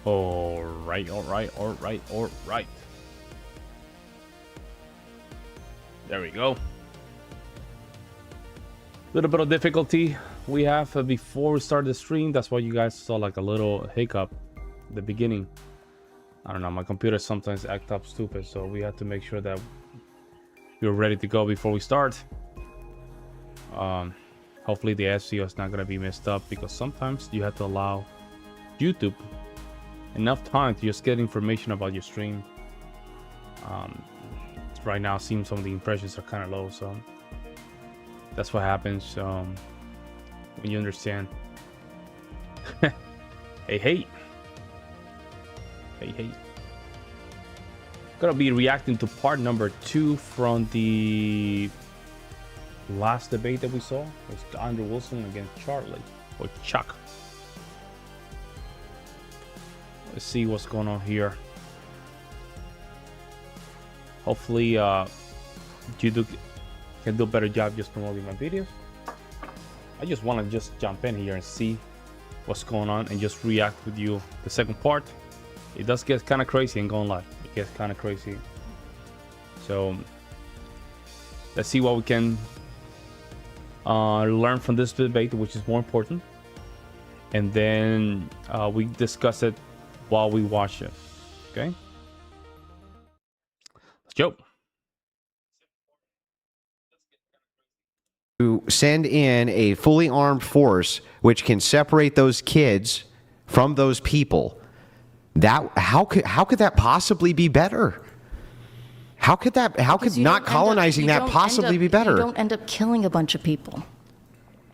All right, all right, all right, all right. There we go. Little bit of difficulty we have before we start the stream. That's why you guys saw like a little hiccup at the beginning. I don't know, my computer sometimes act up stupid, so we have to make sure that we're ready to go before we start. Hopefully the SEO is not gonna be messed up, because sometimes you have to allow YouTube enough time to just get information about your stream. Right now it seems some of the impressions are kind of low, so that's what happens when you understand. Hey, gonna be reacting to part number 2 from the last debate that we saw. It was Andrew Wilson against Charlie or Chuck. Let's see what's going on here. Hopefully you can do a better job just promoting my videos. I just want to just jump in here and see what's going on and just react with you. The second part, it does get kind of crazy and going live. It gets kind of crazy. So let's see what we can learn from this debate, which is more important. And then we discuss it while we watch it. Okay? Let's go. To send in a fully armed force which can separate those kids from those people, that how could that possibly be better? How could not colonizing that possibly be better? You don't end up killing a bunch of people.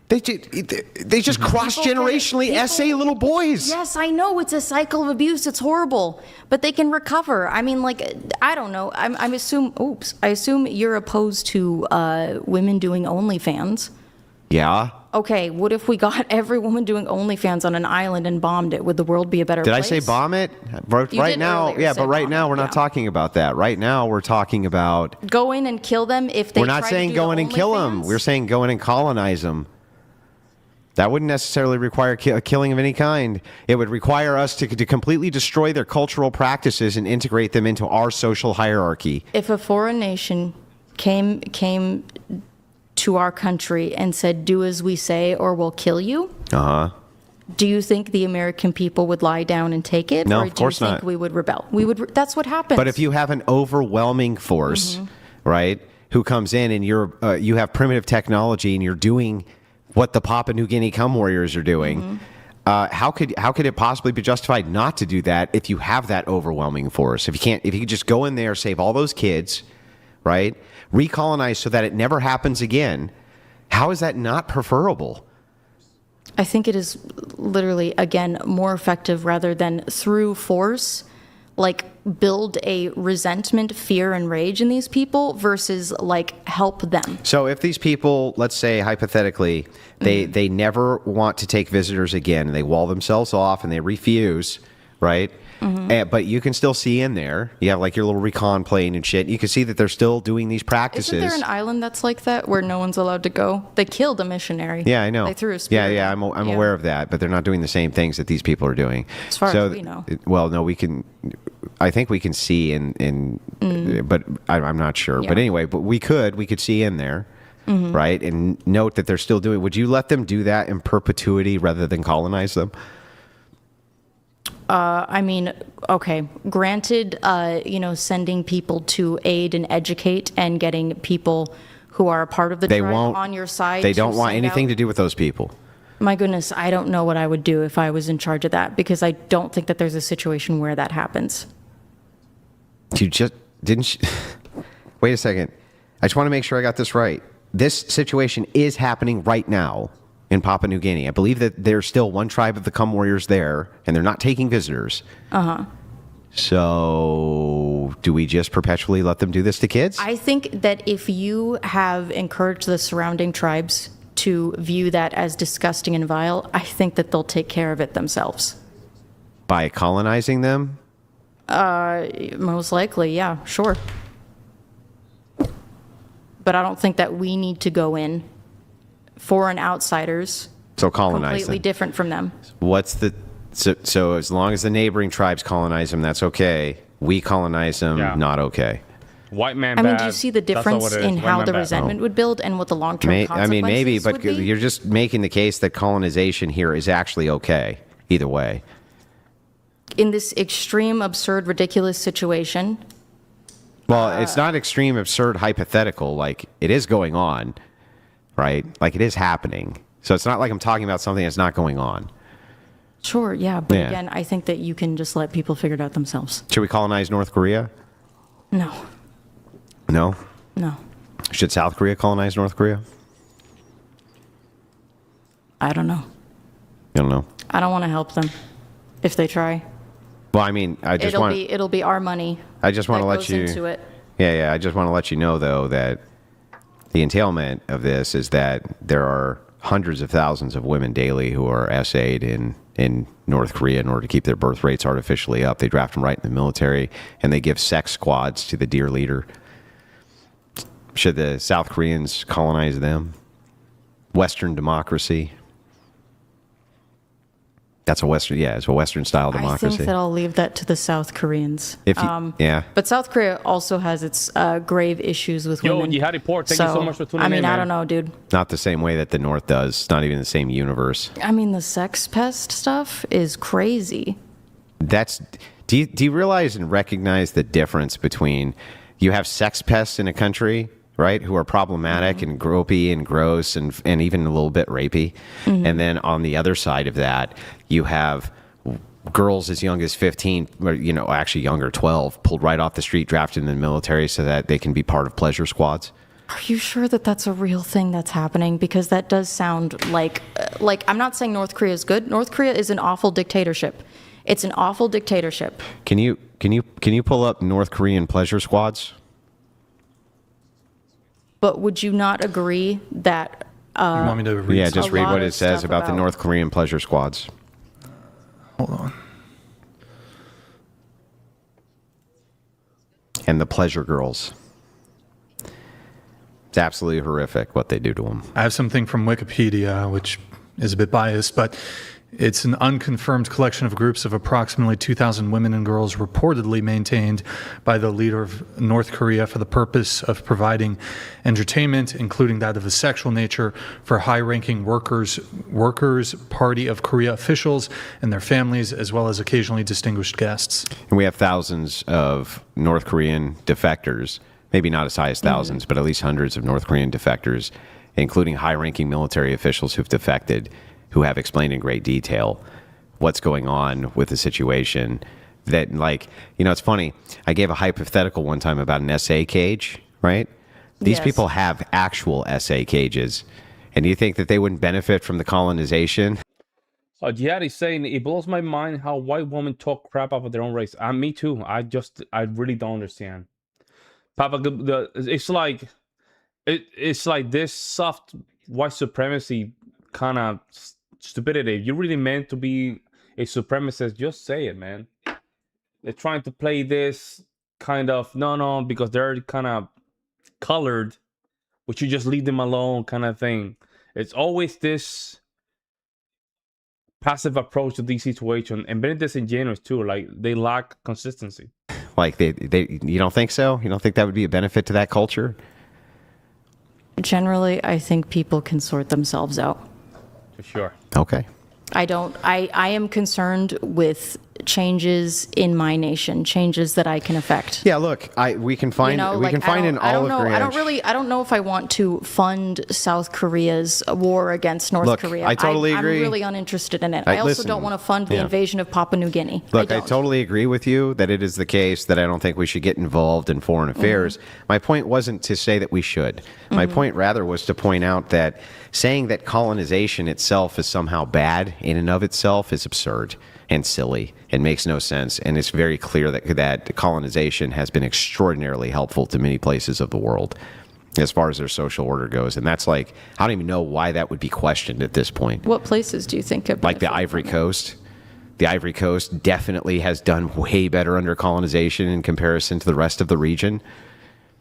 They just cross-generationally essay little boys. Yes, I know it's a cycle of abuse. It's horrible, but they can recover. I mean, like, I don't know. I assume you're opposed to women doing OnlyFans. Yeah. Okay, what if we got every woman doing OnlyFans on an island and bombed it? Would the world be a better place? Did I say bomb it? Right now, yeah, but right now we're not talking about that. Right now we're talking about go in and kill them if they. We're not saying go in and kill them. We're saying go in and colonize them. That wouldn't necessarily require a killing of any kind. It would require us to completely destroy their cultural practices and integrate them into our social hierarchy. If a foreign nation came to our country and said, "Do as we say, or we'll kill you," do you think the American people would lie down and take it? No, or of course do you not. think we would rebel? We would. That's what happens. But if you have an overwhelming force, right, who comes in and you have primitive technology and you're doing what the Papua New Guinea Cum Warriors are doing, how could it possibly be justified not to do that if you have that overwhelming force? If you could just go in there, save all those kids, right, recolonize so that it never happens again, how is that not preferable? I think it is literally, again, more effective rather than through force, like build a resentment, fear, and rage in these people versus like help them. So if these people, let's say hypothetically, they never want to take visitors again, and they wall themselves off and they refuse, right? But you can still see in there, you have like your little recon plane and shit, you can see that they're still doing these practices. Isn't there an island that's like that where no one's allowed to go? They killed a missionary. Yeah, I know. They threw a spear. Yeah, I'm aware of that, but they're not doing the same things that these people are doing. As far as we know. Well, no, I think we can see but I'm not sure. Yeah. But anyway, but we could see in there, right? And note that they're still doing. Would you let them do that in perpetuity rather than colonize them? I mean, okay, granted, sending people to aid and educate and getting people who are a part of the tribe on your side. They don't want anything to do with those people. My goodness, I don't know what I would do if I was in charge of that, because I don't think that there's a situation where that happens. You just didn't. Wait a second. I just want to make sure I got this right. This situation is happening right now in Papua New Guinea. I believe that there's still one tribe of the Cum Warriors there, and they're not taking visitors. So do we just perpetually let them do this to kids? I think that if you have encouraged the surrounding tribes to view that as disgusting and vile, I think that they'll take care of it themselves. By colonizing them? Most likely, yeah, sure. But I don't think that we need to go in, foreign outsiders, So colonize completely them. different from them. What's the So as long as the neighboring tribes colonize them, that's okay. We colonize them, Yeah. not okay. White man I bad. mean, do you see the That's not difference what it is. in White how man the bad. resentment would build and what the long-term I consequences mean, maybe, but would be? you're just making the case that colonization here is actually okay. Either way. In this extreme, absurd, ridiculous situation, Well, it's not extreme, absurd, hypothetical. Like, it is going on, right? Like, it is happening. So it's not like I'm talking about something that's not going on. sure, yeah. But Yeah. again, I think that you can just let people figure it out themselves. Should we colonize North Korea? No, No. no. Should South Korea colonize North Korea? I don't know. I don't know. I don't want to help them if they try. Well, I mean, It'll be our money. I just want to that let goes you. into it. Yeah. I just want to let you know, though, that the entailment of this is that there are hundreds of thousands of women daily who are SA'd in North Korea in order to keep their birth rates artificially up. They draft them right in the military, and they give sex squads to the dear leader. Should the South Koreans colonize them? Western democracy. That's a Western, it's a Western style democracy. I think that I'll leave that to the South Koreans. If you, yeah. But South Korea also has its grave issues with Yo, women. Jihadi Port, thank you so much for tuning I mean, in, I man. don't know, dude. Not the same way that the North does. It's not even the same universe. I mean, the sex pest stuff is crazy. Do you realize and recognize the difference between you have sex pests in a country, right, who are problematic and gropey and gross and even a little bit rapey, and then on the other side of that, you have girls as young as 15, or actually younger, 12, pulled right off the street, drafted in the military so that they can be part of pleasure squads. Are you sure that that's a real thing that's happening? Because that does sound like I'm not saying North Korea is good. North Korea is an awful dictatorship. It's an awful dictatorship. Can you pull up North Korean pleasure squads? But would you not agree that You want me to read? Yeah, just a read lot what of it says stuff about the about- North Korean pleasure squads. Hold on. And the pleasure girls. It's absolutely horrific what they do to them. I have something from Wikipedia, which is a bit biased, but it's an unconfirmed collection of groups of approximately 2,000 women and girls reportedly maintained by the leader of North Korea for the purpose of providing entertainment, including that of a sexual nature, for high-ranking Workers' Party of Korea officials and their families, as well as occasionally distinguished guests. And we have thousands of North Korean defectors, maybe not as high as thousands, but at least hundreds of North Korean defectors, including high-ranking military officials who've defected, who have explained in great detail what's going on with the situation. That, it's funny. I gave a hypothetical one time about an SA cage, right? These Yes. people have actual SA cages. And do you think that they wouldn't benefit from the colonization? Jihadi's saying it blows my mind how white women talk crap about their own race. Me too. I really don't understand. Papa, it's like this soft white supremacy kind of stupidity. If you really meant to be a supremacist, just say it, man. They're trying to play this kind of no, because they're kind of colored, would you just leave them alone kind of thing. It's always this passive approach to these situations, and very disingenuous too. Like, they lack consistency. Like, you don't think so? You don't think that would be a benefit to that culture? generally, I think people can sort themselves out. For sure. Okay. I am concerned with changes in my nation, changes that I can affect. Yeah, look, we can find an olive branch. I don't know if I want to fund South Korea's war against North Korea. I totally agree. I'm really uninterested in it. I also listen, don't want to fund the invasion of Papua New Guinea. Look, I don't. totally agree with you that it is the case that I don't think we should get involved in foreign affairs. My point wasn't to say that we should. My point rather was to point out that saying that colonization itself is somehow bad in and of itself is absurd and silly and makes no sense. And it's very clear that colonization has been extraordinarily helpful to many places of the world as far as their social order goes. And that's like, I don't even know why that would be questioned at this point. What places do you think have Like the benefited Ivory from it? Coast. The Ivory Coast definitely has done way better under colonization in comparison to the rest of the region.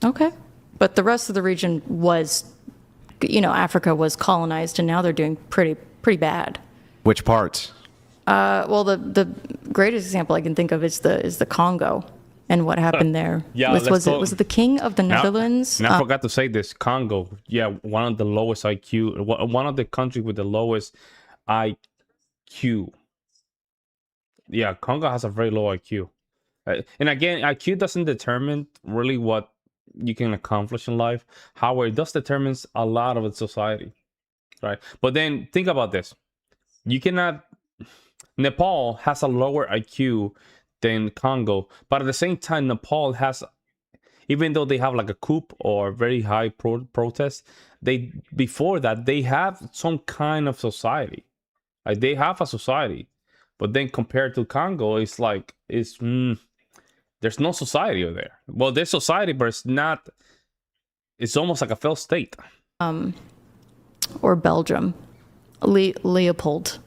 Okay. But the rest of the region was, Africa was colonized, and now they're doing pretty bad. Which parts? Well, the greatest example I can think of is the Congo and what happened there. Yeah, was it the king of the Netherlands? And I forgot to say this. Congo, yeah, one of the lowest IQ, one of the countries with the lowest IQ. Yeah, Congo has a very low IQ. And again, IQ doesn't determine really what you can accomplish in life. However, it does determines a lot of its society, right? But then think about this. You cannot... Nepal has a lower IQ than Congo, but at the same time, Nepal has, even though they have like a coup or very high protest, before that they have some kind of society. Like they have a society, but then compared to Congo, it's like there's no society over there. Well, there's society, but it's not. It's almost like a failed state. Or Belgium, Leopold.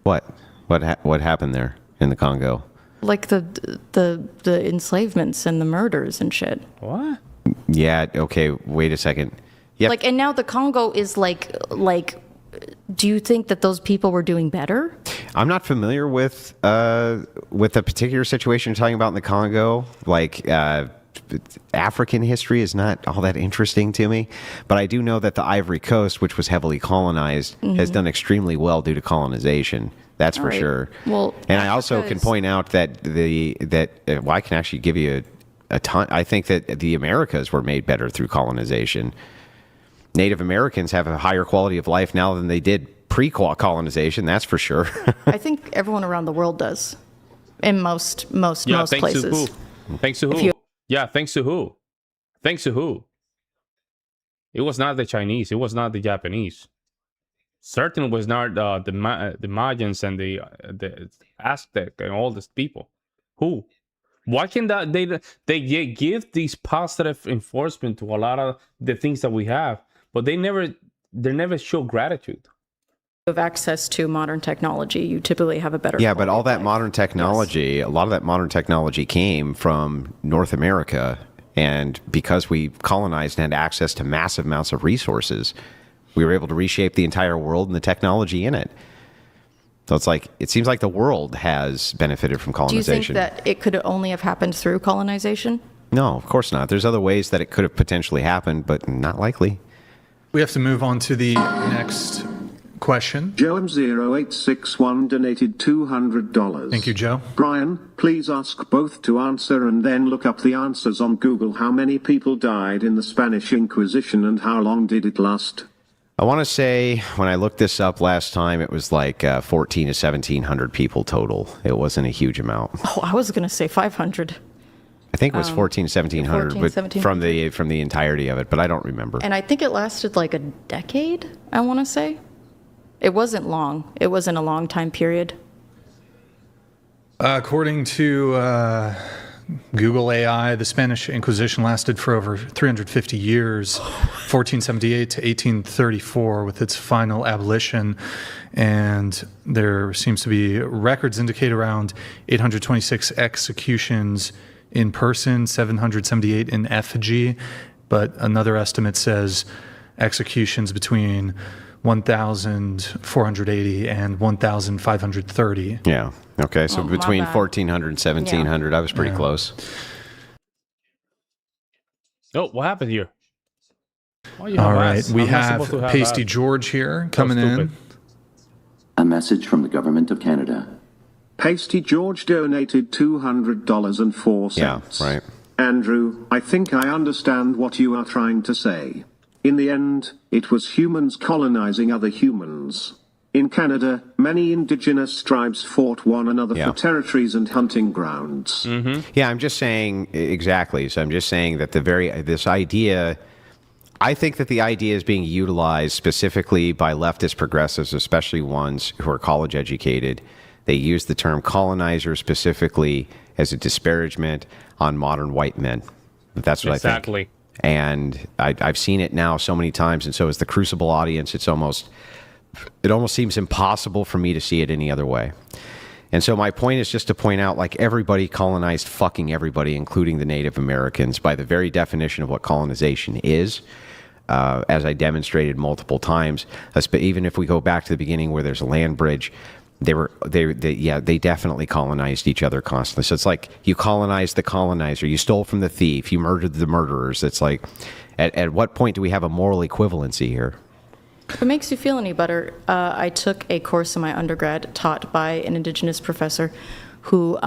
What happened there in the Congo? Like the enslavements and the murders and shit. What? Yeah. Okay. Wait a second. Yep. Like, and now the Congo is like. Do you think that those people were doing better? I'm not familiar with the particular situation you're talking about in the Congo. Like, African history is not all that interesting to me, but I do know that the Ivory Coast, which was heavily colonized, has done extremely well due to colonization. That's for sure. Well, and I also can point out that I can actually give you a ton. I think that the Americas were made better through colonization. Native Americans have a higher quality of life now than they did pre-colonization. That's for sure. I think everyone around the world does, in most places. To who? Thanks to who? Yeah, thanks to who? Thanks to who? It was not the Chinese. It was not the Japanese. Certainly was not the Mayans and the Aztec and all these people. Who? Why can that they give these positive enforcement to a lot of the things that we have, but they never show gratitude. Have access to modern technology, you typically have a better. Yeah, but all that modern technology, a lot of that modern technology came from North America, and because we colonized and had access to massive amounts of resources, we were able to reshape the entire world and the technology in it. So it seems like the world has benefited from colonization. Do you think that it could only have happened through colonization? No, of course not. There's other ways that it could have potentially happened, but not likely. We have to move on to the next question. Joem0861 donated $200. Thank you, Joe. Brian, please ask both to answer and then look up the answers on Google. How many people died in the Spanish Inquisition and how long did it last? I want to say when I looked this up last time, it was like 1,400 to 1,700 people total. It wasn't a huge amount. Oh, I was going to say 500. I think it was 1,400 to 1,700 14, from the entirety of it, but I don't remember. And I think it lasted like a decade, I want to say. It wasn't long. It wasn't a long time period. According to Google AI, the Spanish Inquisition lasted for over 350 years, 1478 to 1834, with its final abolition. And there seems to be records indicate around 826 executions in person, 778 in effigy. But another estimate says executions between 1,480 and 1,530. Yeah. Okay. So between 1,400 and 1,700, I was pretty close. Oh, what happened here? All right. We have Pasty George here coming in. A message from the Government of Canada. Pasty George donated $200.04. Yeah, right. Andrew, I think I understand what you are trying to say. In the end, it was humans colonizing other humans. In Canada, many indigenous tribes fought one another for territories and hunting grounds. Mm-hmm. Yeah, I'm just saying exactly. So I'm just saying that this idea, I think that the idea is being utilized specifically by leftist progressives, especially ones who are college educated. They use the term colonizer specifically as a disparagement on modern white men. That's what I think. Exactly. And I've seen it now so many times, and so is the Crucible audience. It almost seems impossible for me to see it any other way. And so my point is just to point out, like, everybody colonized fucking everybody, including the Native Americans, by the very definition of what colonization is, as I demonstrated multiple times. Even if we go back to the beginning where there's a land bridge, they definitely colonized each other constantly. So it's like you colonized the colonizer, you stole from the thief, you murdered the murderers. It's like, at what point do we have a moral equivalency here? If it makes you feel any better, I took a course in my undergrad taught by an indigenous professor who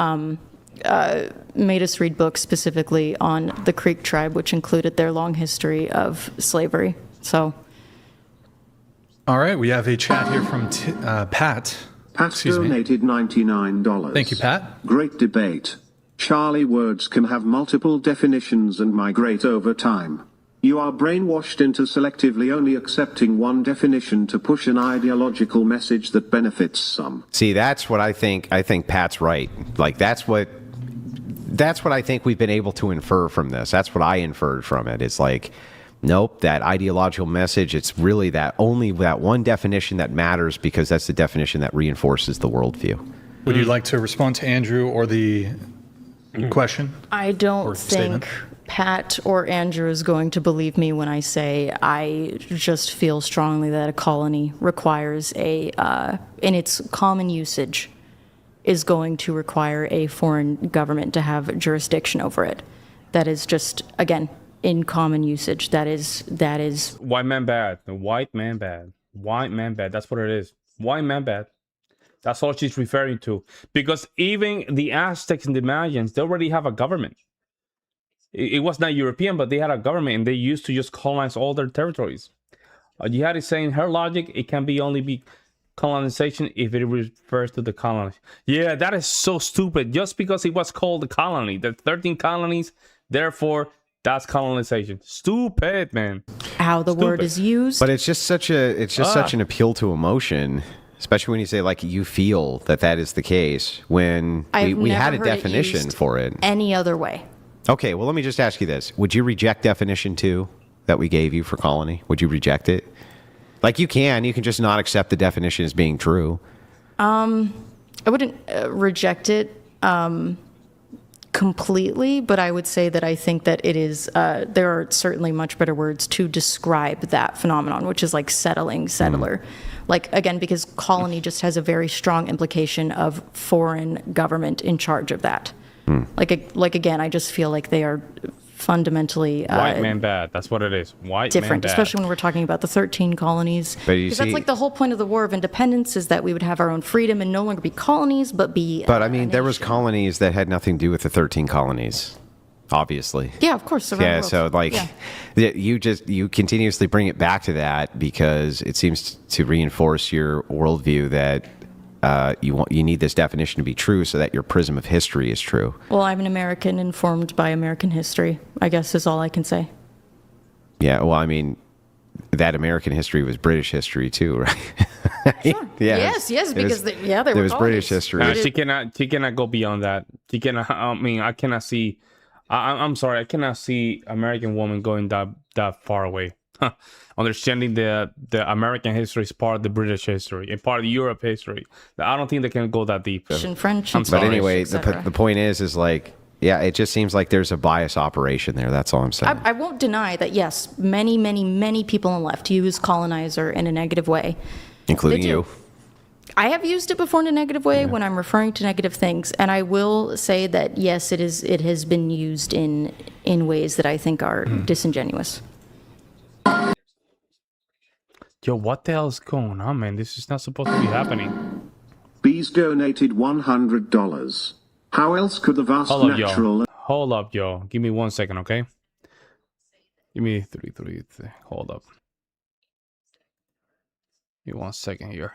made us read books specifically on the Creek tribe, which included their long history of slavery. So, All right, we have a chat here from Pat. Pat Excuse me. donated $99. Thank you, Pat. Great debate. Charlie, words can have multiple definitions and migrate over time. You are brainwashed into selectively only accepting one definition to push an ideological message that benefits some. See, that's what I think. I think Pat's right. Like, that's what I think we've been able to infer from this. That's what I inferred from it. It's like, nope, that ideological message, it's really only that one definition that matters, because that's the definition that reinforces the worldview. Would you like to respond to Andrew or the question? I don't Or think statement. Pat or Andrew is going to believe me when I say I just feel strongly that a colony requires in its common usage, is going to require a foreign government to have jurisdiction over it. That is just, again, in common usage. That is. White man bad. The white man bad. White man bad. That's what it is. White man bad. That's all she's referring to. Because even the Aztecs and the Mayans, they already have a government. It was not European, but they had a government, and they used to just colonize all their territories. Jihad is saying her logic, it can only be colonization if it refers to the colony. Yeah, that is so stupid. Just because it was called a colony, the 13 colonies, therefore that's colonization. Stupid, man. How the word is used. But it's just such an appeal to emotion, especially when you say, like, you feel that is the case, when we had a definition for it any other way. Okay, well, let me just ask you this. Would you reject definition 2 that we gave you for colony? Would you reject it? Like, you can just not accept the definition as being true. I wouldn't reject it completely, but I would say that I think that it is, there are certainly much better words to describe that phenomenon, which is like settler. Like, again, because colony just has a very strong implication of foreign government in charge of that. Like again, I just feel like they are fundamentally White man bad. That's what it is. White different, man bad. especially when we're talking about the 13 colonies. Because that's like the whole point of the War of Independence, is that we would have our own freedom and no longer be colonies, but be. But I mean, there was colonies that had nothing to do with the 13 colonies, obviously. Yeah, of course. Around the world. So like, you continuously bring it back to that because it seems to reinforce your worldview that you need this definition to be true so that your prism of history is true. Well, I'm an American informed by American history, I guess is all I can say. Yeah, well, I mean, that American history was British history too, right? Sure. Yes, because they were was colonies. British history. She cannot go beyond that. She cannot. I mean, I cannot see. I'm sorry, I cannot see American woman going that far away. Understanding the American history is part of the British history and part of the Europe history. I don't think they can go that deep. French. But anyway, the point is like, yeah, it just seems like there's a bias operation there. That's all I'm saying. I won't deny that, yes, many people on the left use colonizer in a negative way. Including They do. you. I have used it before in a negative way when I'm referring to negative things, and I will say that, yes, it has been used in ways that I think are disingenuous. Yo, what the hell is going on, man? This is not supposed to be happening. Bees donated $100. How else could the vast natural... Hold up, yo. Give me 1 second, okay? Give me three. Hold up. Give me 1 second here.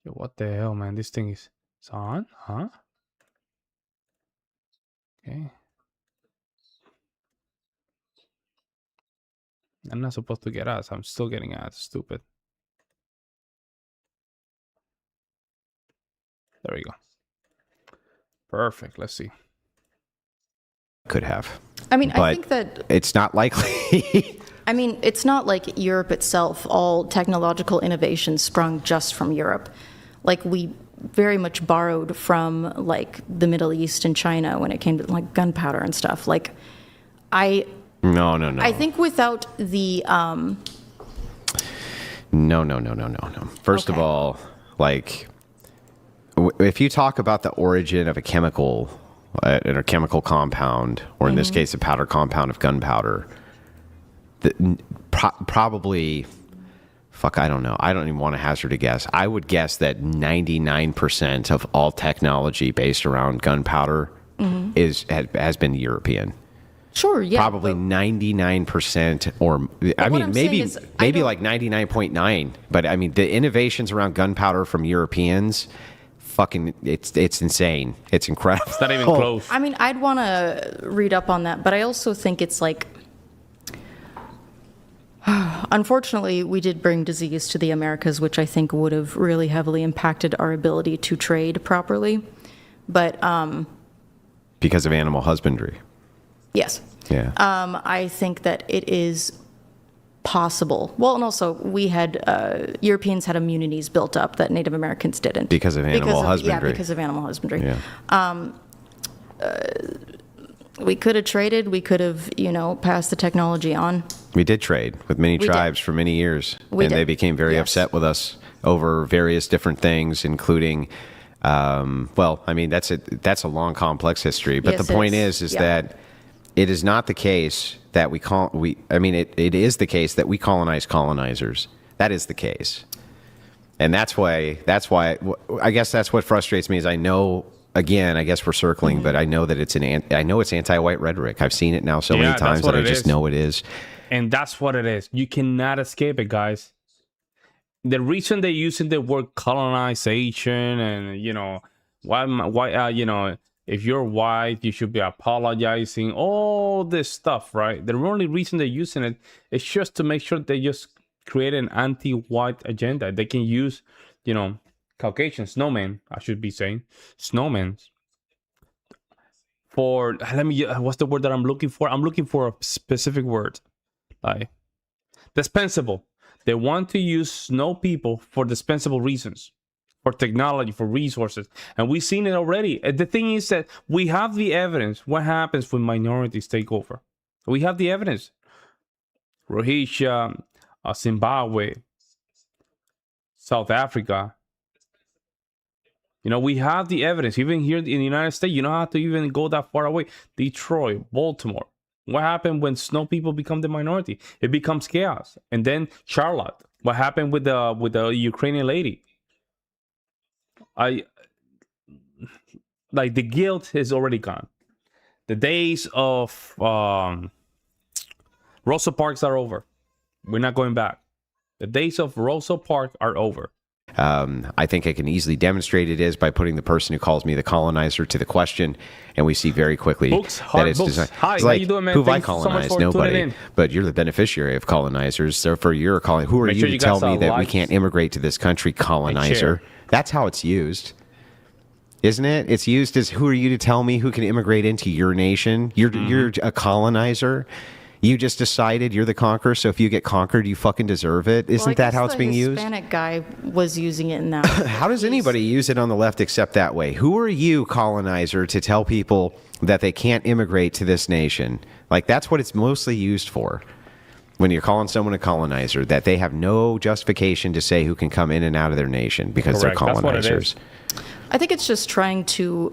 Yo, what the hell, man? This thing is... It's on? Huh? Okay. I'm not supposed to get ads. I'm still getting ads. Stupid. There we go. Perfect. Let's see. Could have. I mean, But I think that... it's not likely. I mean, it's not like Europe itself, all technological innovations sprung just from Europe. Like, we very much borrowed from, like, the Middle East and China when it came to, like, gunpowder and stuff. Like, No. I think without the... No. First of Okay. all, Like, if you talk about the origin of a chemical, a chemical compound, or in this case, a powder compound of gunpowder, probably, fuck, I don't know. I don't even want to hazard a guess. I would guess that 99% of all technology based around gunpowder has been European. Sure, yeah. Probably 99%, or I mean, I'm maybe saying is, like 99.9. But I mean, the innovations around gunpowder from Europeans, fucking, it's insane. It's incredible. It's not even close. I mean, I'd want to read up on that, but I also think it's like, unfortunately, we did bring disease to the Americas, which I think would have really heavily impacted our ability to trade properly. But Because of animal husbandry. yes. Yeah. I think that it is possible. Well, and also we had Europeans had immunities built up that Native Americans didn't Because of animal husbandry. Yeah, because of animal husbandry. Yeah. We could have traded. We could have, passed the technology on. We did trade with many We did. tribes for many years, We and did. they became very Yes. upset with us over various different things, including, well, I mean, that's a long, complex history. But Yes, the it point is. is Yeah. that it is not the case that it is the case that we colonize colonizers. That is the case, and that's why I guess that's what frustrates me is I know. Again, I guess we're circling, but I know that it's anti-white rhetoric. I've seen it now so Yeah, many that's times what that I it just is. know it is. And that's what it is. You cannot escape it, guys. The reason they're using the word colonization and, why, if you're white, you should be apologizing, all this stuff, right? The only reason they're using it is just to make sure they just create an anti-white agenda. They can use, Caucasian snowmen, I should be saying, snowmen. What's the word that I'm looking for? I'm looking for a specific word. Like, dispensable. They want to use snow people for dispensable reasons, for technology, for resources. And we've seen it already. And the thing is that we have the evidence. What happens when minorities take over? We have the evidence. Rhodesia, Zimbabwe, South Africa. We have the evidence. Even here in the United States, you don't have to even go that far away. Detroit, Baltimore. What happened when snow people become the minority? It becomes chaos. And then Charlotte. What happened with the Ukrainian lady? The guilt is already gone. The days of Rosa Parks are over. We're not going back. The days of Rosa Parks are over. I think I can easily demonstrate it is by putting the person who calls me the colonizer to the question, and we see very quickly Hard books. designed. Hi, It's how like, you doing, man? who have I Thanks so much colonized? for tuning Nobody. in. But you're the beneficiary of colonizers. Therefore, you're calling. Who are Make you sure to you tell guys me that we like can't immigrate to this country, colonizer? That's how it's used. Isn't it? It's used as who are you to tell me who can immigrate into your nation? You're a colonizer. You just decided you're the conqueror, so if you get conquered, you fucking deserve it. Isn't that how it's being used? The Hispanic guy was using it in that. How does anybody use it on the left except that way? Who are you, colonizer, to tell people that they can't immigrate to this nation? Like, that's what it's mostly used for. When you're calling someone a colonizer, that they have no justification to say who can come in and out of their nation because Correct. they're That's what it colonizers. is. I think it's just trying to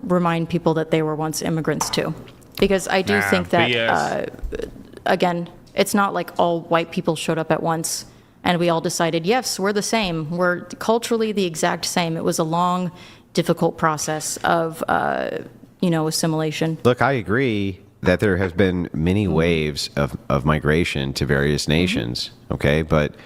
remind people that they were once immigrants too. Because I do think that, again, it's not like all white people showed up at once and we all decided, yes, we're the same. We're culturally the exact same. It was a long, difficult process of, assimilation. Look, I agree that there has been many waves of migration to various nations, okay? But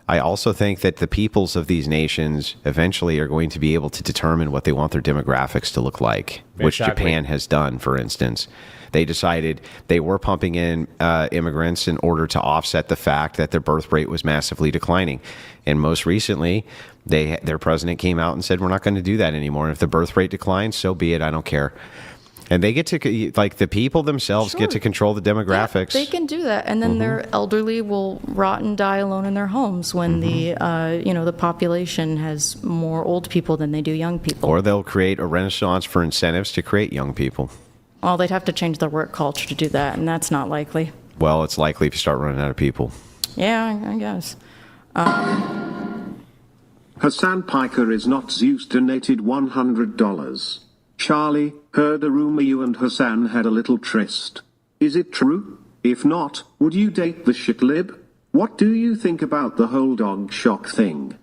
I also think that the peoples of these nations eventually are going to be able to determine what they want their demographics to look like, which Exactly. Japan has done, for instance. They decided they were pumping in immigrants in order to offset the fact that their birth rate was massively declining. And most recently, their president came out and said, we're not going to do that anymore. And if the birth rate declines, so be it. I don't care. And they get to, like, the people themselves get to control the demographics. They can do that, and then their elderly will rot and die alone in their homes when the population has more old people than they do young people. Or they'll create a renaissance for incentives to create young people. Well, they'd have to change their work culture to do that, and that's not likely. Well, it's likely if you start running out of people. Yeah, I guess. Hassan Piker is not Zeus donated $100. Charlie, heard a rumor you and Hassan had a little tryst. Is it true? If not, would you date the shitlib? What do you think about the whole dog shock thing?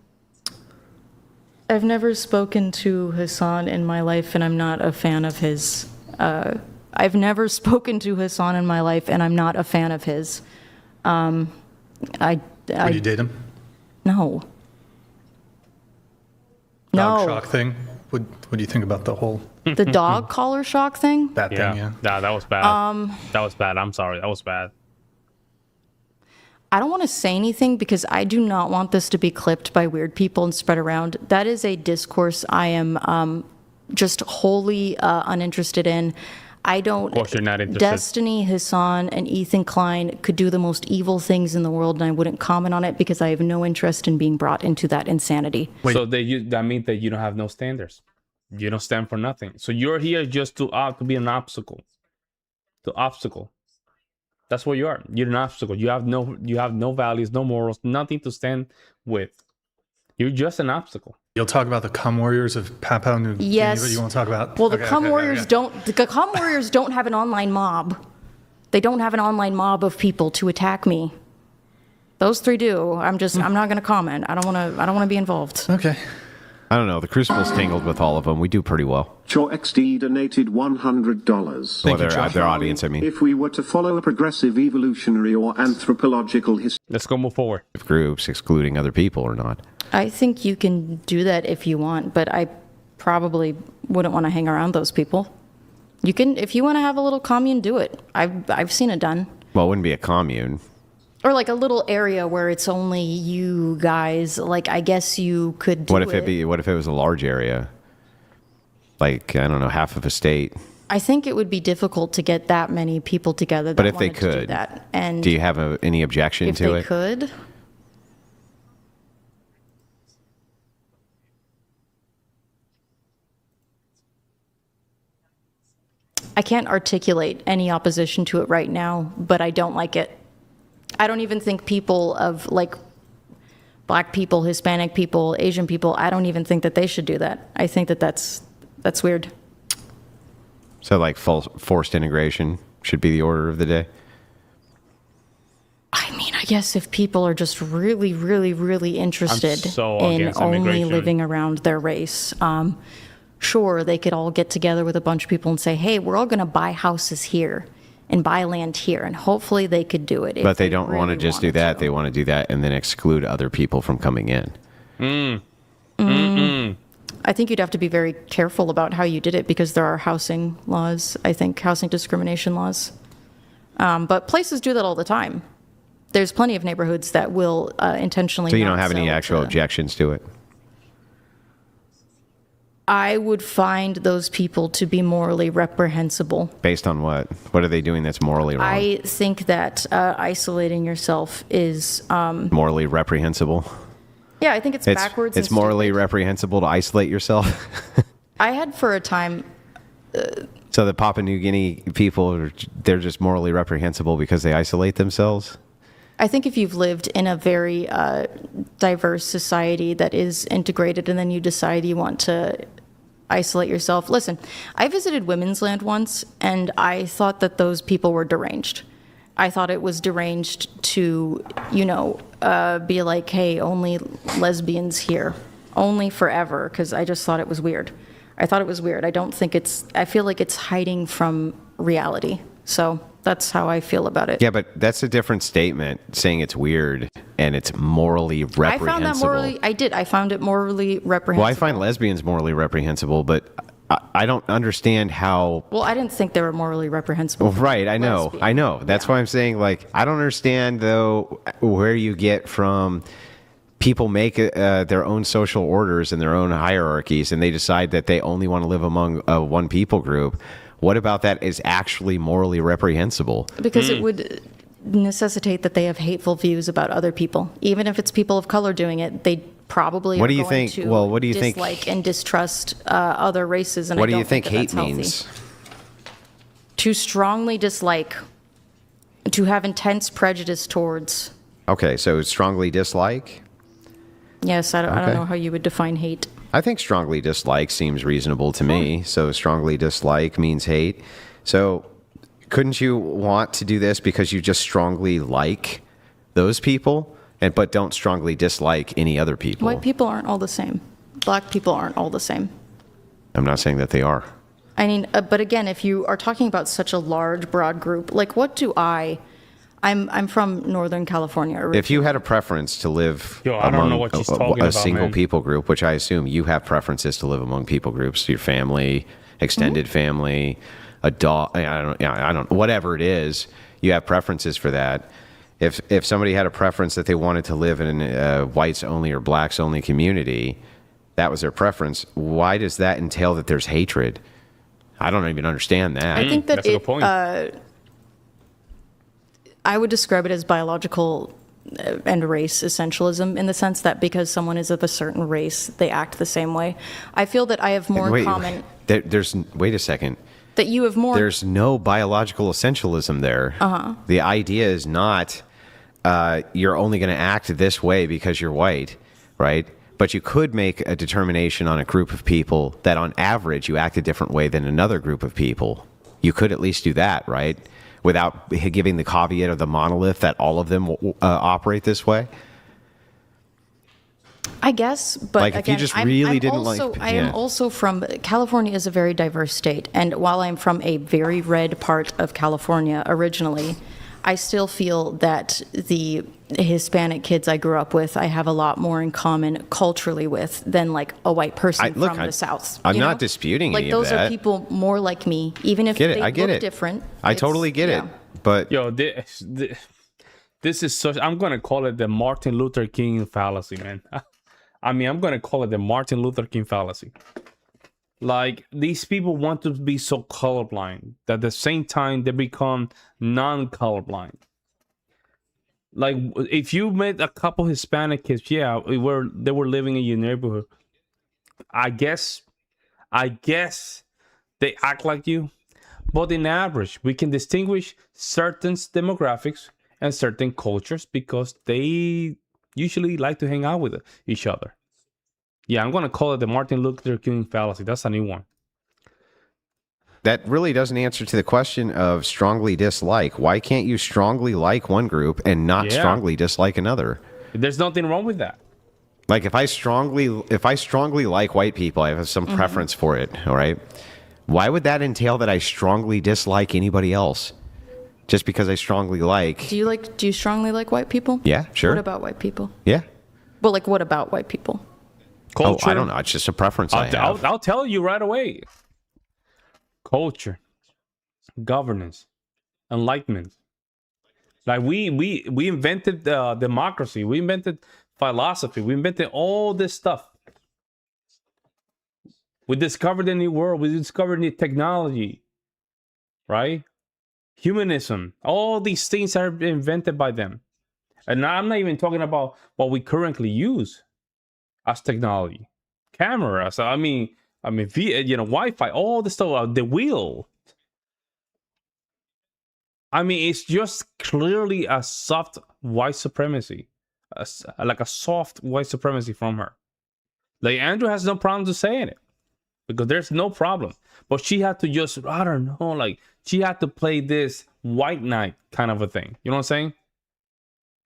I've never spoken to Hassan in my life, and I'm not a fan of his. I've never spoken to Hassan in my life, and I'm not a fan of his. Would you date him? No. Dog No. shock thing? What do you think about the whole The dog collar shock thing? that thing? Yeah. That was bad. That was bad. I'm sorry. That was bad. I don't want to say anything because I do not want this to be clipped by weird people and spread around. That is a discourse I am just wholly uninterested in. I don't. Of course you're not interested. Destiny, Hassan, and Ethan Klein could do the most evil things in the world, and I wouldn't comment on it because I have no interest in being brought into that insanity. Wait. So that means that you don't have no standards. You don't stand for nothing. So you're here just to be an obstacle. To obstacle. That's what you are. You're an obstacle. You have no values, no morals, nothing to stand with. You're just an obstacle. You'll talk about the cum warriors of Papua New Guinea. Yes. But you won't talk about. Well, the Okay, cum okay, warriors okay. don't. The cum warriors don't have an online mob. They don't have an online mob of people to attack me. Those three do. I'm not going to comment. I don't want to be involved. Okay. I don't know. The Crucible's tangled with all of them. We do pretty well. Chor XD donated $100. Thank you, Their Josh. audience, I mean. If we were to follow a progressive evolutionary or anthropological Let's go move forward. Groups excluding other people or not. I think you can do that if you want, but I probably wouldn't want to hang around those people. You can, if you want to have a little commune, do it. I've seen it done. Well, it wouldn't be a commune. Or like a little area where it's only you guys. Like I guess you could do What if it was a large area? Like, I don't know, half of a state. I think it would be difficult to get that many people together that But if they wanted to do could, that. And do you have any objection if to they it? could, I can't articulate any opposition to it right now, but I don't like it. I don't even think people of like black people, Hispanic people, Asian people, I don't even think that they should do that. I think that that's weird. So, like, forced integration should be the order of the day? I mean, I guess if people are just really, really, really interested so in against only immigration. living around their race, sure, they could all get together with a bunch of people and say, hey, we're all going to buy houses here and buy land here. And hopefully they could do it. But they don't want to just do that. They want to do that and then exclude other people from coming in. I think you'd have to be very careful about how you did it because there are housing laws, I think, housing discrimination laws. But places do that all the time. There's plenty of neighborhoods that will intentionally So you not don't have any sell actual to- objections to it? I would find those people to be morally reprehensible. Based on what? What are they doing that's morally wrong? I think that isolating yourself is, Morally reprehensible? yeah, I think it's backwards. It's and morally stupid. reprehensible to isolate yourself? I had for a time, So the Papua New Guinea people, they're just morally reprehensible because they isolate themselves? I think if you've lived in a very diverse society that is integrated and then you decide you want to isolate yourself. Listen, I visited Women's Land once and I thought that those people were deranged. I thought it was deranged to, be like, hey, only lesbians here, only forever, because I just thought it was weird. I thought it was weird. I feel like it's hiding from reality. So that's how I feel about it. Yeah, but that's a different statement, saying it's weird and it's morally reprehensible. I found that I found it morally reprehensible. Well, I find lesbians morally reprehensible, but I don't understand how... Well, I didn't think they were morally reprehensible. Well, right, I know. Lesbian. I know. That's Yeah. why I'm saying, like, I don't understand, though, where you get from people make their own social orders and their own hierarchies, and they decide that they only want to live among one people group. What about that is actually morally reprehensible? Because it would necessitate that they have hateful views about other people. Even if it's people of color doing it, they probably What are do you going think- to well, what do you think- dislike and distrust other races. And What I do you don't think that hate that's healthy. means? To strongly dislike, to have intense prejudice towards. Okay, so strongly dislike? Yes, I don't Okay. know how you would define hate. I think strongly dislike seems reasonable to me. So strongly dislike means hate. So couldn't you want to do this because you just strongly like those people, but don't strongly dislike any other people? White people aren't all the same. Black people aren't all the same. I'm not saying that they are. I mean, but again, if you are talking about such a large, broad group, like what do I'm from Northern California originally. If you had a preference to live Yo, I don't among know what she's talking a about, single man. people group, which I assume you have preferences to live among people groups, your family, extended family, a dog, I don't, whatever it is, you have preferences for that. If somebody had a preference that they wanted to live in a whites only or blacks only community, that was their preference. Why does that entail that there's hatred? I don't even understand that. I think that That's a good point. I would describe it as biological and race essentialism in the sense that because someone is of a certain race, they act the same way. I feel that I have more in common. Wait a second. That you have more. There's no biological essentialism there. The idea is not you're only going to act this way because you're white, right? But you could make a determination on a group of people that on average you act a different way than another group of people. You could at least do that, right? Without giving the caveat of the monolith that all of them operate this way. I guess, but Like, if you again, just really didn't also, like- I am yeah. also from California is a very diverse state, and while I'm from a very red part of California originally, I still feel that the Hispanic kids I grew up with, I have a lot more in common culturally with than like a white person from the South. I'm you not know? disputing like any of those that. are people more like me, even if Get it? they I get look it. different. I It's- totally get it. yeah. But Yo, this is such. I'm gonna call it the Martin Luther King fallacy, man. I mean, I'm gonna call it the Martin Luther King fallacy. Like, these people want to be so colorblind that at the same time they become non-colorblind. Like, if you met a couple Hispanic kids, they were living in your neighborhood. I guess they act like you, but in average, we can distinguish certain demographics and certain cultures because they usually like to hang out with each other. Yeah, I'm gonna call it the Martin Luther King fallacy. That's a new one. that really doesn't answer to the question of strongly dislike. Why can't you strongly like one group and not Yeah. strongly dislike another? There's nothing wrong with that. Like if I strongly like white people, I have some preference for it, all right? Why would that entail that I strongly dislike anybody else? Just because I strongly like. Do you strongly like white people? Yeah, sure. What about white people? Yeah. Well, like what about white people? Culture. Oh, I don't know. It's just a preference I have. I'll tell you right away. Culture, governance, enlightenment. Like we invented democracy. We invented philosophy. We invented all this stuff. We discovered the new world. We discovered new technology. Right? Humanism. All these things are invented by them. And I'm not even talking about what we currently use as technology. Cameras. I mean, Wi-Fi, all the stuff, the wheel. I mean, it's just clearly a soft white supremacy. Like a soft white supremacy from her. Like, Andrew has no problem to saying it. Because there's no problem. But she had to just, I don't know, like, she had to play this white knight kind of a thing. You know what I'm saying?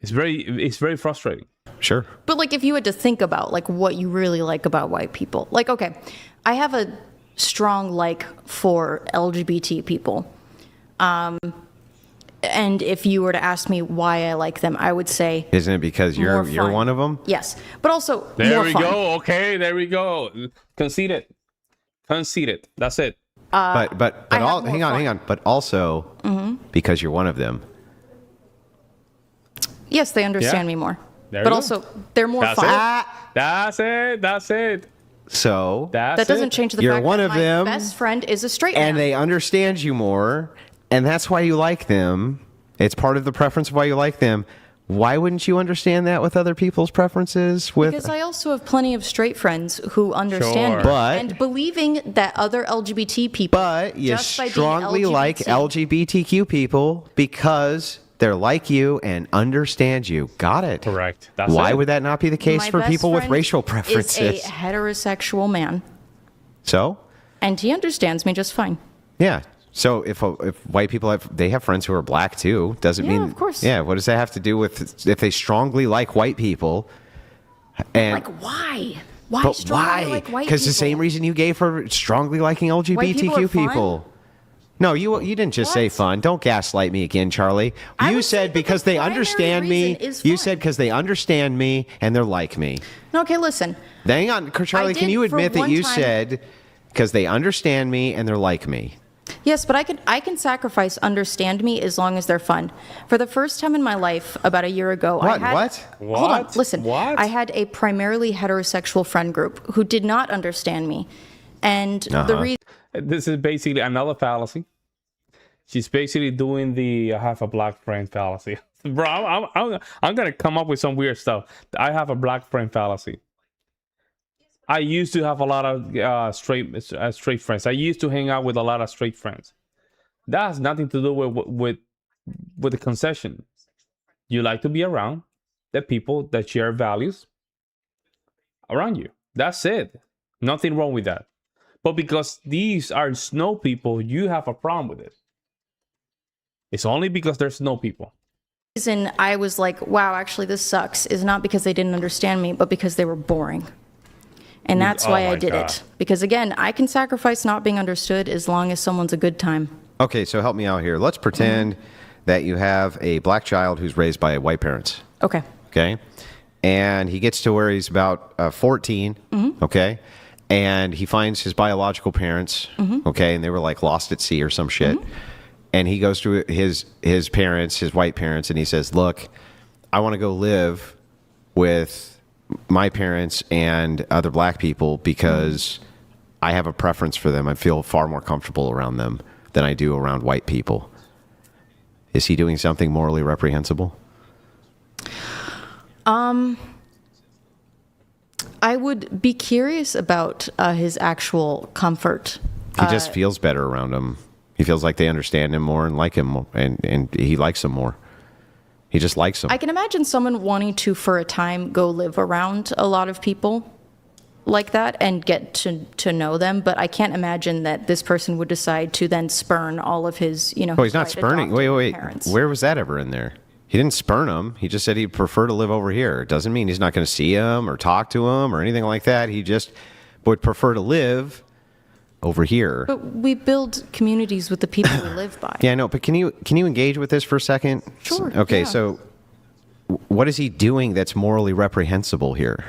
It's very frustrating. Sure. But like if you had to think about like what you really like about white people. Like, okay, I have a strong like for LGBT people. And if you were to ask me why I like them, I would say Isn't it because you're fun. one of them? Yes. But also There more we fun. go. Okay, there we go. Conceded. That's it. But I have more hang fun. on. But also because you're one of them. Yes, they understand Yeah. me more. There But we go. also they're more That's fun. it. That's it. So That doesn't change the You're fact one that of my them, best friend is a straight and man. they understand you more, and that's why you like them. It's part of the preference of why you like them. Why wouldn't you understand that with other people's preferences? Because I also have plenty of straight friends who understand Sure. me. But- and believing that other LGBT people But you just by being strongly like LGBT LGBTQ people because they're like you and understand you. Got it. Correct. That's Why it. would that not be the case My for best people with friend racial preferences? is a heterosexual man, So, and he understands me just fine. yeah. So if white people have friends who are black too, doesn't Yeah, mean of course. Yeah, what does that have to do with if they strongly like white people? And Like, why? Why but strongly why? like white Because the same people? reason you gave for strongly liking LGBTQ people are fun? people. No, you didn't just say What? fun. Don't gaslight me again, Charlie. I You would say said that the because they primary understand me. reason is You fun. said because they understand me and they're like me. Okay, listen. Hang on, Charlie. Can did you for admit that one you time- said because they understand me and they're like me? Yes, but I can sacrifice understand me as long as they're fun. For the first time in my life, about a year ago, What? I had, What? Hold on, What? listen. What? I had a primarily heterosexual friend group who did not understand me, and the reason. This is basically another fallacy. She's basically doing the I have a black friend fallacy. Bro, I'm going to come up with some weird stuff. I have a black friend fallacy. I used to have a lot of straight friends. I used to hang out with a lot of straight friends. That has nothing to do with the concession. You like to be around the people that share values around you. That's it. Nothing wrong with that. But because these are snow people, you have a problem with it. It's only because there's snow people. reason I was like, wow, actually this sucks, is not because they didn't understand me, but because they were boring. And that's why oh I my did God. it. Because again, I can sacrifice not being understood as long as someone's a good time. Okay, so help me out here. Let's pretend that you have a black child who's raised by white parents. Okay. Okay, and he gets to where he's about 14. Okay, and he finds his biological parents. Okay, and they were like lost at sea or some shit. And he goes to his parents, his white parents, and he says, "Look, I want to go live with my parents and other black people because I have a preference for them. I feel far more comfortable around them than I do around white people." Is he doing something morally reprehensible? I would be curious about his actual comfort. He just feels better around them. He feels like they understand him more and like him more, and he likes them more. He just likes them. I can imagine someone wanting to, for a time, go live around a lot of people like that and get to know them, but I can't imagine that this person would decide to then spurn all of his, Oh, he's his not white spurning. adopted Wait. parents. Where was that ever in there? He didn't spurn him. He just said he'd prefer to live over here. It doesn't mean he's not going to see him or talk to him or anything like that. He just would prefer to live over here. But we build communities with the people we live by. Yeah, I know. But can you engage with this for a second? Sure, Okay, yeah. so what is he doing that's morally reprehensible here?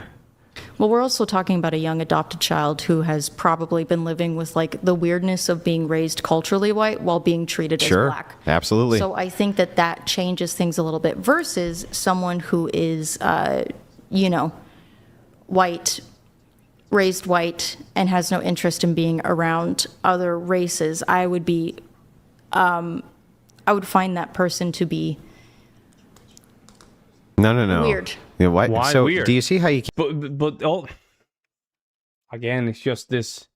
Well, we're also talking about a young adopted child who has probably been living with like the weirdness of being raised culturally white while being treated Sure, as black. absolutely. So I think that changes things a little bit versus someone who is, white, raised white, and has no interest in being around other races. I would find that person to be No. weird. Yeah, why? Why So weird? do you see how you But again, it's just this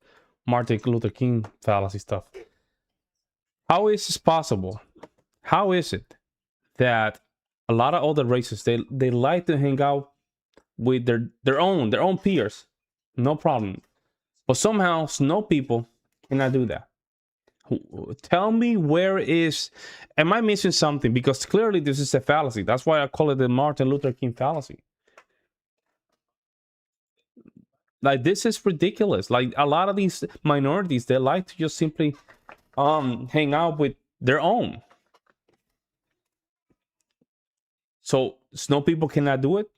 Martin Luther King fallacy stuff. How is this possible? How is it that a lot of other races they like to hang out with their own peers, no problem, but somehow snow people cannot do that? Tell me am I missing something? Because clearly this is a fallacy. That's why I call it the Martin Luther King fallacy. Like, this is ridiculous. Like, a lot of these minorities, they like to just simply hang out with their own. So snow people cannot do it.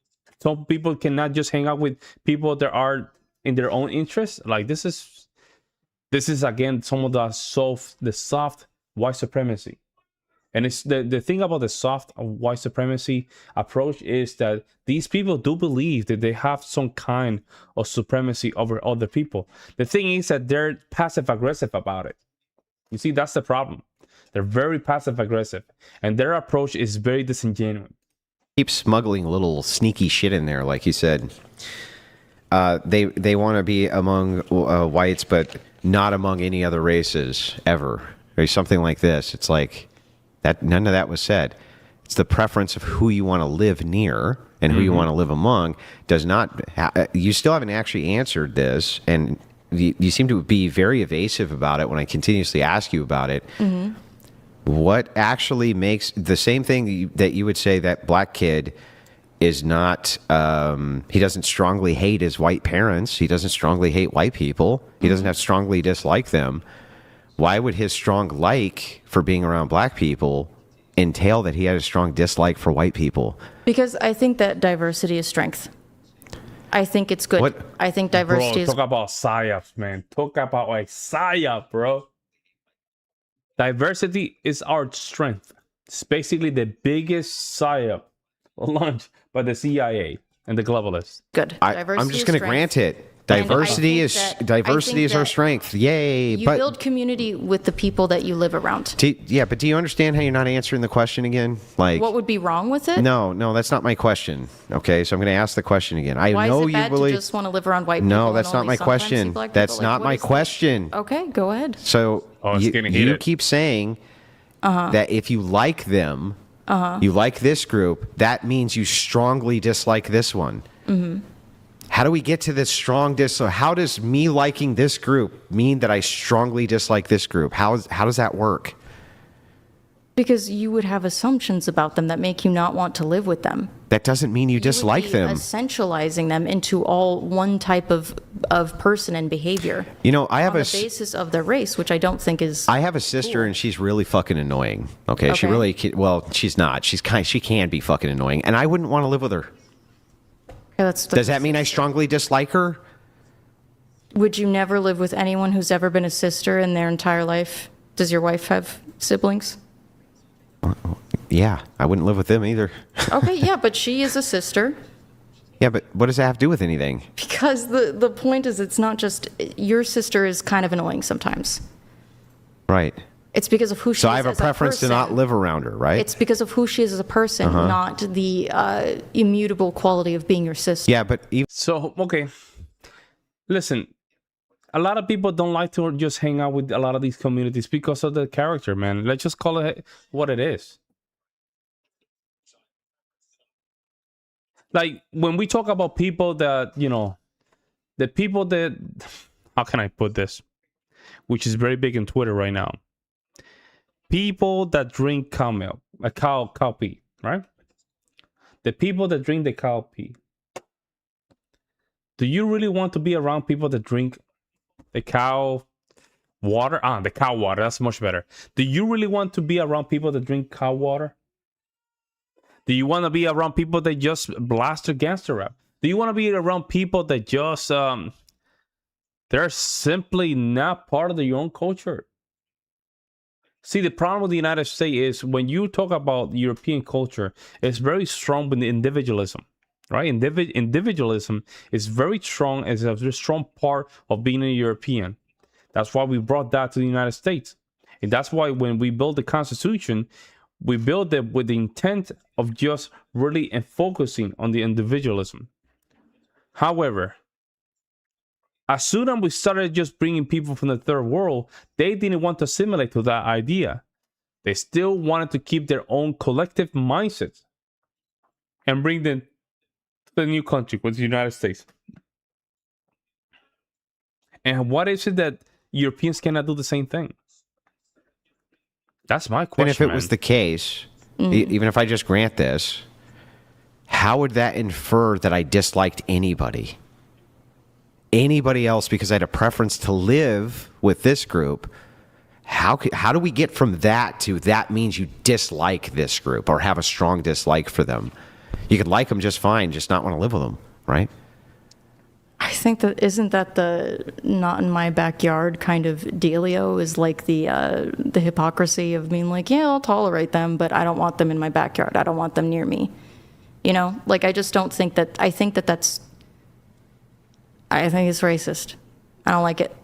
Some people cannot just hang out with people that are in their own interests. Like, this is again some of the soft white supremacy. And it's the thing about the soft white supremacy approach is that these people do believe that they have some kind of supremacy over other people. The thing is that they're passive aggressive about it. You see, that's the problem. They're very passive aggressive, and their approach is very disingenuous. keep smuggling little sneaky shit in there, like you said? They want to be among whites, but not among any other races ever, or something like this. It's like that. None of that was said. It's the preference of who you want to live near and who you want to live among. Does not. You still haven't actually answered this, and you seem to be very evasive about it when I continuously ask you about it. What actually makes the same thing that you would say that black kid is not, he doesn't strongly hate his white parents. He doesn't strongly hate white people. He doesn't have strongly dislike them. Why would his strong like for being around black people entail that he had a strong dislike for white people? Because I think that diversity is strength. I think it's good. What? I think diversity Bro, talk about psyops, man. Talk about like psyop, bro. Diversity is our strength. It's basically the biggest psyop launched by the CIA and the globalists. good. I'm just going to grant it. Diversity is our strength. Yay! You build community with the people that you live around. But do you understand how you're not answering the question again? Like, What would be wrong with it? no, that's not my question. Okay, so I'm going to ask the question again. Why know is it you bad believe. to just want to live around white people? No, and that's not only my sometimes see question. black That's people? not What my is that? question. Okay, go ahead. So it's getting you heated. keep saying that if you like them, you like this group, that means you strongly dislike this one. How do we get to this strong dislike? How does me liking this group mean that I strongly dislike this group? How does that work? Because you would have assumptions about them that make you not want to live with them. That doesn't mean you dislike You would be them. essentializing them into all one type of person and behavior. You know, I have on the basis of their race, which I don't think is. I have a sister, and she's really fucking annoying. Okay, she Okay. really. Well, she's not. She can be fucking annoying, and I wouldn't want to live with her. Does that mean I strongly dislike her? Would you never live with anyone who's ever been a sister in their entire life? Does your wife have siblings? Yeah, I wouldn't live with them either. Okay, yeah, but she is a sister. Yeah, but what does that have to do with anything? Because the point is, it's not just your sister is kind of annoying sometimes. Right. It's because of who she is. So I have a as preference to person. not live around her, right? It's because of who she is as a person, not the immutable quality of being your sister. Yeah, but even So, okay. Listen, a lot of people don't like to just hang out with a lot of these communities because of the character, man. Let's just call it what it is. Like, when we talk about people that, the people that, how can I put this? Which is very big in Twitter right now. People that drink cow milk, cow pee, right? The people that drink the cow pee. Do you really want to be around people that drink the cow water? The cow water, that's much better. Do you really want to be around people that drink cow water? Do you want to be around people that just blast against the rap? Do you want to be around people that just, they're simply not part of your own culture? See, the problem with the United States is when you talk about European culture, it's very strong with individualism, right? Individualism is very strong, as a very strong part of being a European. That's why we brought that to the United States. And that's why when we build the Constitution, we build it with the intent of just really focusing on the individualism. However, as soon as we started just bringing people from the third world, they didn't want to assimilate to that idea. They still wanted to keep their own collective mindsets and bring them to the new country, which is the United States. And what is it that Europeans cannot do the same thing? That's my question. and if it was the case, even if I just grant this, how would that infer that I disliked anybody? Anybody else because I had a preference to live with this group? How do we get from that to that means you dislike this group or have a strong dislike for them? You could like them just fine, just not want to live with them, right? I think that isn't that the not in my backyard kind of dealio is like the hypocrisy of being like, yeah, I'll tolerate them, but I don't want them in my backyard. I don't want them near me. Like I just don't think that. I think it's racist. I don't like it.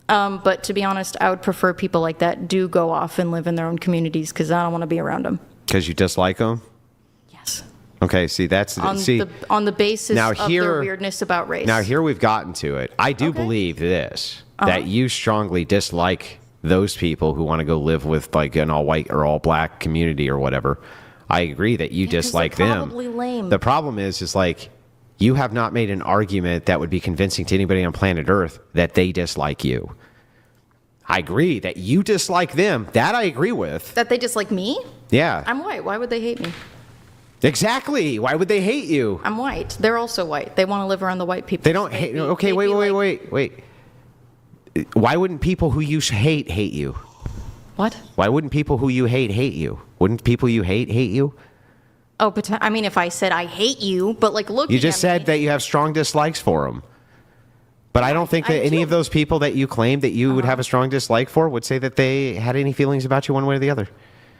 But to be honest, I would prefer people like that do go off and live in their own communities because I don't want to be around them. Because you dislike them? Yes. Okay, see, that's On the basis now of here, their weirdness about race. Now here we've gotten to it. I do believe this, that you strongly dislike those people who want to go live with like an all white or all black community or whatever. I agree that you dislike them. Probably lame. The problem is like, you have not made an argument that would be convincing to anybody on planet Earth that they dislike you. I agree that you dislike them. That I agree with. That they dislike me? Yeah. I'm white. Why would they hate me? Exactly. Why would they hate you? I'm white. They're also white. They want to live around the white people. They don't hate. Okay, wait. Why wouldn't people who you hate you? What? Why wouldn't people who you hate you? Wouldn't people you hate you? Oh, but I mean, if I said I hate you, but like look. You just said that you have strong dislikes for them. But I don't think that any of those people that you claim that you would have a strong dislike for would say that they had any feelings about you one way or the other.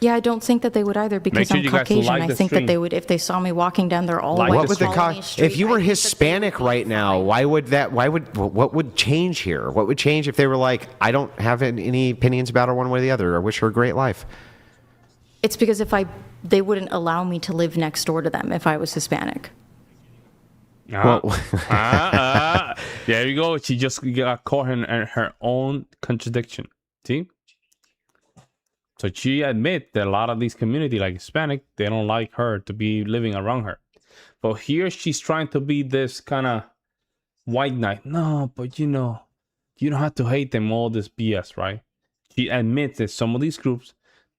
Yeah, I don't think that they would either because sure I'm you guys Caucasian. like I the think stream. that they would if they saw me walking down their all Like white What would the colony street. if you were I think that they Hispanic would be right now? fine. What would change here? What would change if they were like, I don't have any opinions about her one way or the other. I wish her a great life. It's because they wouldn't allow me to live next door to them if I was Hispanic. There you go. She just got caught in her own contradiction. See? So she admit that a lot of these community, like Hispanic, they don't like her to be living around her. But here she's trying to be this kind of white knight. No, but you don't have to hate them, all this BS, right? She admits that some of these groups,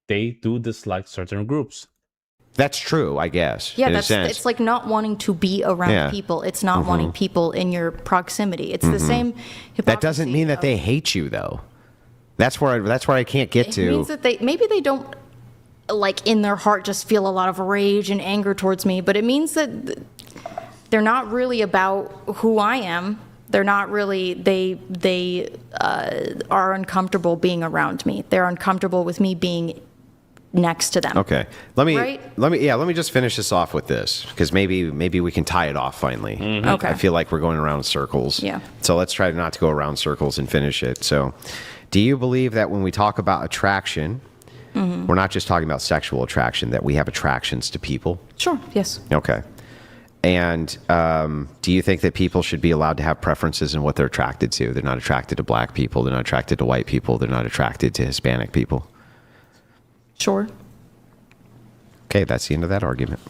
they do dislike certain groups. That's true, I guess. Yeah, in a sense. it's like not wanting to be around people. It's not wanting people in your proximity. It's the same hypocrisy. That doesn't mean that they hate you, though. That's where I can't get to. It means that maybe they don't, like in their heart, just feel a lot of rage and anger towards me. But it means that they're not really about who I am. They're not really. They are uncomfortable being around me. They're uncomfortable with me being next to them. Okay. Let me Right? let me just finish this off with this because maybe we can tie it off finally. Okay. I feel like we're going around in circles. Yeah. So let's try not to go around circles and finish it. So, do you believe that when we talk about attraction, we're not just talking about sexual attraction, that we have attractions to people? Sure. Yes. Okay. And do you think that people should be allowed to have preferences in what they're attracted to? They're not attracted to black people. They're not attracted to white people. They're not attracted to Hispanic people. Sure. Okay, that's the end of that argument.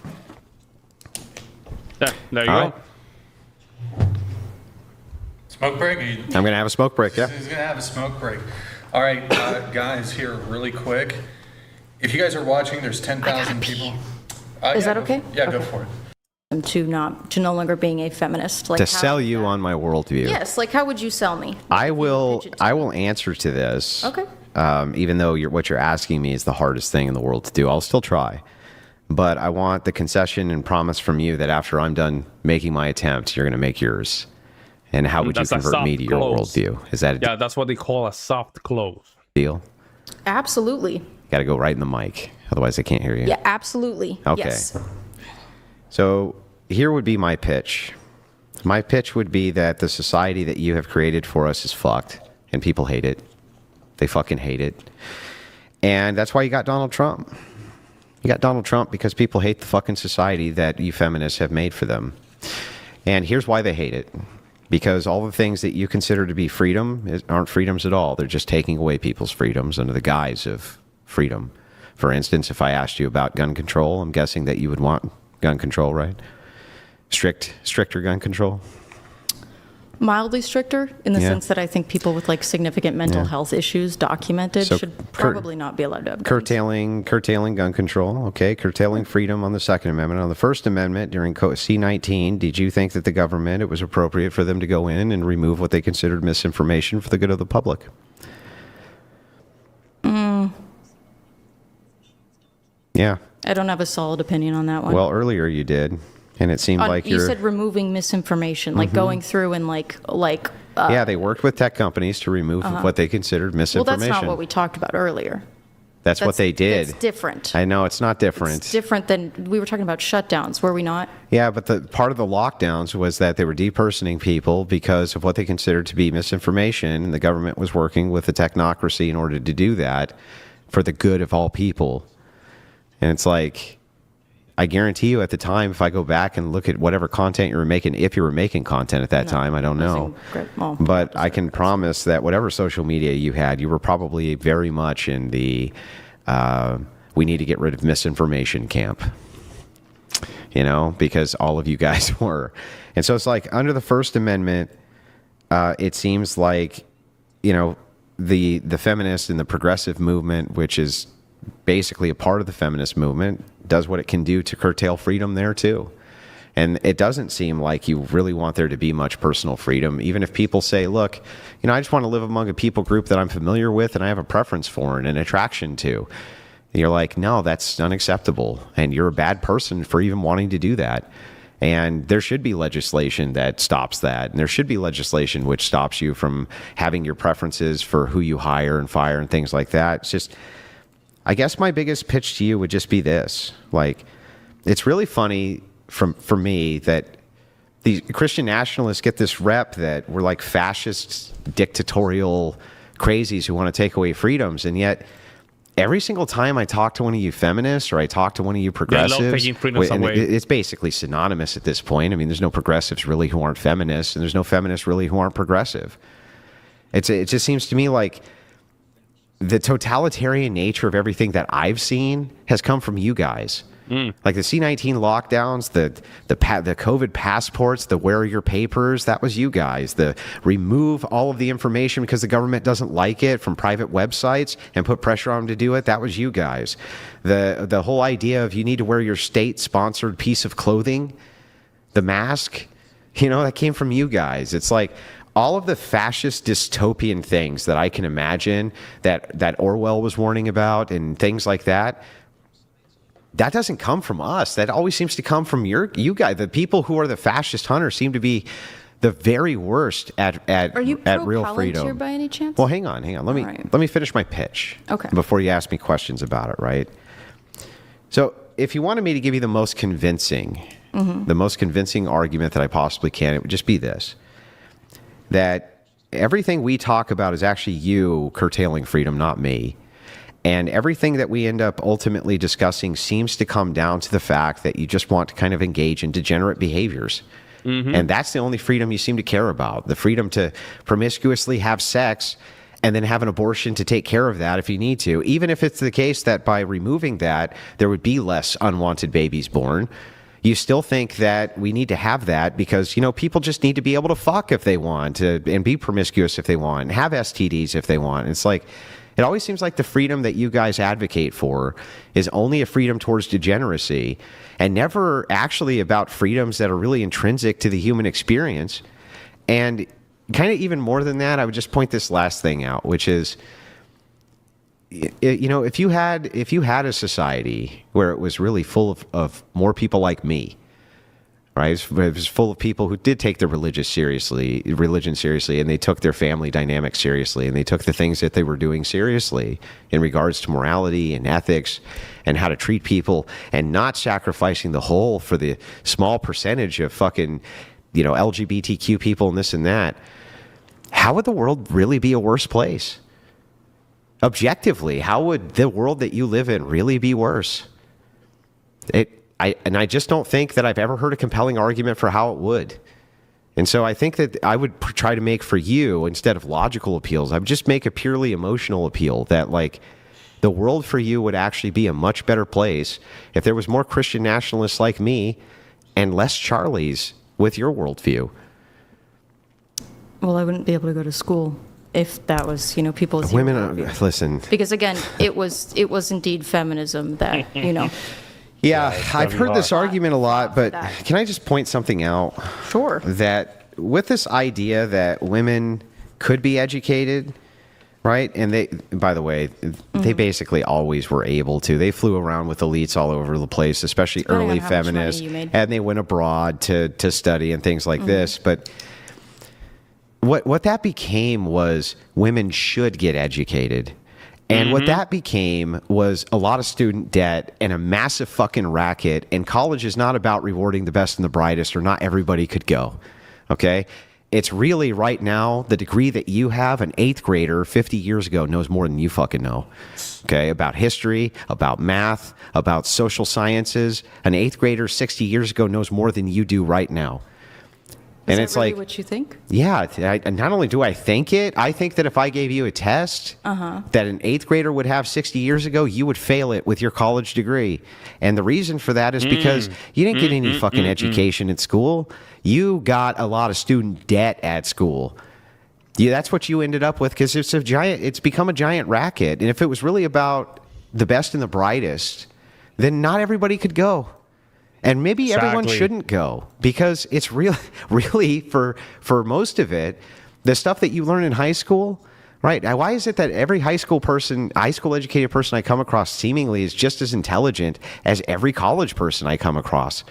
Yeah, there you All go. right. Smoke break? I'm going to have a smoke break, yeah. He's going to have a smoke break. All right, guys, here, really quick. If you guys are watching, there's 10,000 people. Is that go okay? Yeah, go Okay. for it. To no longer being a feminist. Like To how- sell you on my worldview. Yes. Like how would you sell me? I will Pitch it to me. answer to this. Okay. Even though what you're asking me is the hardest thing in the world to do, I'll still try. But I want the concession and promise from you that after I'm done making my attempt, you're going to make yours. And how would you That's a convert me to soft your close. worldview? Is that a Yeah, that's what they call a soft close. deal? Absolutely. Got to go right in the mic. Otherwise, I can't hear you. Yeah, absolutely. Okay. Yes. So here would be my pitch. My pitch would be that the society that you have created for us is fucked, and people hate it. They fucking hate it. And that's why you got Donald Trump. You got Donald Trump because people hate the fucking society that you feminists have made for them. And here's why they hate it. Because all the things that you consider to be freedom aren't freedoms at all. They're just taking away people's freedoms under the guise of freedom. For instance, if I asked you about gun control, I'm guessing that you would want gun control, right? Stricter gun control. Mildly stricter in the Yeah. sense that I think people with like significant mental health issues documented So should probably not be allowed to have guns. Curtailing gun control, okay, curtailing freedom on the Second Amendment. On the First Amendment during C-19, did you think that the government, it was appropriate for them to go in and remove what they considered misinformation for the good of the public? Yeah. I don't have a solid opinion on that one. Well, earlier you did, and it seemed like you said removing misinformation, like going through and yeah, they worked with tech companies to remove what they considered well, misinformation. that's not what we talked about earlier. That's what they did. That's different. I know it's not different. It's different than we were talking about shutdowns, were we not? Yeah, but the part of the lockdowns was that they were depersoning people because of what they considered to be misinformation, and the government was working with the technocracy in order to do that for the good of all people. And it's like, I guarantee you at the time, if I go back and look at whatever content you were making, if you were making content at that time, I don't know. But I can promise that whatever social media you had, you were probably very much in the we need to get rid of misinformation camp. You know, because all of you guys were. And so it's like under the First Amendment, it seems like, you know, the feminist and the progressive movement, which is basically a part of the feminist movement, does what it can do to curtail freedom there too. And it doesn't seem like you really want there to be much personal freedom, even if people say, look, you know, I just want to live among a people group that I'm familiar with and I have a preference for and an attraction to. And you're like, no, that's unacceptable. And you're a bad person for even wanting to do that. And there should be legislation that stops that. And there should be legislation which stops you from having your preferences for who you hire and fire and things like that. It's just, I guess my biggest pitch to you would just be this. Like, it's really funny for me that the Christian nationalists get this rep that we're like fascist, dictatorial crazies who want to take away freedoms. And yet, every single time I talk to one of you feminists or I talk to one of you progressives, taking freedoms away. It's basically synonymous at this point. I mean, there's no progressives really who aren't feminists, and there's no feminists really who aren't progressive. It just seems to me like the totalitarian nature of everything that I've seen has come from you guys. Like the C-19 lockdowns, the COVID passports, the wear your papers, that was you guys. The remove all of the information because the government doesn't like it from private websites and put pressure on them to do it, that was you guys. The whole idea of you need to wear your state-sponsored piece of clothing, the mask, you know, that came from you guys. It's like all of the fascist dystopian things that I can imagine that Orwell was warning about and things like that. That doesn't come from us. That always seems to come from you guys. The people who are the fascist hunters seem to be the very worst at real freedom. By any chance? Well, hang on. Let me finish my pitch. Okay. Before you ask me questions about it, right? So, if you wanted me to give you the most convincing argument that I possibly can, it would just be this: that everything we talk about is actually you curtailing freedom, not me. And everything that we end up ultimately discussing seems to come down to the fact that you just want to kind of engage in degenerate behaviors. And that's the only freedom you seem to care about. The freedom to promiscuously have sex and then have an abortion to take care of that if you need to. Even if it's the case that by removing that, there would be less unwanted babies born. You still think that we need to have that because, you know, people just need to be able to fuck if they want and be promiscuous if they want and have STDs if they want. It's like, it always seems like the freedom that you guys advocate for is only a freedom towards degeneracy and never actually about freedoms that are really intrinsic to the human experience. And kind of even more than that, I would just point this last thing out, which is, you know, if you had a society where it was really full of more people like me, right? It was full of people who did take their religion seriously, and they took their family dynamic seriously, and they took the things that they were doing seriously in regards to morality and ethics and how to treat people and not sacrificing the whole for the small percentage of fucking, you know, LGBTQ people and this and that. How would the world really be a worse place? Objectively, how would the world that you live in really be worse? I just don't think that I've ever heard a compelling argument for how it would. And so I think that I would try to make for you, instead of logical appeals, I would just make a purely emotional appeal that, like, the world for you would actually be a much better place if there was more Christian nationalists like me and less Charlies with your worldview. Well, I wouldn't be able to go to school if that was, you know, people's women. Listen, because again, it was indeed feminism that, you know. Yeah, I've heard this argument a lot, but can I just point something out? Sure. That with this idea that women could be educated, right? And they, by the way, they basically always were able to. They flew around with elites all over the place, especially early feminists, and they went abroad to study and things like this. But what that became was women should get educated. And what that became was a lot of student debt and a massive fucking racket. And college is not about rewarding the best and the brightest, or not everybody could go. Okay? It's really right now, the degree that you have, an 8th grader 50 years ago knows more than you fucking know. Okay? About history, about math, about social sciences. An 8th grader 60 years ago knows more than you do right now. And Is it's that really like, what you think? yeah, not only do I think it, I think that if I gave you a test that an 8th grader would have 60 years ago, you would fail it with your college degree. And the reason for that is because you didn't get any fucking education at school. You got a lot of student debt at school. Yeah, that's what you ended up with, because it's become a giant racket. And if it was really about the best and the brightest, then not everybody could go. And maybe everyone shouldn't go, because it's really for most of it, the stuff that you learn in high school, right? Why is it that every high school educated person I come across seemingly is just as intelligent as every college person I come across?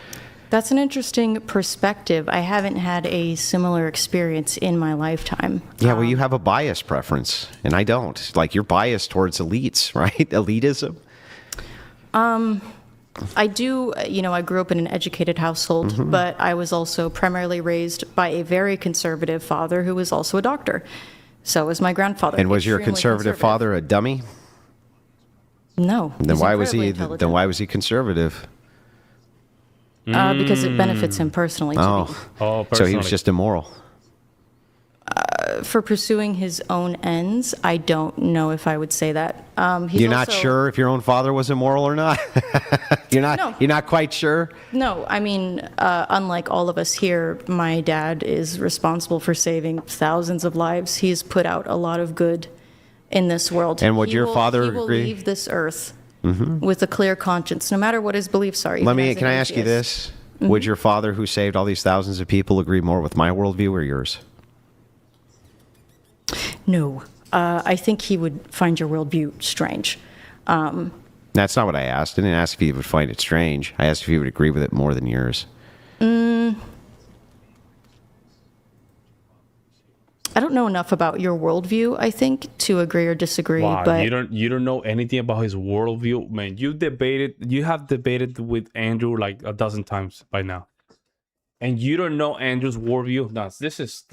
That's an interesting perspective. I haven't had a similar experience in my lifetime. Yeah, well, you have a bias preference, and I don't. Like, you're biased towards elites, right? Elitism. I do, I grew up in an educated household, but I was also primarily raised by a very conservative father who was also a doctor. So was my grandfather. And was your Extremely conservative father a dummy? No. Then he's why was incredibly he? intelligent. Then why was he conservative? Because it benefits him personally. So he was just immoral. For pursuing his own ends, I don't know if I would say that. You're not sure if your own father was immoral or not? You're not. No. You're not quite sure. No, I mean, unlike all of us here, my dad is responsible for saving thousands of lives. He's put out a lot of good in this world. And would your father He will agree? leave this earth with a clear conscience, no matter what his beliefs are. Can I ask you this? Would your father, who saved all these thousands of people, agree more with my worldview or yours? No. I think he would find your worldview strange. That's not what I asked. I didn't ask if he would find it strange. I asked if he would agree with it more than yours. I don't know enough about your worldview, I think, to agree or disagree. Wow, but you don't know anything about his worldview, man. You have debated with Andrew like a dozen times by now, and you don't know Andrew's worldview. No, this is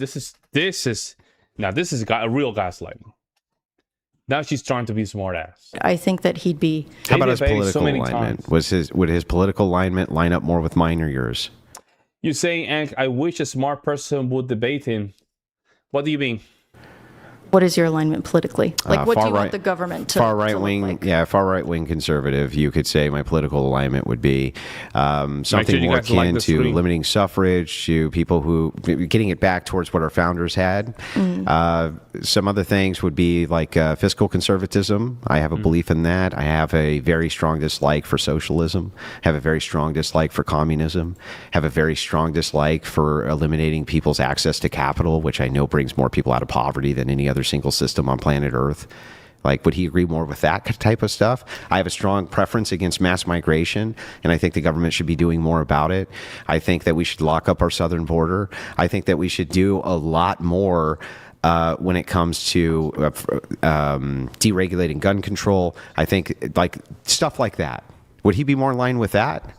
a real gaslighting. Now she's trying to be smart ass. I think that he'd be. How about his debated political so many alignment? times. Would his political alignment line up more with mine or yours? You saying, Hank, I wish a smart person would debate him. What do you mean? What is your alignment politically? Like, what do you want the government to far right look wing? like? Yeah, far right wing conservative. You could say my political alignment would be something more akin to limiting suffrage, to people who getting it back towards what our founders had. Some other things would be like fiscal conservatism. I have a belief in that. I have a very strong dislike for socialism. Have a very strong dislike for communism. Have a very strong dislike for eliminating people's access to capital, which I know brings more people out of poverty than any other single system on planet Earth. Like, would he agree more with that type of stuff? I have a strong preference against mass migration, and I think the government should be doing more about it. I think that we should lock up our southern border. I think that we should do a lot more when it comes to deregulating gun control. I think, like, stuff like that. Would he be more in line with that?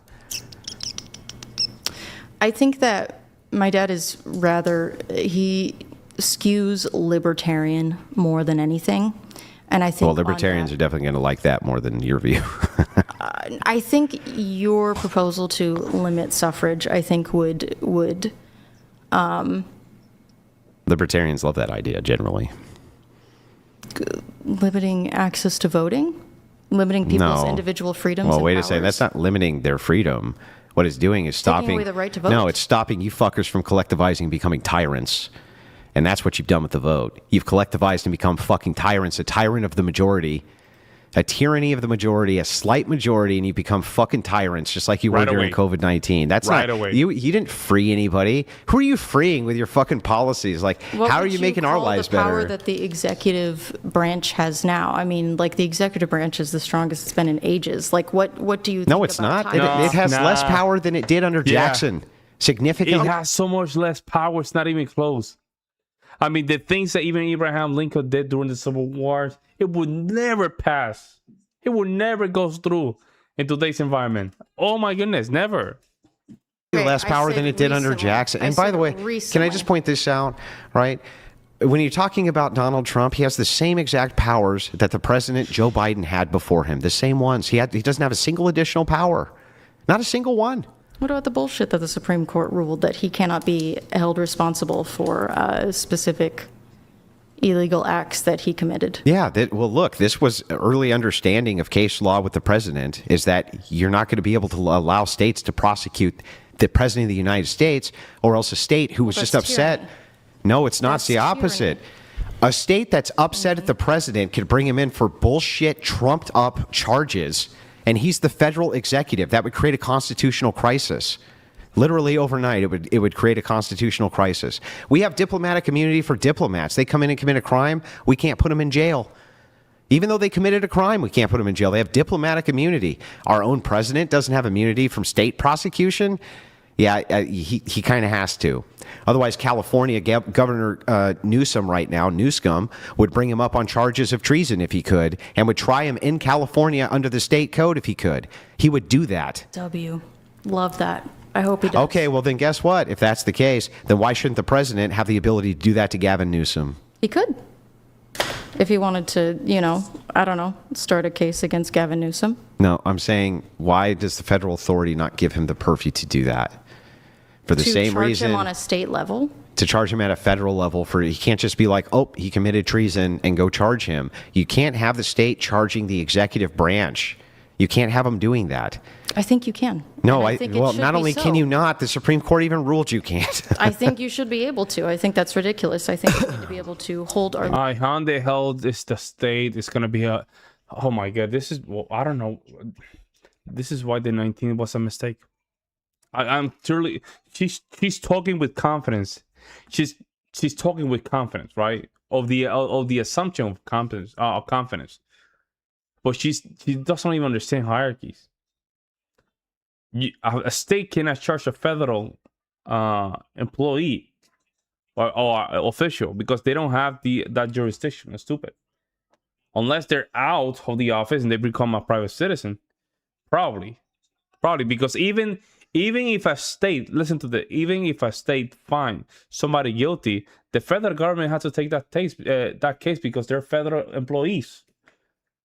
I think that my dad is he skews libertarian more than anything. And I think libertarians are definitely going to like that more than your view. I think your proposal to limit suffrage, I think would Libertarians love that idea generally. Limiting access to voting, limiting people's individual freedoms. Well, and wait powers. a second. That's not limiting their freedom. What it's doing is stopping Taking away the right to vote. No, it's stopping you fuckers from collectivizing and becoming tyrants. And that's what you've done with the vote. You've collectivized and become fucking tyrants, a tyrant of the majority, a tyranny of the majority, a slight majority, and you become fucking tyrants, just like you were during COVID-19. That's right not away. You didn't free anybody. Who are you freeing with your fucking policies? Like, how are you making our lives better? What would you call the power that the executive branch has now? I mean, like, the executive branch is the strongest it's been in ages. Like, what do you think No, it's about not. tyrants? It has less power than it did under Jackson. Significantly. It has so much less power, it's not even close. I mean, the things that even Abraham Lincoln did during the Civil War, it would never pass. It would never go through in today's environment. Oh my goodness, never. Less power than it did under Jackson. And by the way, can I just point this out, right? When you're talking about Donald Trump, he has the same exact powers that the president Joe Biden had before him. The same ones. He doesn't have a single additional power. Not a single one. What about the bullshit that the Supreme Court ruled that he cannot be held responsible for specific illegal acts that he committed? Yeah, well, look, this was early understanding of case law with the president, is that you're not going to be able to allow states to prosecute the president of the United States, or else a state who was just upset. Tyranny. No, it's not. That's It's the opposite. tyranny. A state that's upset at the president could bring him in for bullshit, trumped up charges, and he's the federal executive. That would create a constitutional crisis. Literally overnight, it would create a constitutional crisis. We have diplomatic immunity for diplomats. They come in and commit a crime, we can't put them in jail. Even though they committed a crime, we can't put them in jail. They have diplomatic immunity. Our own president doesn't have immunity from state prosecution. Yeah, he kind of has to. Otherwise, California Governor Newsom right now, Newscomb, would bring him up on charges of treason if he could, and would try him in California under the state code if he could. He would do that. Love that. I hope he does. Okay, well then guess what? If that's the case, then why shouldn't the president have the ability to do that to Gavin Newsom? He could. If he wanted to, I don't know, start a case against Gavin Newsom. No, I'm saying, why does the federal authority not give him the purview to do that? For the same reason. To charge him on a state level? To charge him at a federal level. He can't just be like, oh, he committed treason and go charge him. You can't have the state charging the executive branch. You can't have them doing that. I think you can. No, I think it should not be only so. can you not, the Supreme Court even ruled you can't. I think you should be able to. I think that's ridiculous. I think we need to be able to hold our... How the hell is the state is going to be a... Oh my God, this is... Well, I don't know. This is why the 19 was a mistake. I'm truly... She's talking with confidence. She's talking with confidence, right? Of the assumption of confidence. But she doesn't even understand hierarchies. A state cannot charge a federal employee or official because they don't have that jurisdiction. It's stupid. Unless they're out of the office and they become a private citizen, probably because even if a state even if a state finds somebody guilty, the federal government has to take that case because they're federal employees.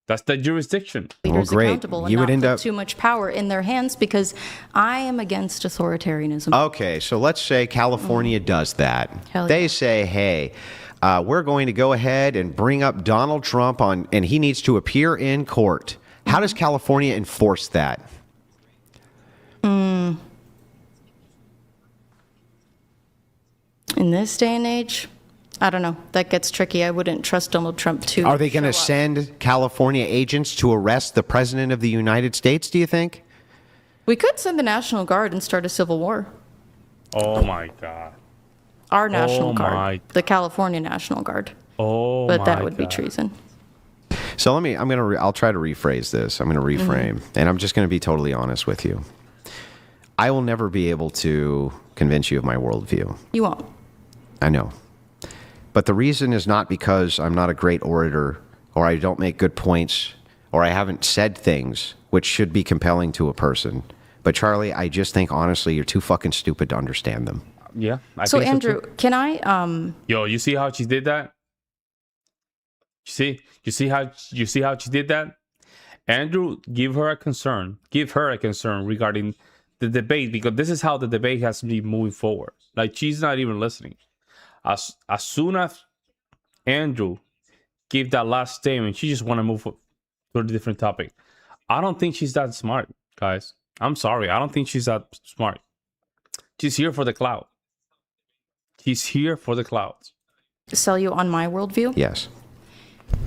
That's the jurisdiction. Leaders great. accountable and You would not end put up too much power in their hands, because I am against authoritarianism. Okay, so let's say California does that. Hell They yeah. say, hey, we're going to go ahead and bring up Donald Trump and he needs to appear in court. How does California enforce that? In this day and age, I don't know. That gets tricky. I wouldn't trust Donald Trump to. Are they going to show up. send California agents to arrest the president of the United States, do you think? We could send the National Guard and start a civil war. Oh my God. Our National Oh Guard. my- The California National Guard. Oh But my that would be God. treason. So I'll try to rephrase this. I'm going to reframe, and I'm just going to be totally honest with you. I will never be able to convince you of my worldview. You won't. I know. But the reason is not because I'm not a great orator, or I don't make good points, or I haven't said things which should be compelling to a person. But Charlie, I just think honestly you're too fucking stupid to understand them. Yeah. So think Andrew, too. can I Yo, you see how she did that? You see how she did that? Andrew, give her a concern regarding the debate, because this is how the debate has to be moving forward. Like, she's not even listening. As soon as Andrew gave that last statement, she just want to move to a different topic. I don't think she's that smart, guys. I'm sorry. I don't think she's that smart. She's here for the clout. She's here for the clouds. sell you on my worldview? Yes.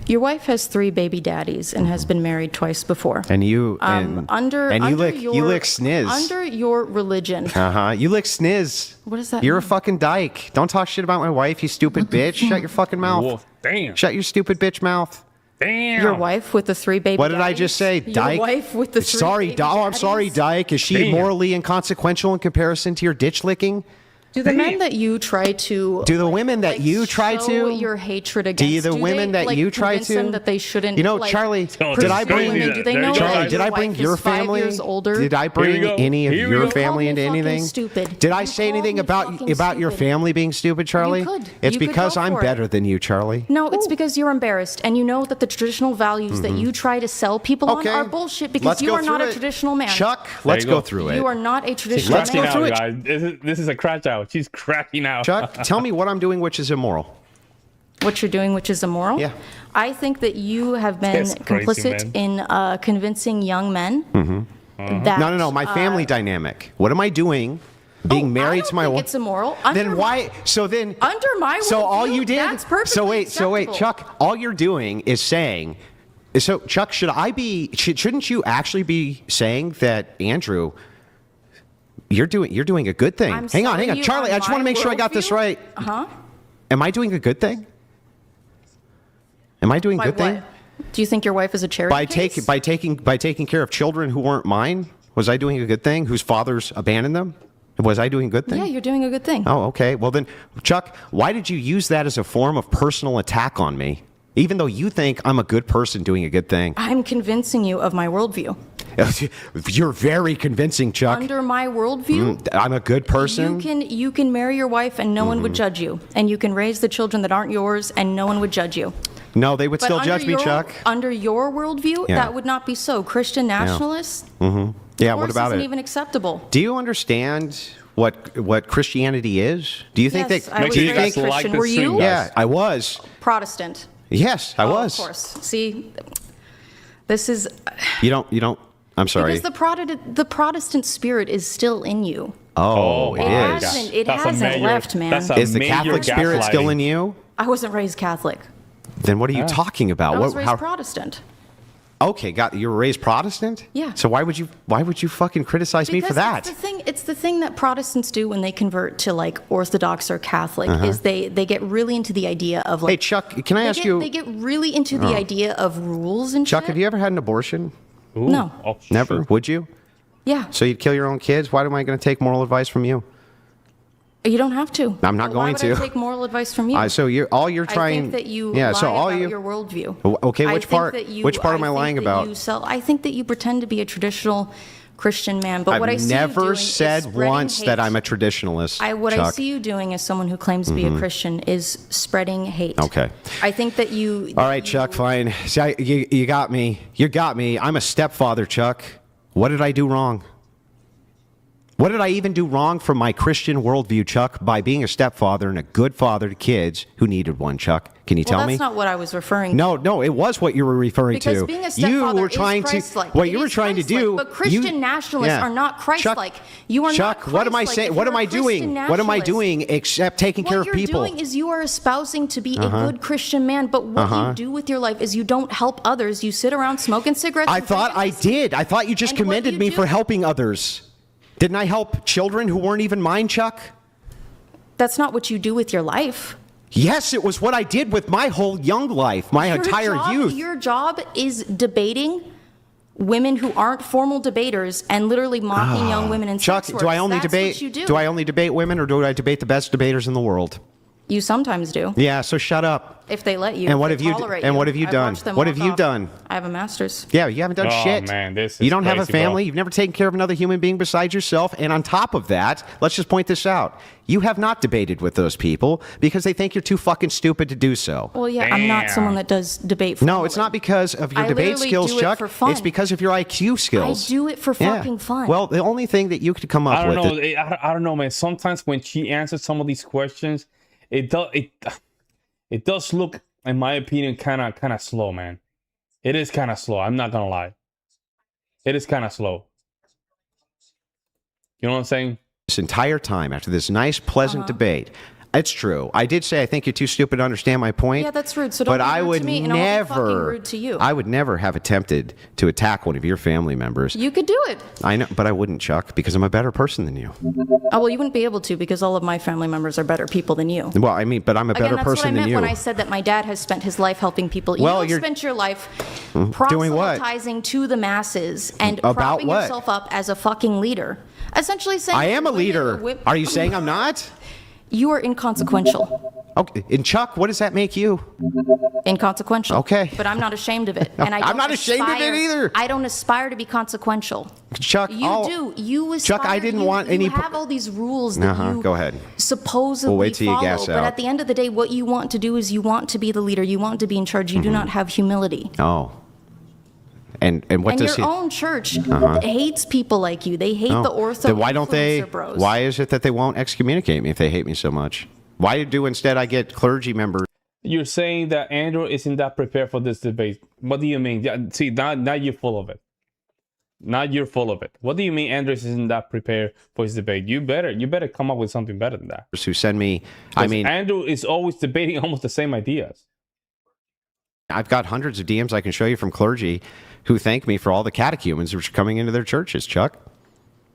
Your wife has 3 baby daddies and has been married twice before. And you You lick sniz. Under your religion. You lick sniz. What does that You're a mean? fucking dyke. Don't talk shit about my wife, you stupid bitch. Shut your fucking mouth. Whoa, damn. Shut your stupid bitch mouth. Damn. Your wife with the 3 baby What did I daddies? just say? Dyke? Your wife with the 3 Sorry, baby I'm sorry, daddies? Dyke. Is she Damn. morally inconsequential in comparison to your ditch licking? Do the men that you try to Do the women that you try show to your hatred against? the women that you try convince them to that they shouldn't? You know, like, Charlie, Don't did I don't bring do that. Do they There you know go, that Charlie, guys. did I your bring wife your is 5 family? years older? Did I bring go. any of Here we your go. family You into called me fucking anything? stupid. Did I You say called anything me about fucking your stupid. family being stupid, Charlie? could. It's You could because go I'm for it. better than you, Charlie. No, it's because you're embarrassed, and you know that the traditional values that you try to sell people Okay. on are bullshit because Let's you go are not through a it. traditional man. Chuck, There let's you go go. through it. You are not a She's traditional Let's go man. cracking through out, it. guys. This is a crash out. She's cracking out. Chuck, tell me what I'm doing which is immoral. What you're doing, which is immoral. Yeah. I think that you have been That's crazy, complicit in convincing young men that No, my family dynamic. What am I doing? Being married to my I don't wife. think it's immoral. Then why? So then. Under my So all worldview, you did. that's perfectly so wait, acceptable. Chuck. All you're doing is saying. So Chuck, shouldn't you actually be saying that Andrew? You're doing a good thing. I'm Hang on, selling you Charlie. on I just want to my make sure I got this worldview? right. Uh-huh. Am I doing a good thing? Am I doing a By good thing? what? Do you think your wife is a charity case? By taking care of children who weren't mine? Was I doing a good thing? Whose fathers abandoned them? Was I doing a good thing? Yeah, you're doing a good thing. Oh, okay. Well then, Chuck, why did you use that as a form of personal attack on me? Even though you think I'm a good person doing a good thing. I'm convincing you of my worldview. You're very convincing, Chuck. Under my worldview, I'm a good person. you can marry your wife and no one would judge you, and you can raise the children that aren't yours and no one would judge you. No, they would But still under judge me, your- Chuck. Under your worldview, Yeah. that would not be so. Christian nationalists, Yeah, what divorce about isn't it? even acceptable. Do you understand what Christianity is? Do you think Yes, that? I was sure you raised guys like Christian. the Were you? swing, guys. Yeah, I was. Protestant. Yes, I Oh, was. Of course. See, this is You don't. I'm sorry. because the Protestant spirit is still in you. Oh, my it God. is. hasn't- it That's a hasn't major- left, man. that's a Is the major Catholic spirit still gaslighting. in you? I wasn't raised Catholic. Then what are you talking about? I was What- raised how- Protestant. Okay, you were raised Protestant? Yeah. So why would you fucking criticize me for that? It's the thing that Protestants do when they convert to like Orthodox or Catholic is they get really into the idea of like. Hey, Chuck, can I ask you? They get really into the idea of rules and Chuck, shit. have you ever had an abortion? Ooh. No. Oh, Never. shoot. Would you? Yeah. So you'd kill your own kids? Why am I going to take moral advice from you? You don't have to. I'm not Why going would I to. take moral advice from you. So you're trying. I think that you Yeah. lie So all about you. your worldview. Okay, I which think part? that you- Which part am I think lying that about? I think that you pretend to be a traditional Christian man, but what I I've see you never doing is said spreading once hate. that I'm a traditionalist. What I Chuck. see you doing as someone who claims to be a Christian is spreading hate. Okay. I think that you. All right, Chuck, fine. See, you got me. You got me. I'm a stepfather, Chuck. What did I do wrong? What did I even do wrong from my Christian worldview, Chuck, by being a stepfather and a good father to kids who needed one, Chuck? Can you Well, tell me? that's not what I was referring to. No, it was what you were referring Because to. being a You stepfather were trying is to. Christ-like. What It you were is trying to do. Christ-like. But Christian nationalists are not Christ-like. Chuck, You are Chuck, not what am I Christ-like saying? if What you're am a I doing? Christian What am I nationalist. doing except taking care of people? What you're doing is you are espousing to be a good Christian man, but what you do with your life is you don't help others. You sit around smoking cigarettes. I and thought I drinking whiskey. did. I thought you just And what commended you me do- for helping others. Didn't I help children who weren't even mine, Chuck? That's not what you do with your life. Yes, it was what I did with my whole young life, my entire youth. Your job is debating women who aren't formal debaters and literally mocking young women in Chuck, sex do I work. only That's debate? what you do. Do I only debate women, or do I debate the best debaters in the world? You sometimes do. Yeah, so shut up. If they let you. And what if have they you- tolerate and what have you I've done? watched them What have walk you off. done? I have a master's. Yeah, you haven't done Oh, shit. man, this you is don't have a crazy, bro. family. You've never taken care of another human being besides yourself. And on top of that, let's just point this out. You have not debated with those people because they think you're too fucking stupid to do so. Well, yeah, I'm not Damn. someone that does debate. No, it's formally. not because of your I debate literally skills, do it Chuck. for fun. It's because of your IQ skills. I do it for Yeah. fucking fun. Well, the only thing that you could come up I don't with know. I don't know, man. Sometimes when she answers some of these questions, it does look, in my opinion, kind of slow, man. It is kind of slow. I'm not gonna lie. It is kind of slow. You know what I'm saying? this entire time after this nice, pleasant debate. It's true. I did say I think you're too stupid to understand my point. Yeah, that's rude. So don't but be I rude would to me, and I'll be fucking never. rude to you. I would never have attempted to attack one of your family members. You could do it. I know, but I wouldn't, Chuck, because I'm a better person than you. Oh, well, you wouldn't be able to because all of my family members are better people than you. Well, I mean, but I'm a Again, better that's what I person meant than you. when I said that my dad has spent his life helping people. Well, you you're- have spent your life Doing what? proselytizing to the masses and About propping what? yourself up as a fucking leader. Essentially saying I am a women leader. are whip- Are you saying I'm not? You are inconsequential. Okay, and Chuck, what does that make you? Inconsequential. Okay. But I'm not ashamed of it. And I'm not ashamed of it either. I don't aspire to be consequential. Chuck, You do. You aspire. Chuck, I didn't want you any. have all these rules that you Go ahead. supposedly We'll wait till you follow. gas But out. at the end of the day, what you want to do is you want to be the leader. You want to be in charge. You do not have humility. Oh. And what And does your he? own church hates people like you. They hate the ortho Then why don't they? influencer bros. Why is it that they won't excommunicate me if they hate me so much? Why do instead I get clergy members? You're saying that Andrew isn't that prepared for this debate. What do you mean? Yeah, see, now you're full of it. Now you're full of it. What do you mean Andrew isn't that prepared for his debate? You better come up with something better than that. Who send me? I mean, Andrew is always debating almost the same ideas. I've got hundreds of DMs I can show you from clergy who thank me for all the catechumens which are coming into their churches. Chuck.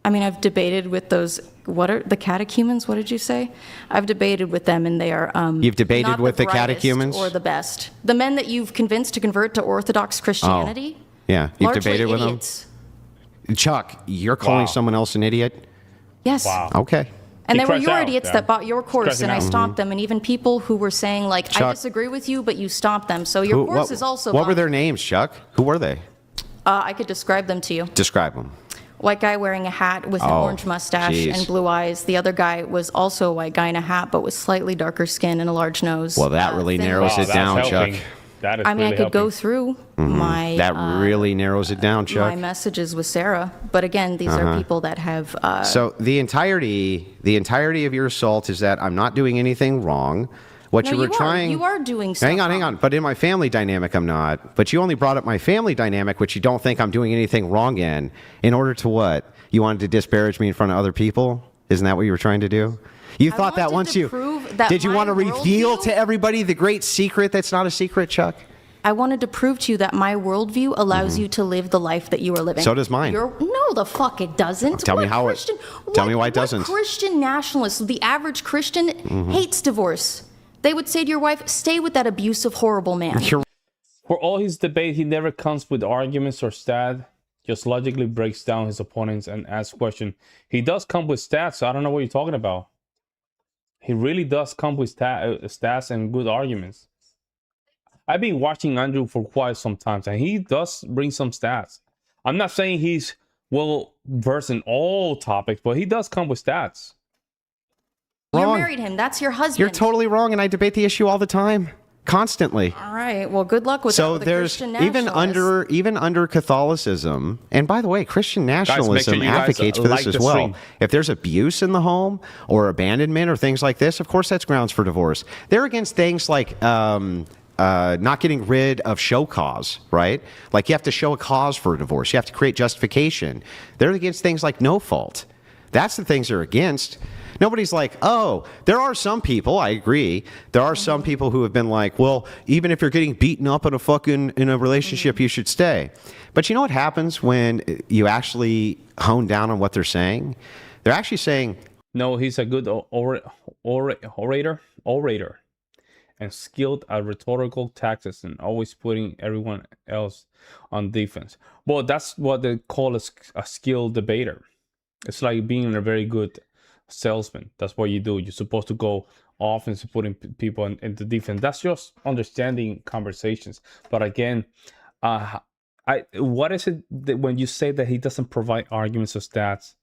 I mean, I've debated with those. What are the catechumens? What did you say? I've debated with them, and they are. You've debated not with the brightest catechumens? or the best. The men that you've convinced to convert to Orthodox Christianity. Yeah, you've largely debated with idiots. them. Chuck, you're calling Wow. someone else an idiot? Yes. Wow. Okay. And He they were crashed your out, idiots yeah. that bought your course, Crashing and I out. stopped them. And even people who were saying, like, I Chuck. disagree with you, but you stopped them. So your course is also. What were bought. their names, Chuck? Who were they? I could describe them to you. Describe them. White guy wearing a hat with an Oh, orange mustache geez. and blue eyes. The other guy was also a white guy in a hat, but with slightly darker skin and a large nose. Well, that really thin narrows lips. it that's down, helping. Chuck. That is I mean, really I could go helping. through my That really narrows it down, Chuck. my messages with Sarah, but again, these are people that have. So the entirety of your assault is that I'm not doing anything wrong. What No, you were you are. trying. You are doing stuff Hang on. But in my family dynamic, I'm not. But you only brought up my family dynamic, which you don't think I'm doing anything wrong in order to what? You wanted to disparage me in front of other people? Isn't that what you were trying to do? You thought that wanted once to you prove that did you my want to reveal worldview- to everybody the great secret that's not a secret, Chuck? I wanted to prove to you that my worldview allows you to live the life that you are living. So does mine. No, the fuck it doesn't. Tell me What how it- Christian, tell me why it doesn't. What Christian nationalist, the average Christian, hates divorce. They would say to your wife, stay with that abusive, horrible man. For all his debate, he never comes with arguments or stats. Just logically breaks down his opponents and asks questions. He does come with stats, so I don't know what you're talking about. He really does come with stats and good arguments. I've been watching Andrew for quite some time, and he does bring some stats. I'm not saying he's well versed in all topics, but he does come with stats. You Wrong. married him. That's your husband. You're totally wrong, and I debate the issue all the time, constantly. All right. Well, good luck with that. So with a there's Christian even nationalist. under Catholicism, and by the way, Christian nationalism you guys advocates for like this the as well. stream. If there's abuse in the home or abandonment or things like this, of course that's grounds for divorce. They're against things like not getting rid of show cause, right? Like you have to show a cause for a divorce. You have to create justification. They're against things like no fault. That's the things they're against. Nobody's like, oh, there are some people, I agree. There are some people who have been like, well, even if you're getting beaten up in a relationship, you should stay. But you know what happens when you actually hone down on what they're saying? They're actually saying, No, he's a good orator, and skilled at rhetorical tactics and always putting everyone else on defense. Well, that's what they call a skilled debater. It's like being a very good salesman. That's what you do. You're supposed to go off and putting people into defense. That's just understanding conversations. But again, what is it that when you say that he doesn't provide arguments or stats?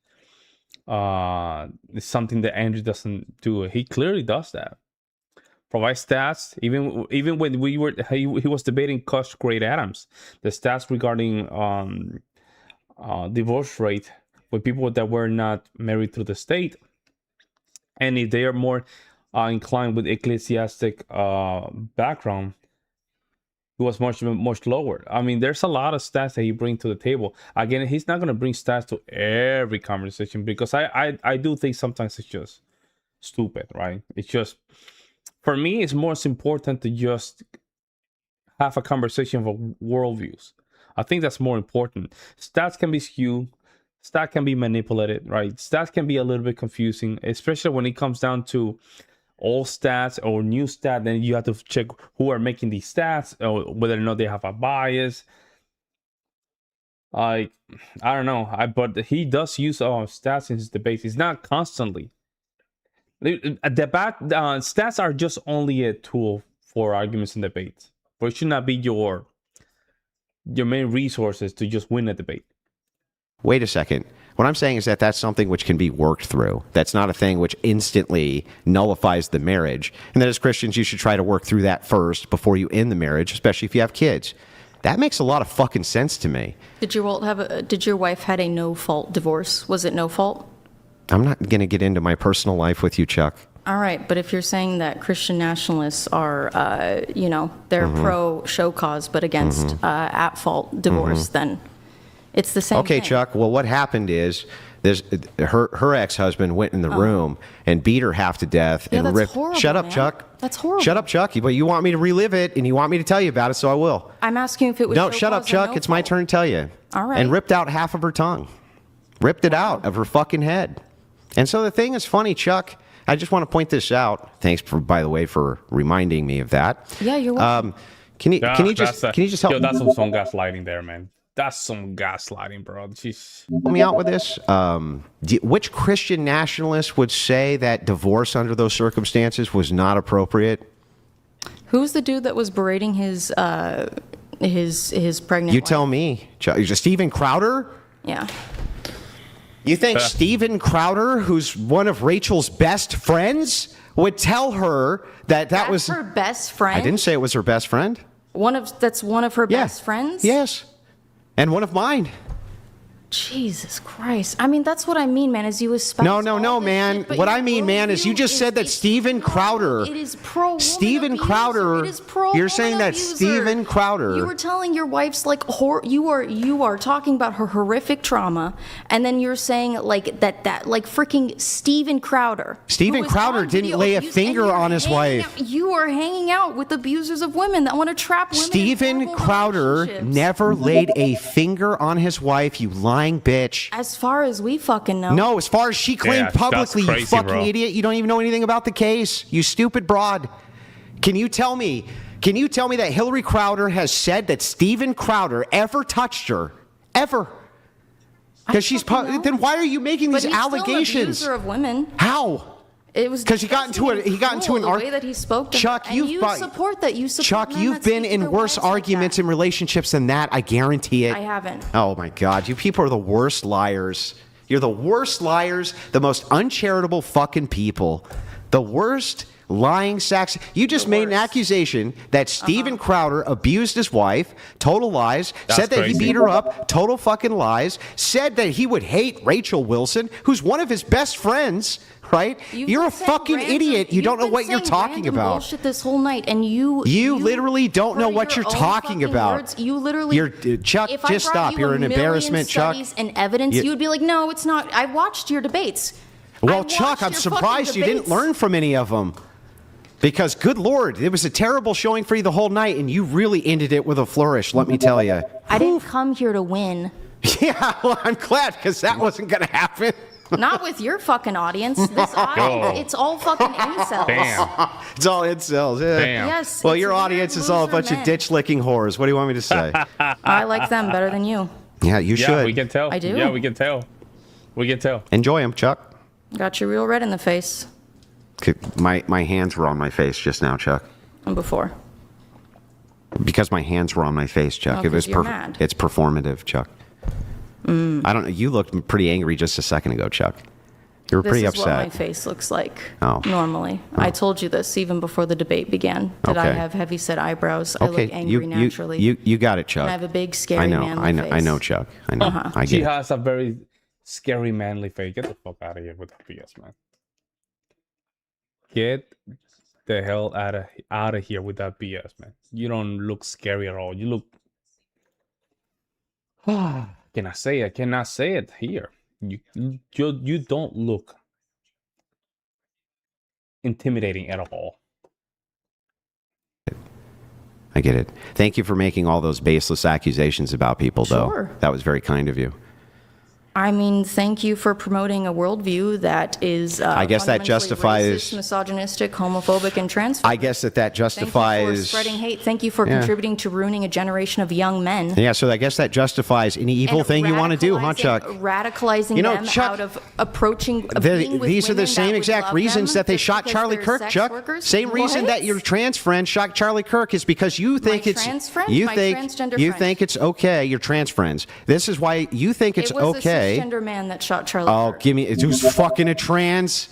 It's something that Andrew doesn't do. He clearly does that. Provide stats. Even when he was debating Kush Great Adams, the stats regarding divorce rate with people that were not married through the state, and if they are more inclined with ecclesiastic background, it was much lower. I mean, there's a lot of stats that he brings to the table. Again, he's not going to bring stats to every conversation because I do think sometimes it's just stupid, right? It's just, for me, it's more important to just have a conversation of worldviews. I think that's more important. Stats can be skewed. Stats can be manipulated, right? Stats can be a little bit confusing, especially when it comes down to old stats or new stats. Then you have to check who are making these stats or whether or not they have a bias. I don't know. But he does use stats in his debates. It's not constantly. Stats are just only a tool for arguments and debates, but it should not be your main resources to just win a debate. Wait a second. What I'm saying is that that's something which can be worked through. That's not a thing which instantly nullifies the marriage. And that as Christians, you should try to work through that first before you end the marriage, especially if you have kids. That makes a lot of fucking sense to me. Did your wife had a no-fault divorce? Was it no fault? I'm not going to get into my personal life with you, Chuck. All right, but if you're saying that Christian nationalists are, they're pro-show cause but against at-fault divorce, then it's the same thing. Chuck. Well, what happened is her ex-husband went in the room and beat her half to death and that's ripped. horrible, Shut up, man. Chuck. That's horrible. Shut up, Chuck. But you want me to relive it and you want me to tell you about it, so I will. I'm asking if it was No, show shut up, cause or Chuck. no It's my fault. turn to tell you. All right. And ripped out half of her tongue. Ripped it out of her fucking head. And so the thing is funny, Chuck. I just want to point this out. Thanks, by the way, for reminding me of that. Yeah, you're welcome. Can you just help Yo, that's some gaslighting there, man. That's some gaslighting, bro. Jeez. me out with this? Which Christian nationalist would say that divorce under those circumstances was not appropriate? Who's the dude that was berating his pregnant You wife? tell me. Steven Crowder? Yeah. You think Steven Crowder, who's one of Rachel's best friends, would tell her that That's was her best friend? I didn't say it was her best friend. That's one of her Yeah. best friends? Yes. And one of mine. Jesus Christ. I mean, that's what I mean, man, is you espouse No, all this man. shit, but What your I mean, man, is you worldview just said that Steven Crowder. It is pro-woman Steven abuse. Crowder. It is pro-woman You're saying that abuser. Steven Crowder. You were telling your wife's like you are talking about her horrific trauma, and then you're saying like that like freaking Steven Crowder. Steven who is Crowder on didn't video lay a abuse, and finger you're on his hanging wife. You are hanging out with abusers of women that want to trap women. in Steven horrible Crowder relationships. never laid a finger on his wife, you lying bitch. As far as we fucking know. No, as far as she claimed that's publicly, crazy, you fucking bro. idiot. You don't even know anything about the case. You stupid broad. Can you tell me that Hillary Crowder has said that Steven Crowder ever touched her? Ever? Because she's fucking know. then why are you making But these he's still an allegations? abuser of women. How? It was Because he got into an the way that he spoke to Chuck, her. And you support that. You support Chuck, men you've that been speak to in their worse wives like arguments that. and relationships than that. I guarantee it. I haven't. Oh my God, you people are the worst liars. You're the worst liars, the most uncharitable fucking people, the worst lying sacks. You just made an accusation that Steven Crowder abused his wife, total lies, said that he crazy. beat her up, total fucking lies, said that he would hate Rachel Wilson, who's one of his best friends, right? You're a fucking idiot. You don't know what you're talking about. Bullshit this whole night, and you literally don't know for what your you're own talking fucking about. Words, you literally. Chuck, if I just brought stop. you You're a an million embarrassment, Chuck. studies and evidence, you would be like, no, it's not. I watched your debates. I Well, watched Chuck, I'm your fucking surprised you didn't debates. learn from any of them. Because, good Lord, it was a terrible showing for you the whole night, and you really ended it with a flourish, let me tell you. I didn't come here to win. Yeah, well, I'm glad, because that wasn't going to happen. Not with your fucking audience. This audience, it's all fucking incels. Damn. It's all incels. Yeah. Damn. Yes. Well, it's your weird audience is all a loser bunch men. of ditch-licking whores. What do you want me to say? I like them better than you. Yeah, you Yeah, should. we can tell. I do. Yeah, we can tell. We can tell. Enjoy them, Chuck. Got you real red in the face. My hands were on my face just now, Chuck. And before. Because my hands were on my face, Chuck. Oh, 'cause you're mad. It's performative, Chuck. I don't know. You looked pretty angry just a second ago, Chuck. You were This pretty is what my upset. face looks like Oh. normally. I told you this even before the debate began. That I Okay. have heavy set eyebrows. I Okay, look angry naturally. you got it, Chuck. And I have a big, scary I know, manly I know, face. I know, Chuck. I know. I She get it. has a very scary manly face. Get the fuck out of here with that BS, man. Get the hell out of here with that BS, man. You don't look scary at all. You look. Can I say it? I cannot say it here. You don't look intimidating at all. I get it. Thank you for making all those baseless accusations about people, though. Sure. That was very kind of you. I mean, thank you for promoting a worldview that is I guess that fundamentally justifies- racist, misogynistic, homophobic, and transphobic. I guess that Thank you justifies for spreading hate. Thank you for Yeah. contributing to ruining a generation of young men. Yeah, so I guess that justifies any evil and thing you want to do, huh, Chuck? Radicalizing them Chuck, out of approaching. being with these are the women same that would exact love reasons them that they just shot because Charlie they're Kirk, sex Chuck. workers? Same reason that What? your trans friend shot Charlie Kirk is because you think it's trans friend? you My think transgender you friend. think it's okay. Your trans friends. This is why you think it's It was okay. a cisgender man that shot Charlie Oh, Kirk. give me who's fucking a trans.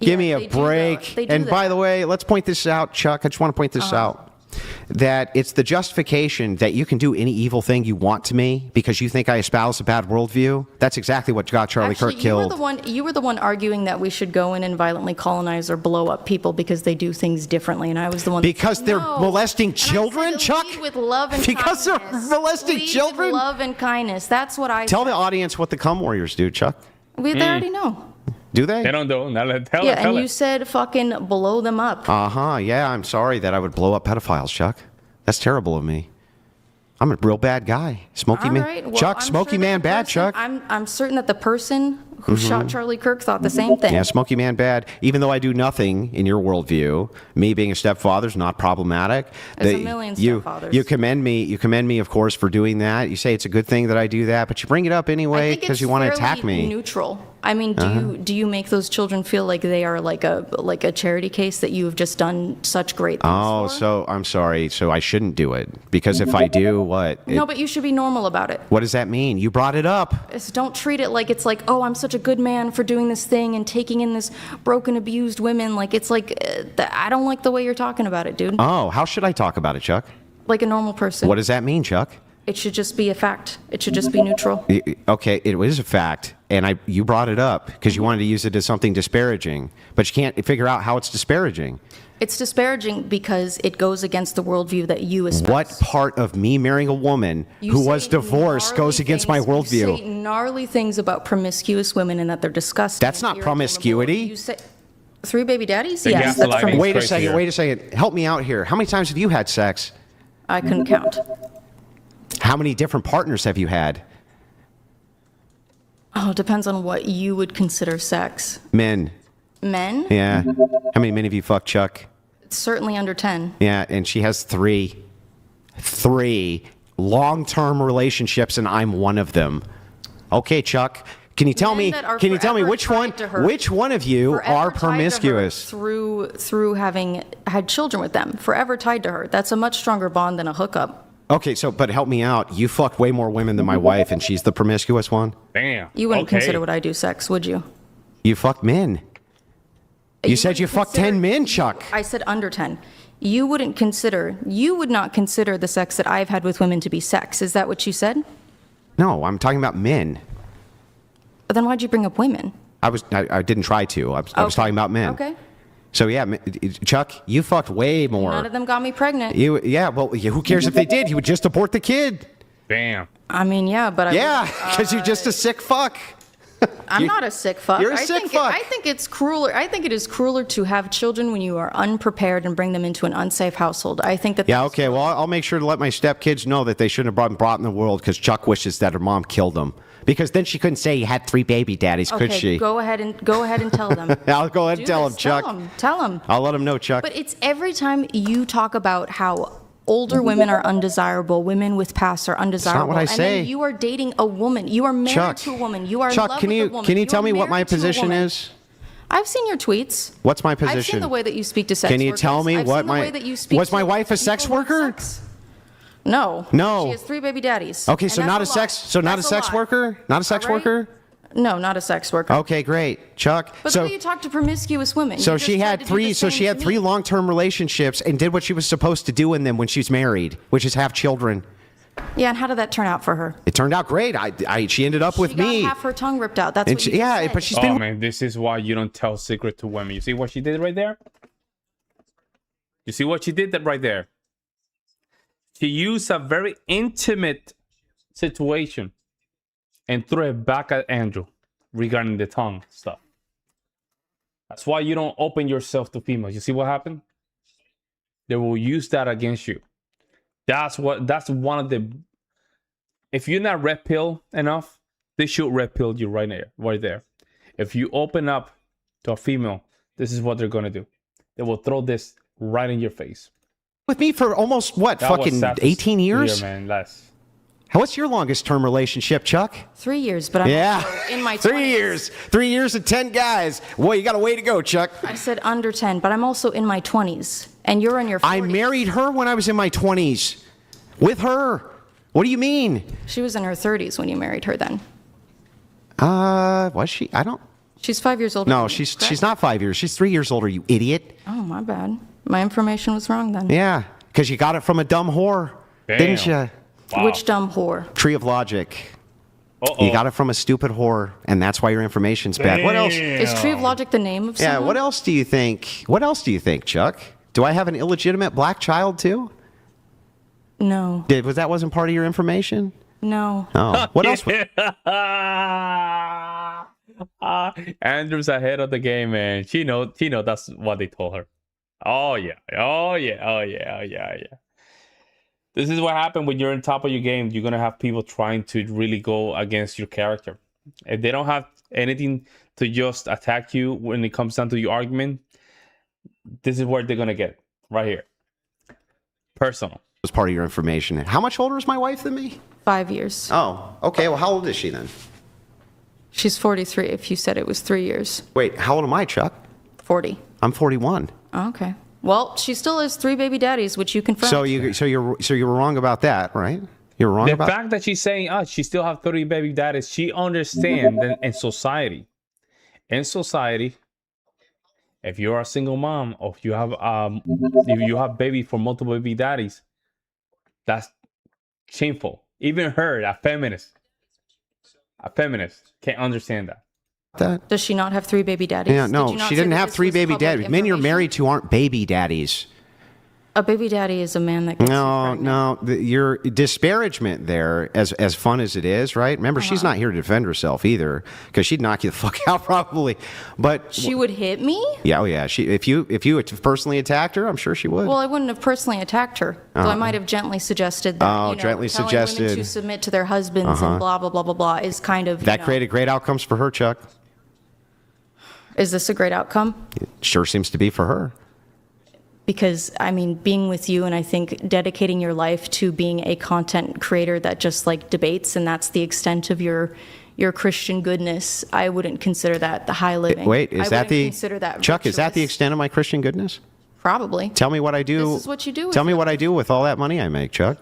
Give Yeah, me a they do, though. break. They do And by that. the way, let's point this out, Chuck. I just want to point this out. That it's the justification that you can do any evil thing you want to me because you think I espouse a bad worldview. That's exactly what got Charlie Actually, Kirk killed. You were the one arguing that we should go in and violently colonize or blow up people because they do things differently, and I was the one. Because they're No. molesting And I said children, to Chuck? lead with love and Because they're kindness. molesting Lead with children? love and kindness. That's what I Tell said. the audience what the cum warriors do, Chuck. They already know. Do they? They don't know. Now tell Yeah, it. Tell and you it. said fucking blow them up. Yeah, I'm sorry that I would blow up pedophiles, Chuck. That's terrible of me. I'm a real bad guy. Smoky All man. right. Well, Chuck, I'm smoky sure that man the bad, person- Chuck. I'm certain that the person who shot Charlie Kirk thought the same thing. Yeah, smoky man bad. Even though I do nothing in your worldview, me being a stepfather is not problematic. There's a million stepfathers. You commend me. You commend me, of course, for doing that. You say it's a good thing that I do that, but you bring it up I anyway think because it's you want to fairly attack me. Neutral. I mean, do you make those children feel like they are like a charity case that you have just done such great things Oh, for? so I'm sorry. So I shouldn't do it because if I do, what? No, but you should be normal about it. What does that mean? You brought it up. Don't treat it like it's like, oh, I'm such a good man for doing this thing and taking in this broken, abused women. Like it's like, I don't like the way you're talking about it, dude. Oh, how should I talk about it, Chuck? Like a normal person. What does that mean, Chuck? It should just be a fact. It should just be neutral. Okay, it is a fact, and you brought it up because you wanted to use it as something disparaging, but you can't figure out how it's disparaging. It's disparaging because it goes against the worldview that you espouse. What part of me marrying a woman You who say was divorced gnarly goes against my things- You worldview? say gnarly things about promiscuous women and that they're disgusting. That's not and promiscuity. irredeemable. You say 3 baby daddies? The Yes, that's gaslighting. promiscuous. Wait a Right second. here. Wait a second. Help me out here. How many times have you had sex? I couldn't count. How many different partners have you had? Oh, it depends on what you would consider sex. Men. Men? Yeah. How many men have you fucked, Chuck? Certainly under 10. Yeah, and she has three long-term relationships, and I'm one of them. Okay, Chuck. Can you tell Men me? that are Can you tell me forever which one? tied to her. Which one of you Forever are tied to her promiscuous? through having had children with them. Forever tied to her. That's a much stronger bond than a hookup. Okay, but help me out. You fucked way more women than my wife, and she's the promiscuous one. Damn. You wouldn't Okay. consider what I do sex, would you? You fucked men. You said wouldn't you fucked consider- 10 men, Chuck. I said under 10. You would not consider the sex that I've had with women to be sex. Is that what you said? No, I'm talking about men. Then why'd you bring up women? I didn't try to. I was Okay. talking about men. Okay. So yeah, Chuck, you fucked way more. None of them got me pregnant. Who cares if they did? You would just abort the kid. Damn. I mean, yeah, but Yeah, because you're just a sick fuck. I'm not a sick fuck. You're a sick fuck. I think it's crueler. I think it is crueler to have children when you are unprepared and bring them into an unsafe household. I think that. Yeah, that's- okay. Well, I'll make sure to let my stepkids know that they shouldn't have been brought in the world because Chuck wishes that her mom killed them. Because then she couldn't say he had 3 baby daddies, could Okay, she? go ahead and tell them. I'll go ahead and Do tell this. him, Chuck. Tell them. I'll let him know, Chuck. But it's every time you talk about how older women are undesirable, women with pasts are undesirable. what I and say. then you are dating a woman. You are married Chuck, to a woman. You are in Chuck, love can with you a woman. can you tell are me what my married to a position woman. is? I've seen your tweets. What's my I've seen position? the way that you speak to sex Can you workers. tell me I've what seen the my way that you speak was to my wife a people sex who have worker? sex. No. No. She has 3 baby daddies. Okay, And so that's not a lot. sex That's a sex lot. worker? Not a sex All right? worker? No, not a sex worker. Okay, great. Chuck. But so the way you talk to promiscuous women. so you she just tried had to do 3 the so same she had to 3 me. long-term relationships and did what she was supposed to do in them when she's married, which is have children. Yeah, and how did that turn out for her? It turned out great. She ended up with She got me. half her tongue ripped out. That's And what she- you just yeah, said. but she's Oh been man, this is why you don't tell secret to women. You see what she did right there? You see what she did that right there? She used a very intimate situation and threw it back at Andrew regarding the tongue stuff. That's why you don't open yourself to females. You see what happened? They will use that against you. That's one of the, if you're not red pill enough, They should red pill you right there. If you open up to a female, this is what they're gonna do. They will throw this right in your face. With me for almost, what, That was fucking sad to 18 years? hear, man. Less. What's your longest term relationship, Chuck? 3 years, but I'm also in my 20s. 3 years. 3 years and 10 guys. Boy, you got a way to go, Chuck. I said under 10, but I'm also in my 20s, and you're in your 40s. I married her when I was in my 20s. With her. What do you mean? She was in her 30s when you married her then. Was she? I don't. She's 5 years older. No, than you, she's correct? not 5 years. She's 3 years older, you idiot. Oh, my bad. My information was wrong then. Yeah, because you got it from a dumb whore. Damn. Didn't you? Wow. Which dumb whore? Tree of Logic. Uh-oh. You got it from a stupid whore, and that's why your information's bad. What else? Is Tree of Logic the name of Yeah, someone? what else do you think? What else do you think, Chuck? Do I have an illegitimate black child too? No. That wasn't part of your information? No. Oh, what else? Andrew's ahead of the game, man. She know that's what they told her. Oh yeah. This is what happened when you're on top of your game. You're gonna have people trying to really go against your character. If they don't have anything to just attack you when it comes down to your argument, this is where they're gonna get right here. Personal. Was part of your information. How much older is my wife than me? 5 years. Oh, okay. Well, how old is she then? She's 43 if you said it was 3 years. Wait, how old am I, Chuck? 40. I'm 41. Oh, okay. Well, she still has 3 baby daddies, which you confirmed. So you were wrong about that, right? You're wrong The about fact that she's saying, she still have 30 baby daddies, she understands that in society, if you're a single mom or if you have baby for multiple baby daddies, that's shameful. Even her, a feminist can't understand that. that. Does she not have 3 baby daddies? Yeah, Did no, you not she say didn't that have this 3 was baby public daddies. Men you're information? married to aren't baby daddies. A baby daddy is a man that gets you pregnant. No, your disparagement there, as fun as it is, right? Remember, she's not here to defend herself either, because she'd knock you the fuck out probably. But She would hit me? yeah, oh yeah, if you had personally attacked her, I'm sure she would. Well, I wouldn't have personally attacked her. So I might have gently suggested that. Oh, you know, gently telling suggested. women to submit to their husbands and blah blah blah blah blah is kind of that created great outcomes for her, Chuck. Is this a great outcome? It sure seems to be for her. Because I mean, being with you and I think dedicating your life to being a content creator that just like debates and that's the extent of your Christian goodness, I wouldn't consider that the high living. Wait, I is that wouldn't the consider that Chuck? Is that the virtuous. extent of my Christian goodness? Probably. Tell me what I do. This is what you do with Tell me your what I do with all that money I make, Chuck.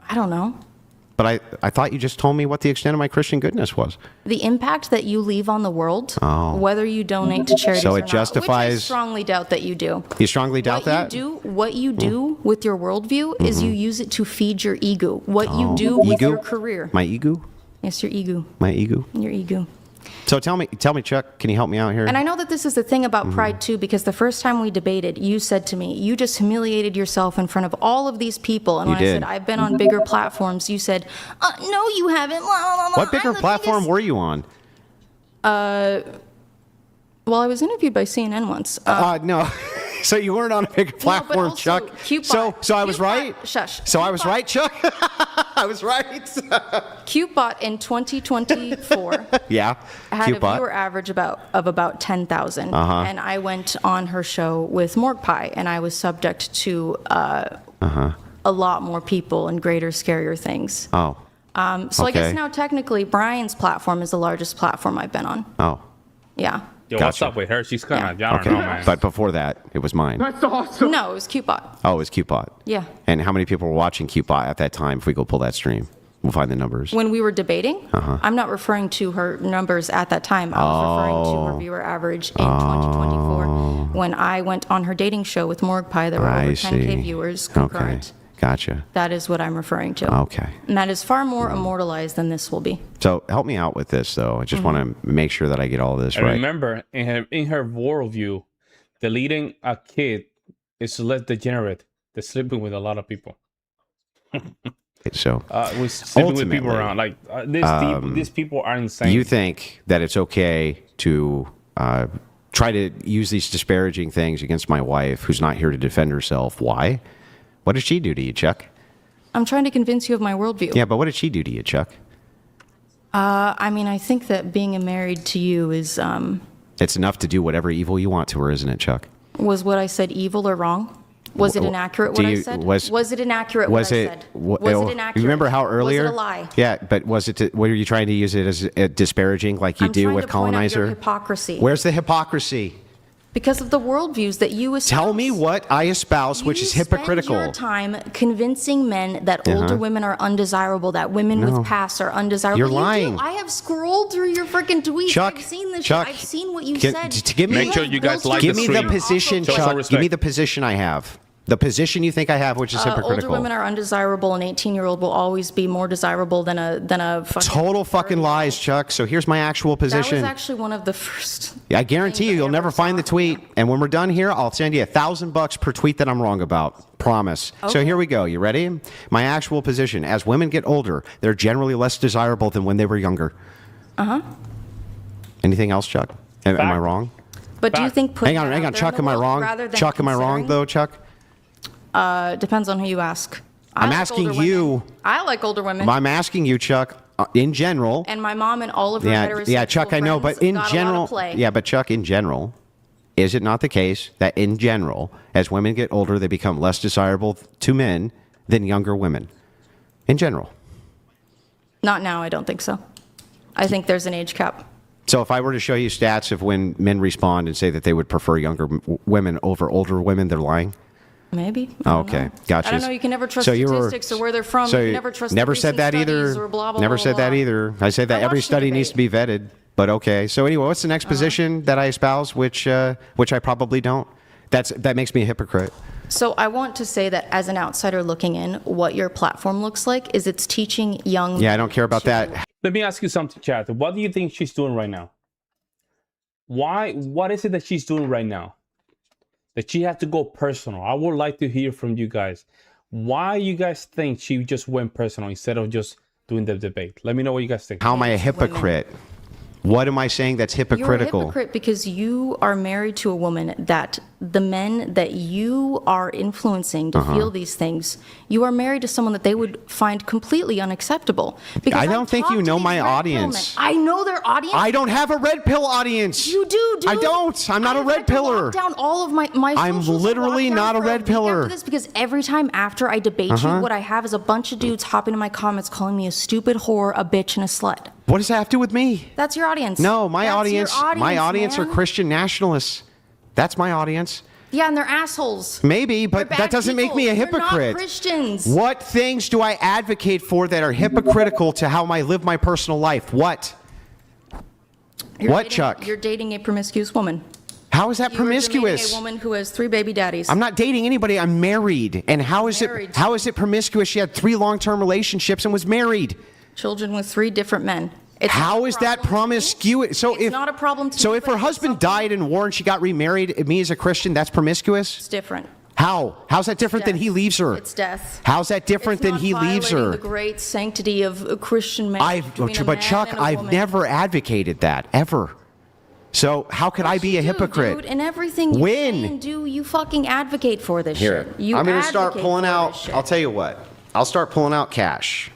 I don't know. But I thought you just told me what the extent of my Christian goodness was. The impact that you leave on the world, Oh. whether you donate to charities So or it not, justifies- which I strongly doubt that you do. You strongly doubt that? What you do with your worldview is you use it to feed your ego. What you do with Ego? your career. My ego? Yes, your ego. My ego? Your ego. So tell me, Chuck, can you help me out here? And I know that this is the thing about pride too, because the first time we debated, you said to me, you just humiliated yourself in front of all of these people. And You when I did. said, I've been on bigger platforms, you said, no, you haven't. What bigger platform were you on? Well, I was interviewed by CNN once. No. So you weren't on a bigger platform, also Chuck. Cupebot. So I was Cupebot- right. Shush. So I was Cupebot- right, Chuck. I was right. Cupebot in 2024 Yeah. had a Cupebot. viewer average of about 10,000. Uh-huh. And I went on her show with Morgue Pie, and I was subject to a lot more people and greater, scarier things. Oh. So I guess okay. now technically Brian's platform is the largest platform I've been on. Oh. Yeah. Yo, what's Gotcha. up with her? She's kind of, Yeah. I don't Okay. know, man. But before that, it was mine. No, it was Cupebot. Oh, it was Cupebot. Yeah. And how many people were watching Cupebot at that time? If we go pull that stream, we'll find the numbers. When we were debating, I'm not referring to her numbers at that time. I was referring to her viewer average in 2024 when I went on her dating show with Morgue Pie. There were over 10K viewers concurrent. Okay. Gotcha. That is what I'm referring to. Okay. And that is far more immortalized than this will be. So help me out with this, though. I just want to make sure that I get all this And right. remember, in her worldview, deleting a kid is less degenerate than sleeping with a lot of people. So With sleeping with people Ultimately, around, like these people are insane. you think that it's okay to try to use these disparaging things against my wife, who's not here to defend herself? Why? What did she do to you, Chuck? I'm trying to convince you of my worldview. Yeah, but what did she do to you, Chuck? I mean, I think that being married to you is It's enough to do whatever evil you want to her, isn't it, Chuck? was what I said evil or wrong? Was it inaccurate what I said? Was it inaccurate what I said? Was it inaccurate? You remember how earlier? Was it a lie? Yeah, but was it? What are you trying to use it as disparaging, like you do with colonizer? Your hypocrisy. Where's the hypocrisy? Because of the worldviews that you espouse. Tell me what I espouse, which is hypocritical. You spend your time convincing men that older women are undesirable, that women with past are undesirable. You're lying. I have scrolled through your freaking tweets. Chuck, I've seen this Chuck, shit. I've seen what you said. Make sure you guys like Give the me the stream. position, Show some Chuck. Give respect. me the position I have. The position you think I have, which is hypocritical. Older women are undesirable. An 18-year-old will always be more desirable than a fucking Total fucking lies, Chuck. So here's my actual position. That was actually one of the first. I guarantee you'll never find the tweet. And when we're done here, I'll send you $1,000 per tweet that I'm wrong about. Promise. Okay. So here we go. You ready? My actual position. As women get older, they're generally less desirable than when they were younger. Anything else, Chuck? Am I wrong? But do you think Hang on, Chuck. Am I wrong? Chuck, am I wrong though, Chuck? Depends on who you ask. I'm asking you. I like older women. I'm asking you, Chuck. In general. And my mom and all of her heterosexual Yeah, Chuck. I know, but in got general. a lot of play. Yeah, but Chuck. In general, is it not the case that in general, as women get older, they become less desirable to men than younger women? In general. Not now. I don't think so. I think there's an age cap. So if I were to show you stats of when men respond and say that they would prefer younger women over older women, they're lying? Maybe. Oh, okay. Gotcha. I don't know. You can never trust So you were- statistics or where they're from. So you can never trust never the said recent that either. studies or blah, blah, Never blah, said that blah. either. I said that I every watched the study needs to be vetted. But okay. So anyway, what's the next position that I espouse, which I probably don't? That makes me a hypocrite. So I want to say that as an outsider looking in, what your platform looks like is it's teaching young. Yeah, I don't care about that. Let me ask you something, Chad. What do you think she's doing right now? What is it that she's doing right now? That she has to go personal. I would like to hear from you guys. Why you guys think she just went personal instead of just doing the debate? Let me know what you guys think. How am I a hypocrite? What am I saying that's hypocritical? You're a hypocrite because you are married to a woman that the men that you are influencing to feel these things, you are married to someone that they would find completely unacceptable. Because I don't think you know my audience. audience. I know their audience. I don't have a red pill audience. You do, dude. I don't. I'm not a red piller. Down all of my I'm socials are literally locked down not a for red week pillar. after this because every time after I debate you, what I have is a bunch of dudes hopping in my comments calling me a stupid whore, a bitch, and a slut. What does that have to do with me? That's your audience. No, my That's audience. your My audience are man. Christian nationalists. That's my audience. Yeah, and they're assholes. Maybe, but They're that bad doesn't make people. me a They're hypocrite. not Christians. What things do I advocate for that are hypocritical to how I live my personal life? What? Chuck? You're dating a promiscuous woman. How is that You are promiscuous? dating a woman who has 3 baby daddies. I'm not dating anybody. I'm married. And how is Married. it? How is it promiscuous? She had 3 long-term relationships and was married. Children with 3 different men. It's How not a is that problem to me. promiscuous? So It's if not a problem to so, me, if but her it's husband something- died in war and she got remarried, me as a Christian, that's promiscuous. It's different. How? How's that different than death. he leaves her? It's death. How's that different It's than not he leaves violating her? the great sanctity of a Christian marriage between a But man Chuck, and a I've woman. never advocated that ever. So how could I be a You do, hypocrite? Dude, and everything you When? say and do, you fucking advocate for this Here, shit. You I'm going to start advocate pulling for out. this shit. I'll tell you what. I'll start pulling out cash.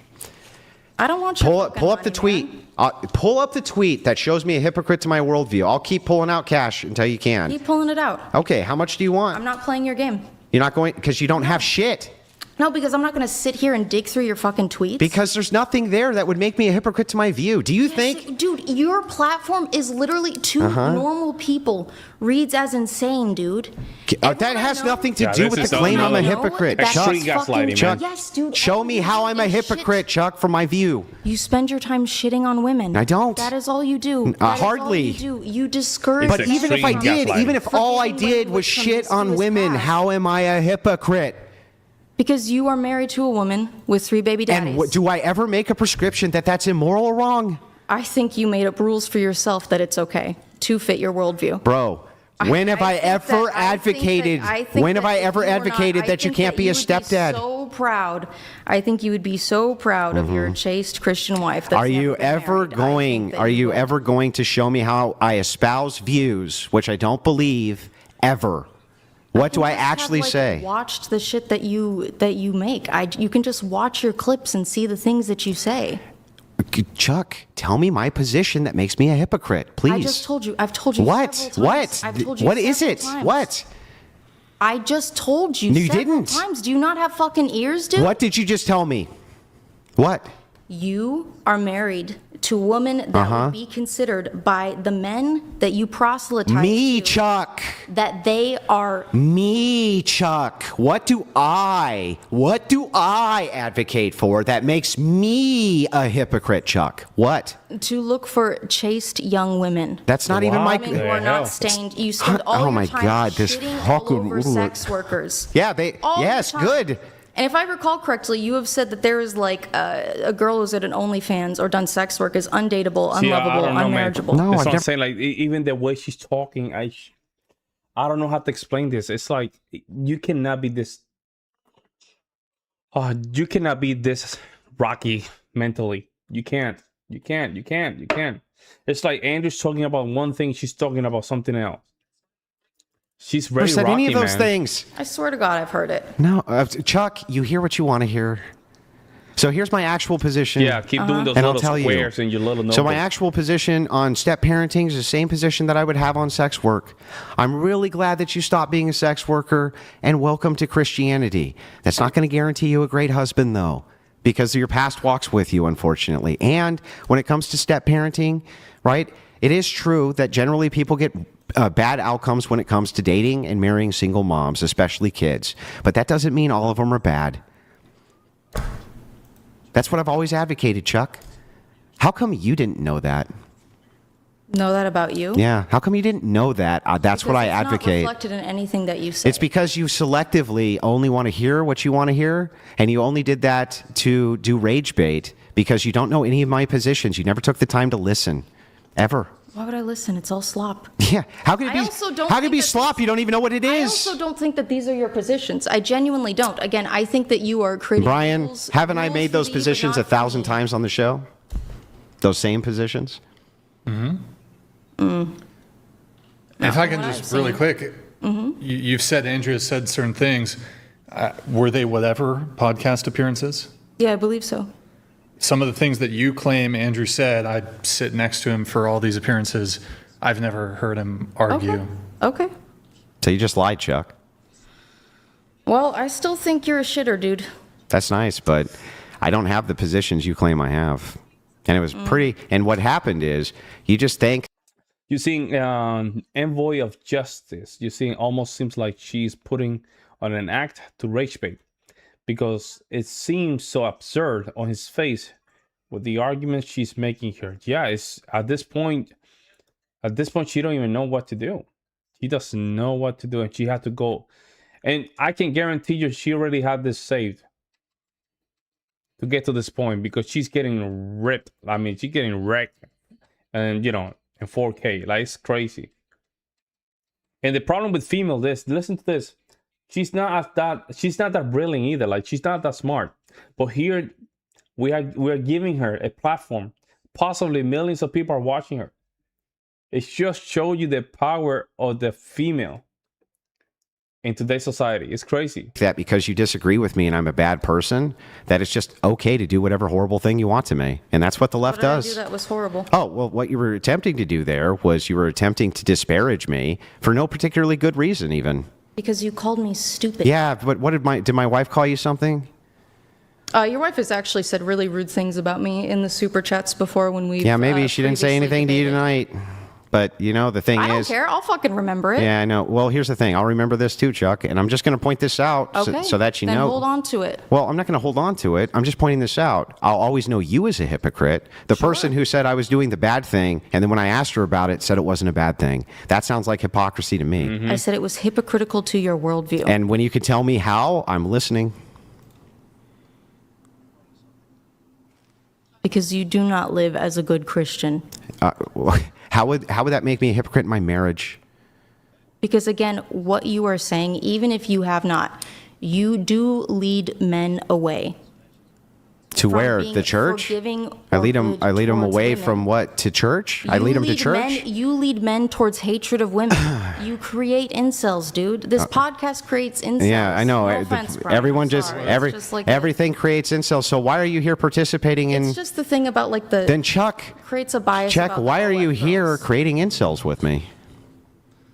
I don't want your fucking Pull up the money, tweet. man. Pull up the tweet that shows me a hypocrite to my worldview. I'll keep pulling out cash until you can. Keep pulling it out. Okay, how much do you want? I'm not playing your game. You're not going because you don't have shit. No, because I'm not going to sit here and dig through your fucking tweets. Because there's nothing there that would make me a hypocrite to my view. Do you think? Dude, your platform is literally 2 normal people reads as insane, dude. That Everyone has I know- nothing to Yeah, do this with is the claim I'm a another- hypocrite. That's Chuck, Extreme gaslighting, fucking- man. Chuck, Yes, dude. show me how I'm a everyone is hypocrite, Chuck, from my view. You spend your time shitting on women. I don't. That is all you do. That is all hardly. you do. You discourage. But It's even if I extreme did, gaslighting. even if all I Forgiving did women was with shit on promiscuous women, past. how am I a hypocrite? Because you are married to a woman with 3 baby daddies. And do I ever make a prescription that that's immoral or wrong? I think you made up rules for yourself that it's okay to fit your worldview. Bro, when have I think ever that- advocated, I think when have that I if ever you were advocated not- that you I think can't be a would stepdad? So proud. I think you would be so proud of your chaste Christian wife. That's Are you never been ever married. I think going, that are you would. ever going to show me how I espouse views, which I don't believe ever? What do I just have, actually like, say? Watched the shit that you make. You can just watch your clips and see the things that you say. Chuck, tell me my position that makes me a hypocrite, please. I just told you. I've told you What? several times. I've told you What is several it? times. What? I just told you No, you several didn't. times. Do you not have fucking ears, dude? What did you just tell me? What? You are married to a woman that would be considered by the men that you proselytize Me, to, Chuck. that they are Me, Chuck. What do I advocate for that makes me a hypocrite, Chuck? What? to look for chaste young women. That's not even my. Women who the are hell? not stained. You spend all Oh your my time God, this shitting fucking- all over sex workers. Yeah, they. All Yes, the time. good. And if I recall correctly, you have said that there is like a girl who's at an OnlyFans or done sex work is undateable, See, I unlovable, don't know, man. unmarriageable. No, That's I've what I'm never- saying. Like, even the way she's talking, I don't know how to explain this. It's like you cannot be this. You cannot be this rocky mentally. You can't. You can't. You can't. You can't. It's like Andrew's talking about one thing. She's talking about something else. She's Never very said rocky, any of those man. things. I swear to God, I've heard it. No, Chuck, you hear what you want to hear. So here's my actual position. Yeah, keep doing those And I'll little tell you. squares in your little notebook. So my actual position on step parenting is the same position that I would have on sex work. I'm really glad that you stopped being a sex worker and welcome to Christianity. That's not going to guarantee you a great husband, though, because your past walks with you, unfortunately. And when it comes to step parenting, right, it is true that generally people get bad outcomes when it comes to dating and marrying single moms, especially kids. But that doesn't mean all of them are bad. That's what I've always advocated, Chuck. How come you didn't know that? Know that about you? Yeah. How come you didn't know that? That's what I Because it's advocate. not reflected in anything that you say. It's because you selectively only want to hear what you want to hear, and you only did that to do rage bait because you don't know any of my positions. You never took the time to listen, ever. Why would I listen? It's all slop. Yeah. How could it I be? also don't How could it think be that slop? You don't even know what it I is. also don't think that these are your positions. I genuinely don't. Again, I think that you are creating Brian, rules, haven't I rules made for those me, but positions not for 1,000 me. times on the show? Those same positions? If I can What just I've really seen. quick, you've said Andrea said certain things. Were they whatever podcast appearances? Yeah, I believe so. Some of the things that you claim Andrew said, I sit next to him for all these appearances. I've never heard him argue. Okay. So you just lied, Chuck. Well, I still think you're a shitter, dude. That's nice, but I don't have the positions you claim I have. And it was pretty. And what happened is you just think. You're seeing envoy of justice. You're seeing almost seems like she's putting on an act to rage bait because it seems so absurd on his face with the arguments she's making here. Yeah, it's at this point she don't even know what to do. She doesn't know what to do, and she had to go. And I can guarantee you she already had this saved to get to this point because she's getting ripped. I mean, she's getting wrecked, and in 4K. Like, it's crazy. And the problem with female, listen to this. She's not that brilliant either. Like, she's not that smart. But here we are giving her a platform. Possibly millions of people are watching her. It just shows you the power of the female in today's society. It's crazy. That because you disagree with me and I'm a bad person, that it's just okay to do whatever horrible thing you want to me. And that's what the left What did I does. do that was horrible? Oh, well, what you were attempting to do there was you were attempting to disparage me for no particularly good reason, even. Because you called me stupid. Yeah, but what did my wife call you something? Your wife has actually said really rude things about me in the super chats before when we. Yeah, maybe she didn't say anything to you tonight. But, the thing I don't is. care. I'll fucking remember it. Yeah, I know. Well, here's the thing. I'll remember this too, Chuck. And I'm just going to point this out Okay. so that you then know. hold on to it. Well, I'm not going to hold on to it. I'm just pointing this out. I'll always know you as a hypocrite. The person who said I was doing the bad thing, and then when I asked her about it, said it wasn't a bad thing. That sounds like hypocrisy to me. I said it was hypocritical to your worldview. And when you can tell me how, I'm listening. Because you do not live as a good Christian. How would that make me a hypocrite in my marriage? Because again, what you are saying, even if you have not, you do lead men away. To from where? being The church? forgiving I or lead them. good I lead them towards away women. from what? To church? I You lead them to lead church. You lead men towards hatred of women. You create incels, dude. This podcast creates incels. Yeah, I know. No offense, Brian. Everyone I'm just sorry. every It's just like everything creates incels. So why are you here participating in? It's just the thing about like the Then Chuck, creates a bias. Chuck, about why the are you wet here girls. creating incels with me?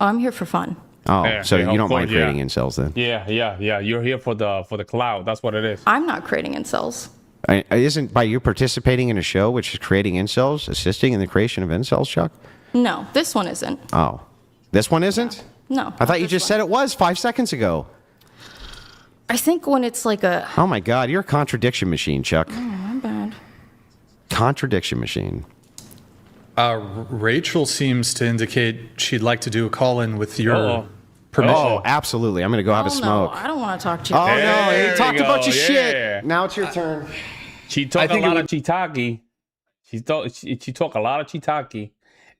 Oh, I'm here for fun. Oh, Yeah, so yeah, you of don't mind course, yeah. creating incels then? Yeah. You're here for the cloud. That's what it is. I'm not creating incels. Isn't by you participating in a show which is creating incels, assisting in the creation of incels, Chuck? No, this one isn't. Oh, this one isn't? No. I thought you just said it was 5 seconds ago. I think when it's like a. Oh my God, you're a contradiction machine, Chuck. My bad. Contradiction machine. Rachel seems to indicate she'd like to do a call-in with your Uh-oh. permission. Oh, absolutely. I'm going to go have a Oh, smoke. No, I don't want to talk to you. Oh, no, There he we talked a bunch go, of yeah. shit. Now it's your turn. She talked a lot of chitaki. She talked a lot of chitaki,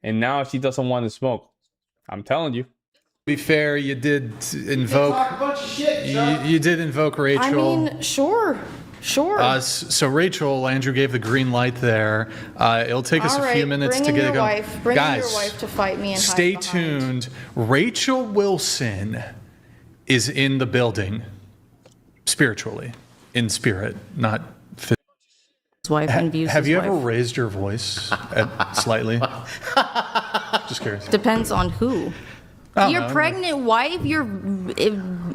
and now she doesn't want to smoke. I'm telling you. To be fair, you did invoke. a bunch of shit, You did invoke Rachel. I mean, sure. So Rachel, Andrew gave the green light there. It'll take us All a few right, minutes bring to in get your it going. wife. Bring in your wife to fight me and hide stay behind. tuned. Rachel Wilson is in the building, spiritually, in spirit, not physically. His wife and views Have his you wife. ever raised your voice slightly? Just curious. Depends on who. Your pregnant wife, your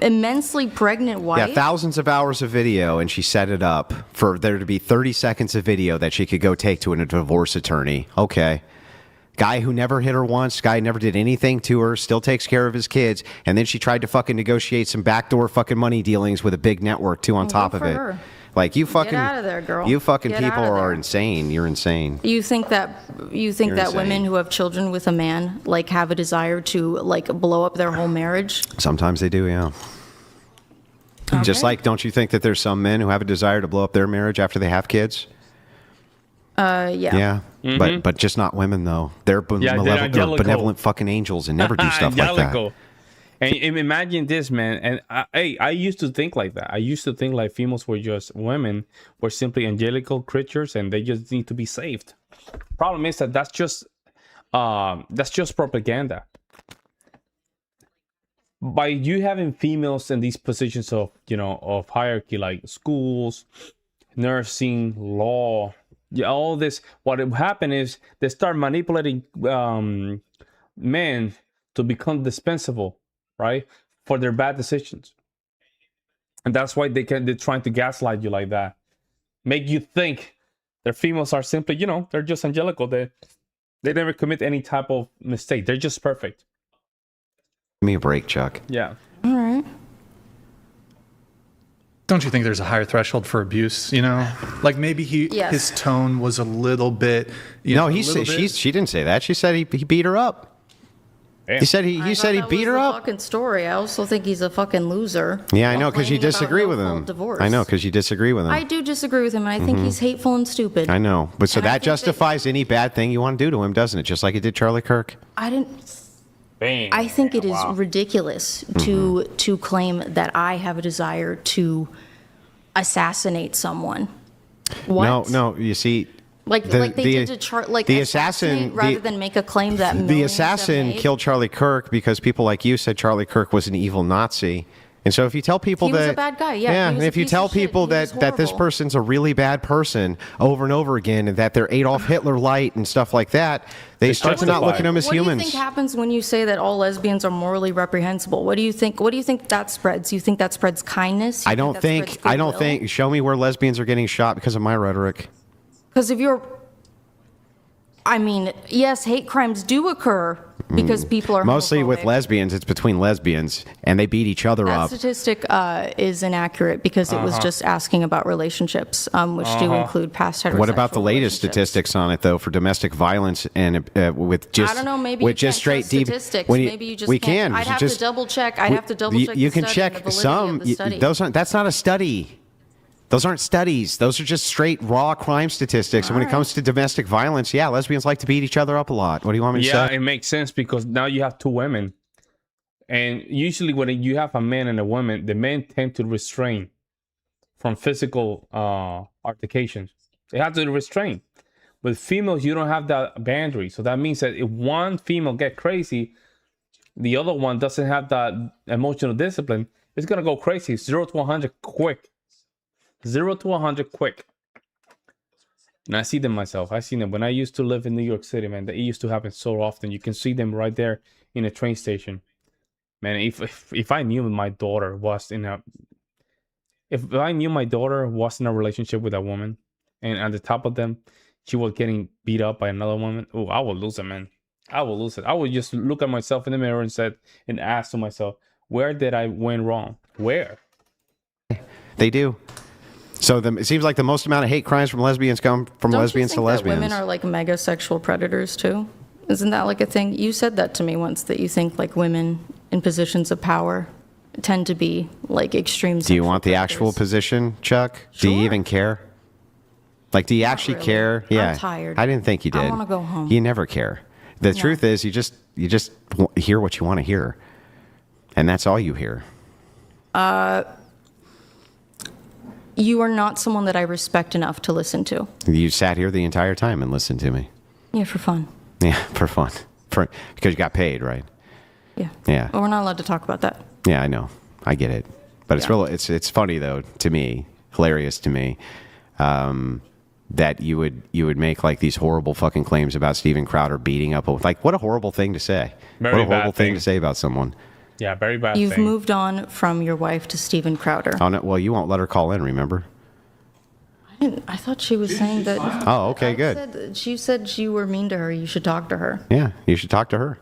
immensely pregnant wife. Yeah, thousands of hours of video, and she set it up for there to be 30 seconds of video that she could go take to a divorce attorney. Okay. Guy who never hit her once, guy never did anything to her, still takes care of his kids, and then she tried to fucking negotiate some backdoor fucking money dealings with a big network too on top of for it. her. Like you fucking out of there, girl. You fucking Get people out of are there. insane. You're insane. You think that You're women insane. who have children with a man like have a desire to like blow up their whole marriage? Sometimes they do, yeah. Just Okay. like, don't you think that there's some men who have a desire to blow up their marriage after they have kids? Yeah. Yeah, but just not women though. They're angelical. benevolent fucking angels and never do stuff like that. Angelical. And imagine this, man. And I used to think like that. I used to think like females were just women, were simply angelical creatures, and they just need to be saved. Problem is that that's just propaganda. By you having females in these positions of of hierarchy, like schools, nursing, law, all this, what will happen is they start manipulating men to become dispensable, right, for their bad decisions. And that's why they're trying to gaslight you like that, make you think their females are simply, they're just angelical. They never commit any type of mistake. They're just perfect. Give me a break, Chuck. Yeah. All right. Don't you think there's a higher threshold for abuse? Like maybe Yes. his tone was a little bit. No, she didn't say that. She said he beat her up. Damn. He said he beat her up. Fucking story. I also think he's a fucking loser. Yeah, I know, because you Complaining about disagree with no-fault him. divorce. I know, because you disagree with him. I do disagree with him, and I think he's hateful and stupid. I know, but so And I that think that- justifies any bad thing you want to do to him, doesn't it? Just like it did Charlie Kirk. I didn't. Bang. I think it is Wow. ridiculous to claim that I have a desire to assassinate someone. What? No. You see, Like they did to the assassin rather than make a claim that the millions have assassin made. killed Charlie Kirk because people like you said Charlie Kirk was an evil Nazi. And so if you tell people He was that a bad guy, yeah, he and was a if you piece tell of shit, people he was that this horrible. person's a really bad person over and over again, and that they're Adolf Hitler light and stuff like that, they It's start to not look at them as What humans. do you think happens when you say that all lesbians are morally reprehensible? What do you think? What do you think that spreads? You think that spreads kindness? I don't think. Show me where lesbians are getting shot because of my rhetoric. Because if you're, I mean, yes, hate crimes do occur because people are Mostly with homophobic. lesbians, it's between lesbians, and they beat each other That up. statistic is inaccurate because it was just asking about relationships, which do include past heterosexual What about the latest relationships. statistics on it, though, for domestic violence and with just I don't know. Maybe with you just can't straight trust deep statistics. when Maybe you just we can't. can. I'd have just, to double check. I'd have to double check. You the can study check and the validity some. of the study. That's not a study. Those aren't studies. Those are just straight raw crime statistics. And when it comes to domestic violence, yeah, lesbians like to beat each other up a lot. What do you want me to Yeah, say? it makes sense because now you have two women. And usually when you have a man and a woman, the men tend to restrain from physical altercations. They have to restrain. With females, you don't have that boundary. So that means that if one female get crazy, the other one doesn't have that emotional discipline, it's gonna go crazy. 0 to 100 quick. 0 to 100 quick. And I see them myself. I seen them when I used to live in New York City, man. That it used to happen so often. You can see them right there in a train station. Man, if I knew my daughter was in a relationship with a woman, and at the top of them, she was getting beat up by another woman, oh, I would lose it, man. I would lose it. I would just look at myself in the mirror and ask to myself, where did I went wrong? Where? They do. So it seems like the most amount of hate crimes from lesbians come from lesbians to lesbians. Women are like mega sexual predators too? Isn't that like a thing? You said that to me once, that you think like women in positions of power tend to be like extreme. Do you want the actual position, Chuck? Sure. Do you even care? Like, do you actually really. care? Yeah. I'm tired. I didn't think you did. I wanna go home. You never care. The truth is, you just hear what you want to hear, and that's all you hear. You are not someone that I respect enough to listen to. You sat here the entire time and listened to me. Yeah, for fun. Yeah, for fun. Because you got paid, right? Yeah. Yeah. But we're not allowed to talk about that. Yeah, I know. I get it. But it's funny though to me, hilarious to me, that you would make like these horrible fucking claims about Steven Crowder beating up. Like, what a horrible thing to say. Very what a horrible bad thing thing to say about someone. Yeah, very bad. You've moved on from your wife to Steven Crowder. Oh, no, well, you won't let her call in, remember? I thought she was saying that. Oh, okay, good. She said you were mean to her. You should talk to her. Yeah, you should talk to her.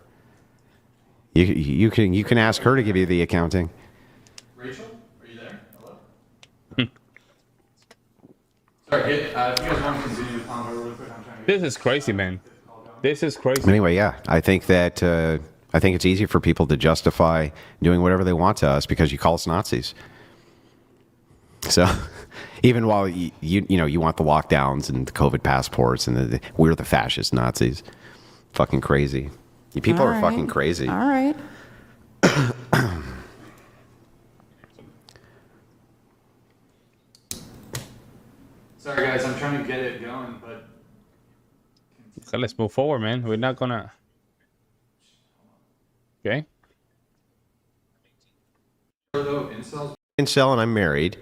You can ask her to give you the accounting. Rachel, are you there? Hello? Sorry, if you guys want to continue the convo real quick, I'm trying to This is crazy, man. This is crazy. Anyway, yeah, I think that I think it's easy for people to justify doing whatever they want to us because you call us Nazis. So, even while you want the lockdowns and the COVID passports and we're the fascist Nazis, fucking crazy. You people are fucking crazy. All right. Sorry, guys, I'm trying to get it going, but So let's move forward, man. We're not gonna. Okay. Incel, and I'm married.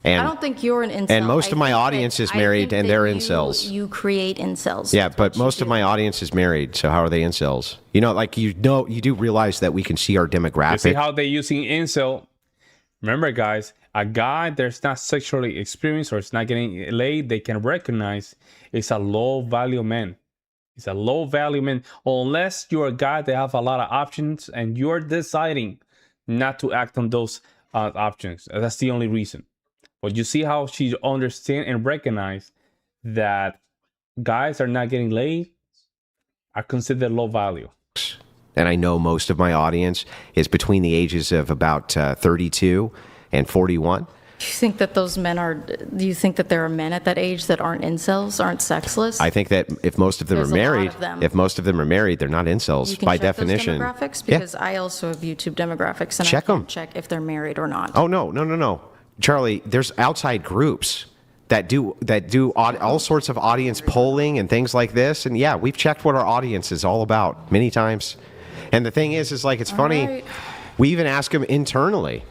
And I don't think you're an incel. and most of my I think audience that- is married, I think and that they're you- incels. You create incels. Yeah, That's but what you most of do. my audience is married, so how are they incels? You do realize that we can see our You see demographic. how they're using incel. Remember, guys, a guy that's not sexually experienced or is not getting laid, they can recognize it's a low value man. It's a low value man, unless you're a guy that have a lot of options and you're deciding not to act on those options. That's the only reason. But you see how she understand and recognize that guys are not getting laid are considered low value. And I know most of my audience is between the ages of about 32 and 41. Do you think that those men are? Do you think that there are men at that age that aren't incels, aren't sexless? I think that if most of them There's are a lot married, of them. if most of them are married, they're not incels You can by check those definition. demographics Yeah. because I also have YouTube demographics and Check I can 'em. check if they're married or not. Oh no, Charlie. There's outside groups that do all sorts of audience polling and things like this. And yeah, we've checked what our audience is all about many times. And the thing is like it's funny. right. We even ask them internally.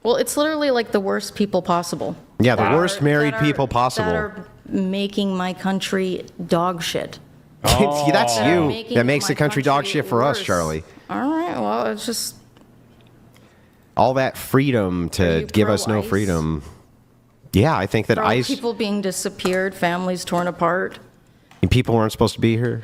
Well, it's literally like the worst people possible. Yeah, the worst married That are- people possible. That are making my country dog shit. That's That are you. making That makes my the country dog country shit for us, worse. Charlie. All right, well, it's just. All that freedom Are to you give us no pro-ICE? freedom. Yeah, I think that For all ICE people being disappeared, families torn apart. people weren't supposed to be here.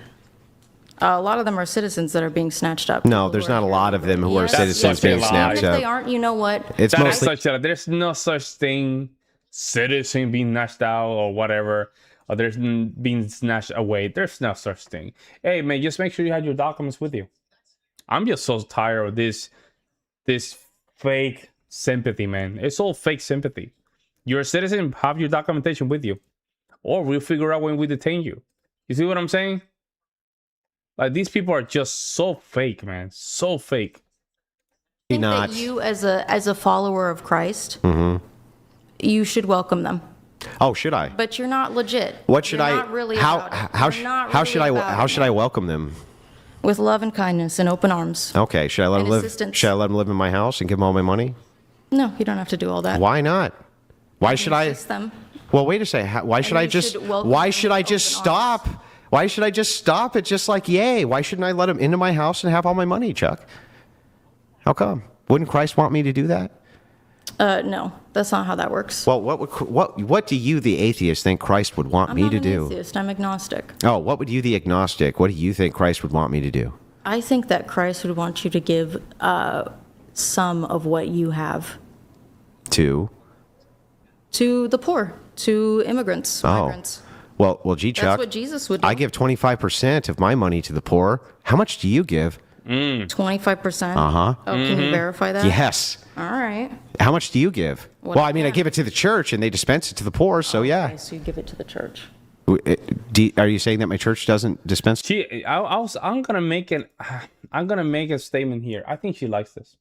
A lot of them are citizens that are being snatched up. No, People there's who not a lot of them who are Yes, citizens such a being lie. snapped Even if up. they aren't, you know what? It's That is mostly there's no such thing, citizen being snatched out or whatever. Or there's being snatched away. There's no such thing. Hey man, just make sure you have your documents with you. I'm just so tired of this fake sympathy, man. It's all fake sympathy. You're a citizen, have your documentation with you, or we'll figure out when we detain you. You see what I'm saying? Like these people are just so fake, man. So fake. I think not. that you, as a follower of Christ, you should welcome them. Oh, should I? But you're not legit. What should You're I? Not really how about it. how You're sh- not how really should I about how it. should I welcome them? With love and kindness and open arms. Okay, should I let And them live? assistance. Should I let them live in my house and give them all my money? No, you don't have to do all that. Why not? Why should I? Assist them. Well, wait a second. Why should I you just? should welcome Why them should I with just open arms. stop? Why should I just stop at just like yay? Why shouldn't I let them into my house and have all my money, Chuck? How come? Wouldn't Christ want me to do that? No, that's not how that works. Well, what do you, the atheist, think Christ would want I'm me not to an do? atheist. I'm agnostic. Oh, what would you, the agnostic? What do you think Christ would want me to do? I think that Christ would want you to give some of what you have To? to the poor, to immigrants, migrants. Well, gee, Chuck. That's what Jesus would do. I give 25% of my money to the poor. How much do you give? 25%? Uh-huh. Oh, can you verify that? Yes. All right. How much do you give? What Well, I I mean, I can. give it to the church and they dispense it to the poor, so yeah. Okay, so you give it to the church. Are you saying that my church doesn't dispense? I'm gonna make a statement here. I think she likes this.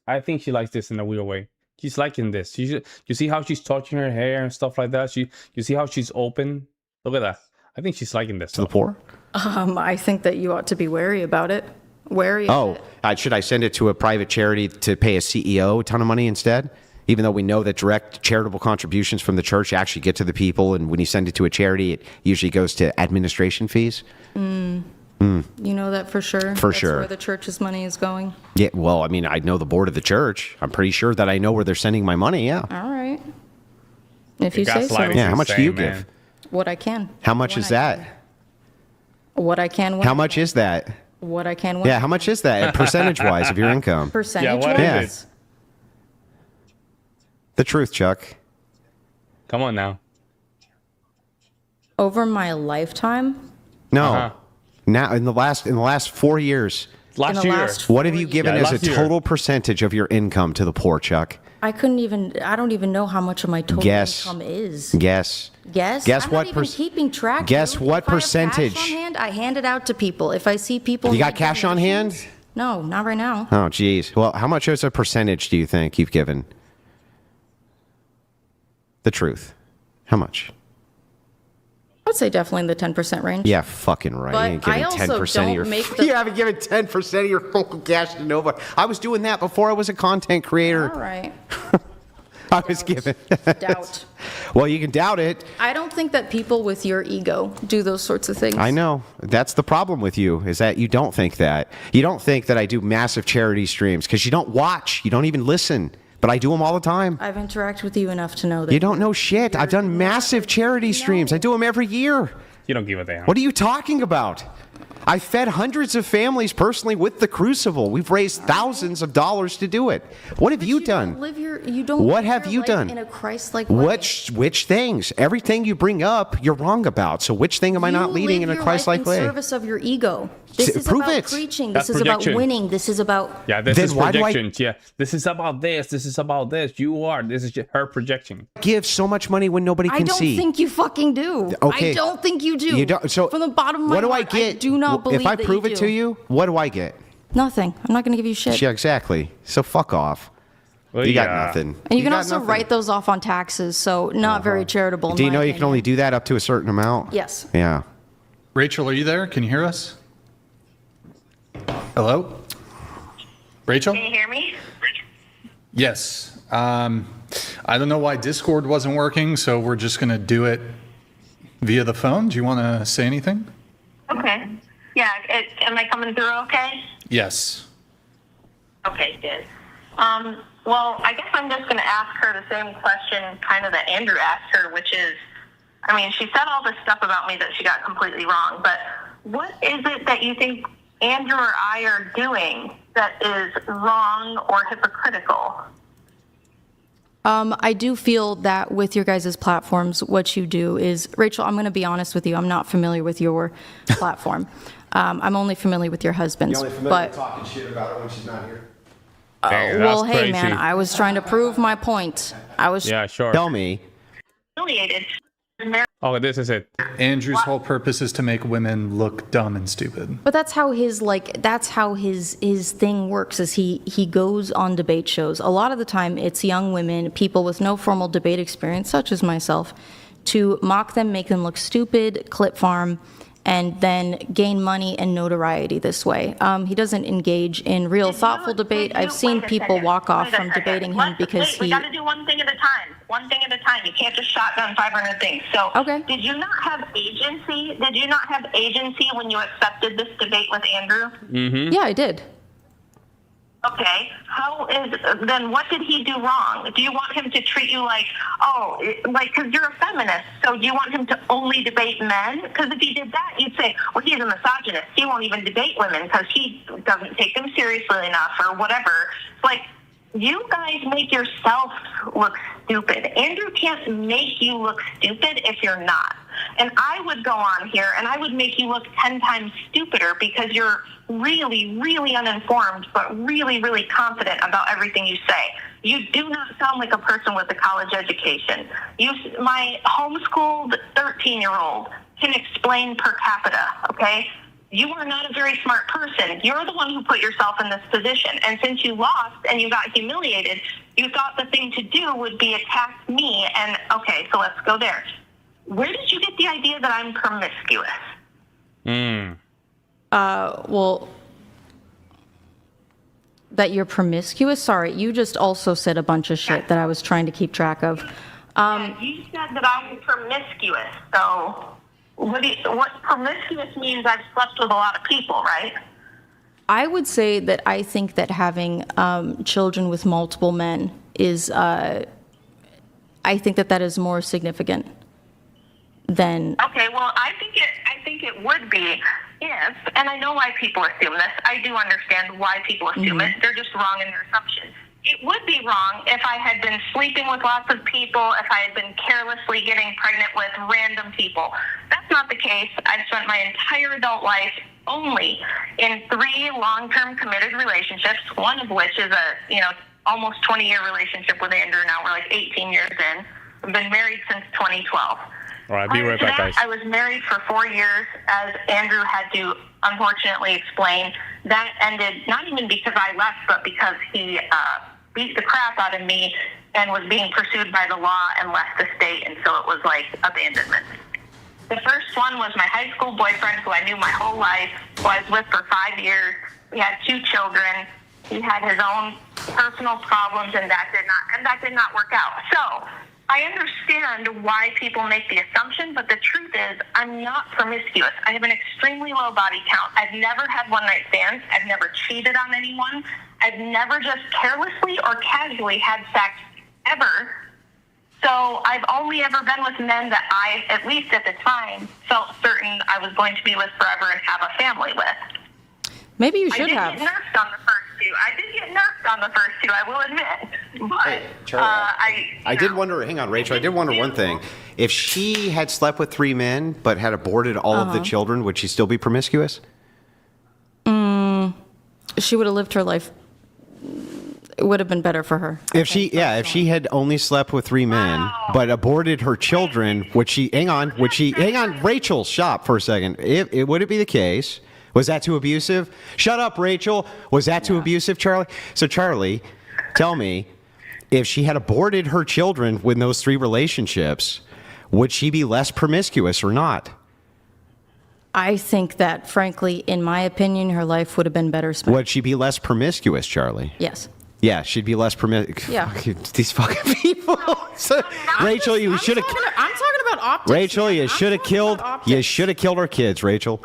I think she likes this in a weird way. She's liking this. You see how she's touching her hair and stuff like that. You see how she's open. Look at that. I think she's liking this. To the poor? I think that you ought to be wary about it. Wary of it. Should I send it to a private charity to pay a CEO a ton of money instead? Even though we know that direct charitable contributions from the church actually get to the people, and when you send it to a charity, it usually goes to administration fees. You know that for sure? For That's sure. where the church's money is going? Yeah, well, I mean, I know the board of the church. I'm pretty sure that I know where they're sending my money, yeah. All right. If you The say so. gaslighting Yeah, how much do you insane, man. give? What I can. How much When is I that? can. What I can. When How I much can. is that? What I can. When Yeah, I how much is that percentage-wise of your income? Percentage what is wise? it? The truth, Chuck. Come on now. Over my lifetime? No. Uh-huh. Now, in the last 4 years, Last the year. last- what have you given Yeah, as a last year. total percentage of your income to the poor, Chuck? I don't even know how much of my total Guess. income is. Guess. Guess? Guess I'm what not even keeping track. guess dude. what If I have percentage? cash on hand, I hand it out to people. If I see people. You got need cash on donations- hand? No, not right now. Oh, geez. Well, how much as a percentage do you think you've given? The truth. How much? I would say definitely in the 10% range. Yeah, fucking right. But you ain't giving I also 10% of your. don't make the- You haven't given 10% of your whole cash to nobody. I was doing that before I was a content creator. All right. I was giving. Doubt. Well, you can doubt it. I don't think that people with your ego do those sorts of things. I know. That's the problem with you, is that you don't think that. You don't think that I do massive charity streams because you don't watch. You don't even listen. But I do them all the time. I've interacted with you enough to know that. You don't know shit. I've done massive charity streams. I do them every year. You don't give a damn. What are you talking about? I fed hundreds of families personally with the Crucible. We've raised thousands of dollars to do it. What have you done? What have you done? In a Christ-like way. Which things? Everything you bring up, you're wrong about. So which thing am I not leading in a Christ-like way? in service of your ego. This is Prove about it. preaching. That's This is about projection. winning. This is about. Yeah, this Then is why do I- projections. Yeah, this is about this. This is about this. This is her projection. Give so much money when nobody I can don't see. think you fucking do. Okay. I don't think you do. You don't. So from the bottom of my what do I heart, get? do not believe if I that prove you it do. to you, what do I get? Nothing. I'm not going to give you shit. Yeah, exactly. So fuck off. Well, You got yeah. nothing. And you can got also nothing. write those off on taxes, so not very charitable. in Do you my know you can opinion. only do that up to a certain amount? Yes. Yeah. Rachel, are you there? Can you hear us? Hello? Rachel? Can you hear me? Yes. I don't know why Discord wasn't working, so we're just going to do it via the phone. Do you want to say anything? Okay. Yeah, am I coming through okay? Yes. Okay, good. Well, I guess I'm just going to ask her the same question kind of that Andrew asked her, which is, I mean, she said all this stuff about me that she got completely wrong, but what is it that you think Andrew or I are doing that is wrong or hypocritical? I do feel that with your guys' platforms, what you do is, Rachel, I'm going to be honest with you. I'm not familiar with your platform. I'm only familiar with your husband's. But talking shit about her when she's not here. Dang, well, that's hey, man, crazy. I was trying to prove my point. Yeah, sure. Tell me. Affiliated. Oh, this is it. Andrew's whole purpose is to make women look dumb and stupid. But that's how his thing works, is he goes on debate shows. A lot of the time it's young women, people with no formal debate experience, such as myself, to mock them, make them look stupid, clip farm, and then gain money and notoriety this way. He doesn't engage in real thoughtful debate. I've seen people walk off from debating him because he... We got to do one thing at a time. One thing at a time. You can't just shotgun 500 things. So, Okay. Did you not have agency? Did you not have agency when you accepted this debate with Andrew? Mm-hmm. Yeah, I did. Okay. Then what did he do wrong? Do you want him to treat you like, because you're a feminist, so do you want him to only debate men? Because if he did that, you'd say, well, he's a misogynist. He won't even debate women because he doesn't take them seriously enough or whatever. Like, you guys make yourself look stupid. Andrew can't make you look stupid if you're not. And I would go on here and I would make you look 10 times stupider because you're really, really uninformed, but really, really confident about everything you say. You do not sound like a person with a college education. My homeschooled 13-year-old can explain per capita, okay? You are not a very smart person. You're the one who put yourself in this position. And since you lost and you got humiliated, you thought the thing to do would be attack me. And, okay, so let's go there. Where did you get the idea that I'm promiscuous? Well, that you're promiscuous? Sorry, you just also said a bunch of shit that I was trying to keep track of. You said that I'm promiscuous. So what promiscuous means I've slept with a lot of people, right? I would say that I think that having children with multiple men is, I think that is more significant than... Okay, well, I think it would be if, and I know why people assume this. I do understand why people assume it. They're just wrong in their assumptions. It would be wrong if I had been sleeping with lots of people, if I had been carelessly getting pregnant with random people. That's not the case. I've spent my entire adult life only in 3 long-term committed relationships, one of which is a, almost 20-year relationship with Andrew. Now we're like 18 years in. I've been married since 2012. All right, be right back, guys. I was married for 4 years, as Andrew had to unfortunately explain. That ended not even because I left, but because he beat the crap out of me and was being pursued by the law and left the state, and so it was like abandonment. The first one was my high school boyfriend, who I knew my whole life, who I was with for 5 years. We had 2 children. He had his own personal problems, and that did not work out. So I understand why people make the assumption, but the truth is I'm not promiscuous. I have an extremely low body count. I've never had one-night stands. I've never cheated on anyone. I've never just carelessly or casually had sex ever. So I've only ever been with men that I, at least at the time, felt certain I was going to be with forever and have a family with. Maybe you should have. I did get nerfed on the first 2. I will admit. But Hey, Charlie, I did wonder, hang on, Rachel, I did wonder one thing. If she had slept with 3 men but had aborted all of the children, would she still be promiscuous? She would have lived her life. It would have been better for her. If she had only slept with 3 men but aborted her children, would she, Rachel, stop for a second. Would it be the case? Was that too abusive? Shut up, Rachel. Was that too abusive, Charlie? So, Charlie, tell me, if she had aborted her children with those 3 relationships, would she be less promiscuous or not? I think that, frankly, in my opinion, her life would have been better spent. Would she be less promiscuous, Charlie? Yes. Yeah, she'd be less promiscuous. Yeah. These fucking people. So, Rachel, you should have. I'm talking about optics. Rachel, you should have killed. You should have killed her kids, Rachel.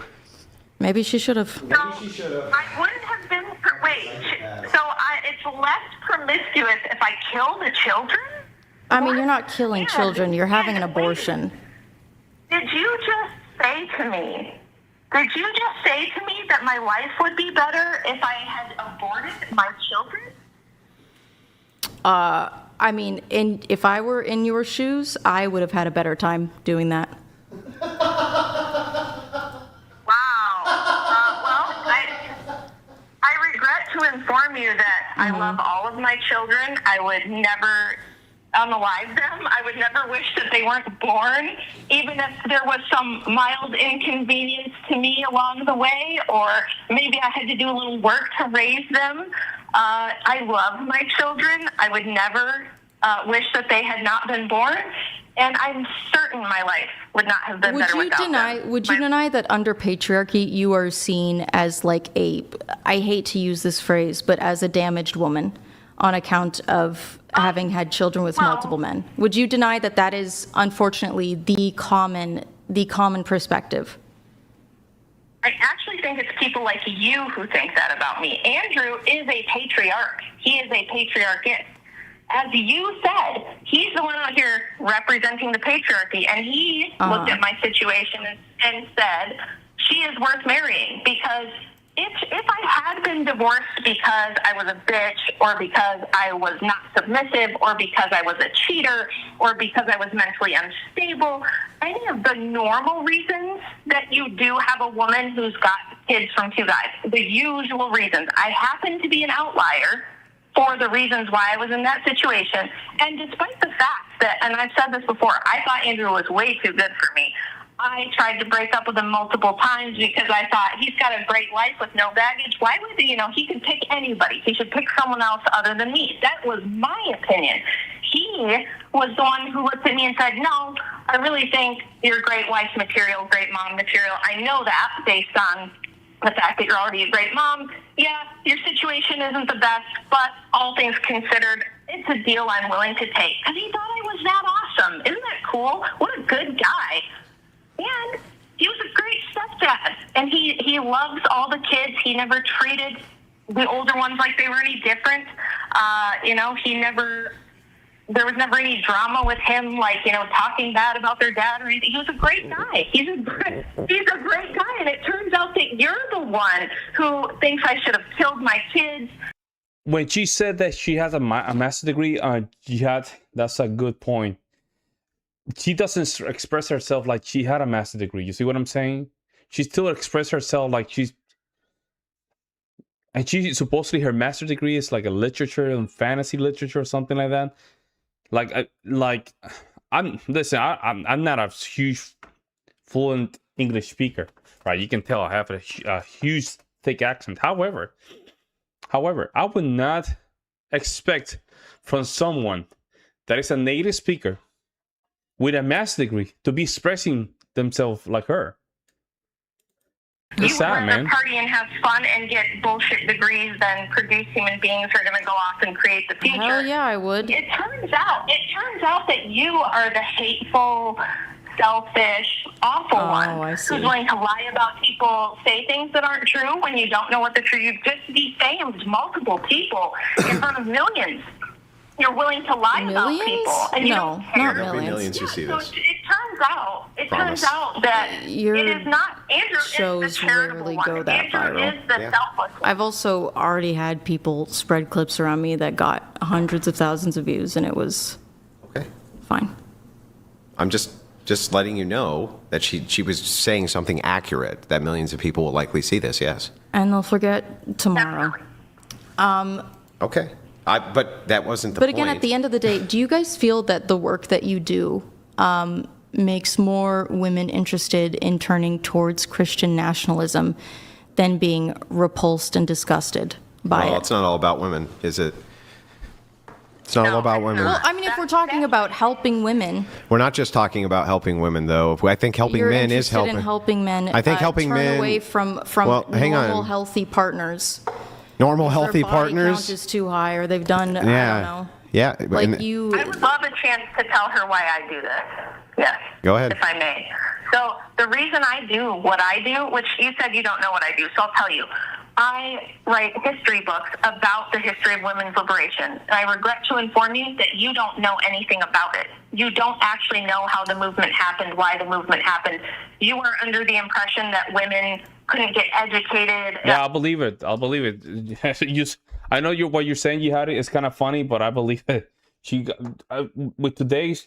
Maybe she should have. So I wouldn't have been. It's less promiscuous if I kill the children? I mean, you're not killing children. You're having an abortion. Did you just say to me that my life would be better if I had aborted my children? I mean, if I were in your shoes, I would have had a better time doing that. I regret to inform you that I love all of my children. I would never unalive them. I would never wish that they weren't born, even if there was some mild inconvenience to me along the way, or maybe I had to do a little work to raise them. I love my children. I would never wish that they had not been born, and I'm certain my life would not have been better without them. Would you deny that under patriarchy you are seen as like I hate to use this phrase, but as a damaged woman on account of having had children with multiple men? Would you deny that that is unfortunately the common perspective? I actually think it's people like you who think that about me. Andrew is a patriarch. He is a patriarchist. As you said, he's the one out here representing the patriarchy, and he looked at my situation and said, she is worth marrying, because if I had been divorced because I was a bitch, or because I was not submissive, or because I was a cheater, or because I was mentally unstable, any of the normal reasons that you do have a woman who's got kids from two guys, the usual reasons, I happen to be an outlier for the reasons why I was in that situation. And despite the fact that, and I've said this before, I thought Andrew was way too good for me. I tried to break up with him multiple times because I thought he's got a great life with no baggage. Why would he, he could pick anybody. He should pick someone else other than me. That was my opinion. He was the one who looked at me and said, no, I really think you're great wife material, great mom material. I know that based on the fact that you're already a great mom. Yeah, your situation isn't the best, but all things considered, it's a deal I'm willing to take. Because he thought I was that awesome. Isn't that cool? What a good guy. And he was a great stepdad. And he loves all the kids. He never treated the older ones like they were any different. There was never any drama with him, talking bad about their dad or anything. He was a great guy. He's a great guy. And it turns out that you're the one who thinks I should have killed my kids. When she said that she has a master's degree, Jihad, that's a good point. She doesn't express herself like she had a master's degree. You see what I'm saying? She still expresses herself like she supposedly her master's degree is like a literature and fantasy literature or something like that. I'm not a huge fluent English speaker, right? You can tell I have a huge thick accent. However, I would not expect from someone that is a native speaker with a master's degree to be expressing themselves like her. It's sad, man. Party and have fun and get bullshit degrees than produce human beings who are going to go off and create the future. Hell yeah, I would. It turns out that you are the hateful, selfish, awful one who's willing to lie about people, say things that aren't true when you don't know what the truth. You've just defamed multiple people in front of millions. You're willing to lie about people, and you don't care. Not millions. You see this. So it turns out that Your it is not Andrew. shows is the charitable rarely one. go that Andrew viral. is the selfless one. I've also already had people spread clips around me that got hundreds of thousands of views, and it was fine. I'm just letting you know that she was saying something accurate, that millions of people will likely see this, yes. And they'll forget tomorrow. Okay. But that wasn't the point. But again, at the end of the day, do you guys feel that the work that you do makes more women interested in turning towards Christian nationalism than being repulsed and disgusted by it? Well, it's not all about women, is it? It's not all about women. Well, I mean, if we're talking about helping women, We're not just talking about helping women, though. I think helping you're men is interested helping. in helping men. I think helping turn men away from Well, hang normal, on. healthy partners. Normal, healthy Their body partners. count is too high, or they've done. I don't know. Yeah. Like and- you. I would love a chance to tell her why I do this. Yes. Go ahead. If I may. So the reason I do what I do, which you said you don't know what I do, so I'll tell you. I write history books about the history of women's liberation. And I regret to inform you that you don't know anything about it. You don't actually know how the movement happened, why the movement happened. You are under the impression that women couldn't get educated. Yeah, I'll believe it. I know what you're saying. You had it. It's kind of funny, but I believe it. With today's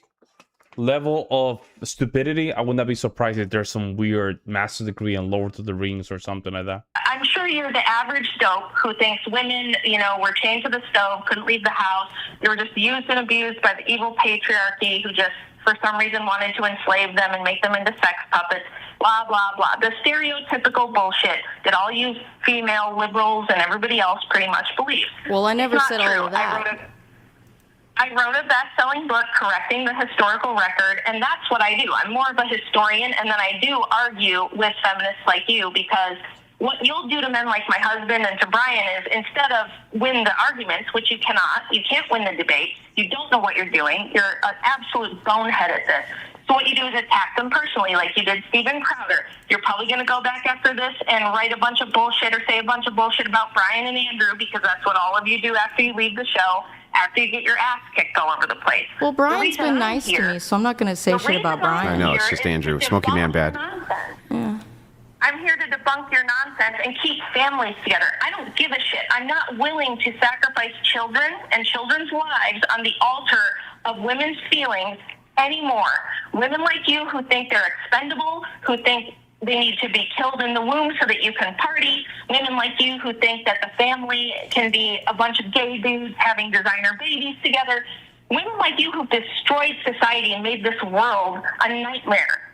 level of stupidity, I would not be surprised if there's some weird master's degree in Lord of the Rings or something like that. I'm sure you're the average dope who thinks women, were chained to the stove, couldn't leave the house. They were just used and abused by the evil patriarchy who just, for some reason, wanted to enslave them and make them into sex puppets. Blah, blah, blah. The stereotypical bullshit that all you female liberals and everybody else pretty much believe. Well, I never said true. all of that. I wrote a best-selling book correcting the historical record, and that's what I do. I'm more of a historian, and then I do argue with feminists like you, because what you'll do to men like my husband and to Brian is, instead of win the arguments, which you can't win the debate, you don't know what you're doing, you're an absolute bonehead at this. So what you do is attack them personally, like you did Steven Crowder. You're probably going to go back after this and write a bunch of bullshit or say a bunch of bullshit about Brian and Andrew, because that's what all of you do after you leave the show, after you get your ass kicked all over the place. Well, Brian's been nice to me, so I'm not going to say shit about Brian. I know, it's just Andrew. Smoky Man bad. Yeah. I'm here to debunk your nonsense and keep families together. I don't give a shit. I'm not willing to sacrifice children and children's lives on the altar of women's feelings anymore. Women like you who think they're expendable, who think they need to be killed in the womb so that you can party. Women like you who think that the family can be a bunch of gay dudes having designer babies together. Women like you who've destroyed society and made this world a nightmare.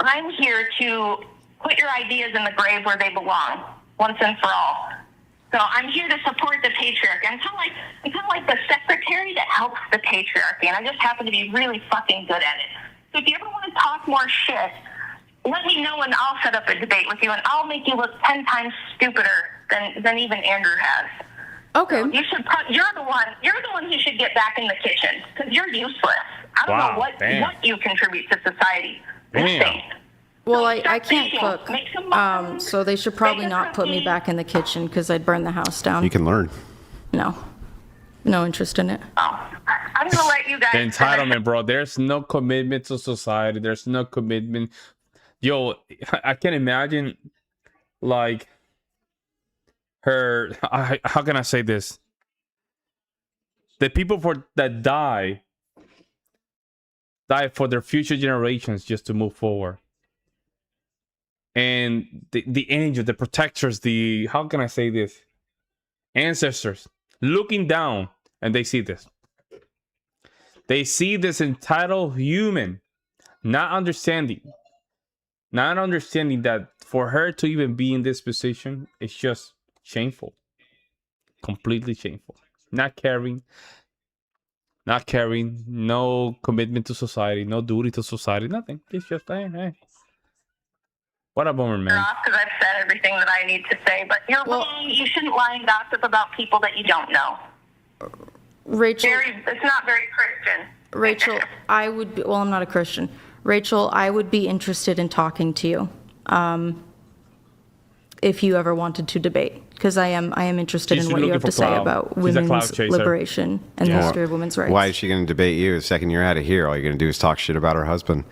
I'm here to put your ideas in the grave where they belong, once and for all. So I'm here to support the patriarchy. I'm kind of like the secretary that helps the patriarchy, and I just happen to be really fucking good at it. So if you ever want to talk more shit, let me know and I'll set up a debate with you, and I'll make you look 10 times stupider than even Andrew has. Okay. So you're the one who should get back in the kitchen, because you're useless. I don't know what you contribute to society. Damn. Well, I can't cook, so they should probably not put me back in the kitchen, because I'd burn the house down. You can learn. No interest in it. Oh, I'm going to let you guys... The entitlement, bro. There's no commitment to society. There's no commitment. Yo, I can imagine, like, how can I say this? The people that die for their future generations just to move forward. And the angels, the protectors, how can I say this? Ancestors looking down, and they see this. They see this entitled human, not understanding that for her to even be in this position, it's just shameful. Completely shameful. Not caring, no commitment to society, no duty to society, nothing. It's just, hey. What a bummer, man. Because I've said everything that I need to say, but you're wrong. You shouldn't lie and gossip about people that you don't know. Rachel, it's not very Christian. Rachel, I'm not a Christian. Rachel, I would be interested in talking to you if you ever wanted to debate, because I am interested in what you have to say about women's liberation and the history of women's rights. Why is she going to debate you? The second you're out of here, all you're going to do is talk shit about her husband.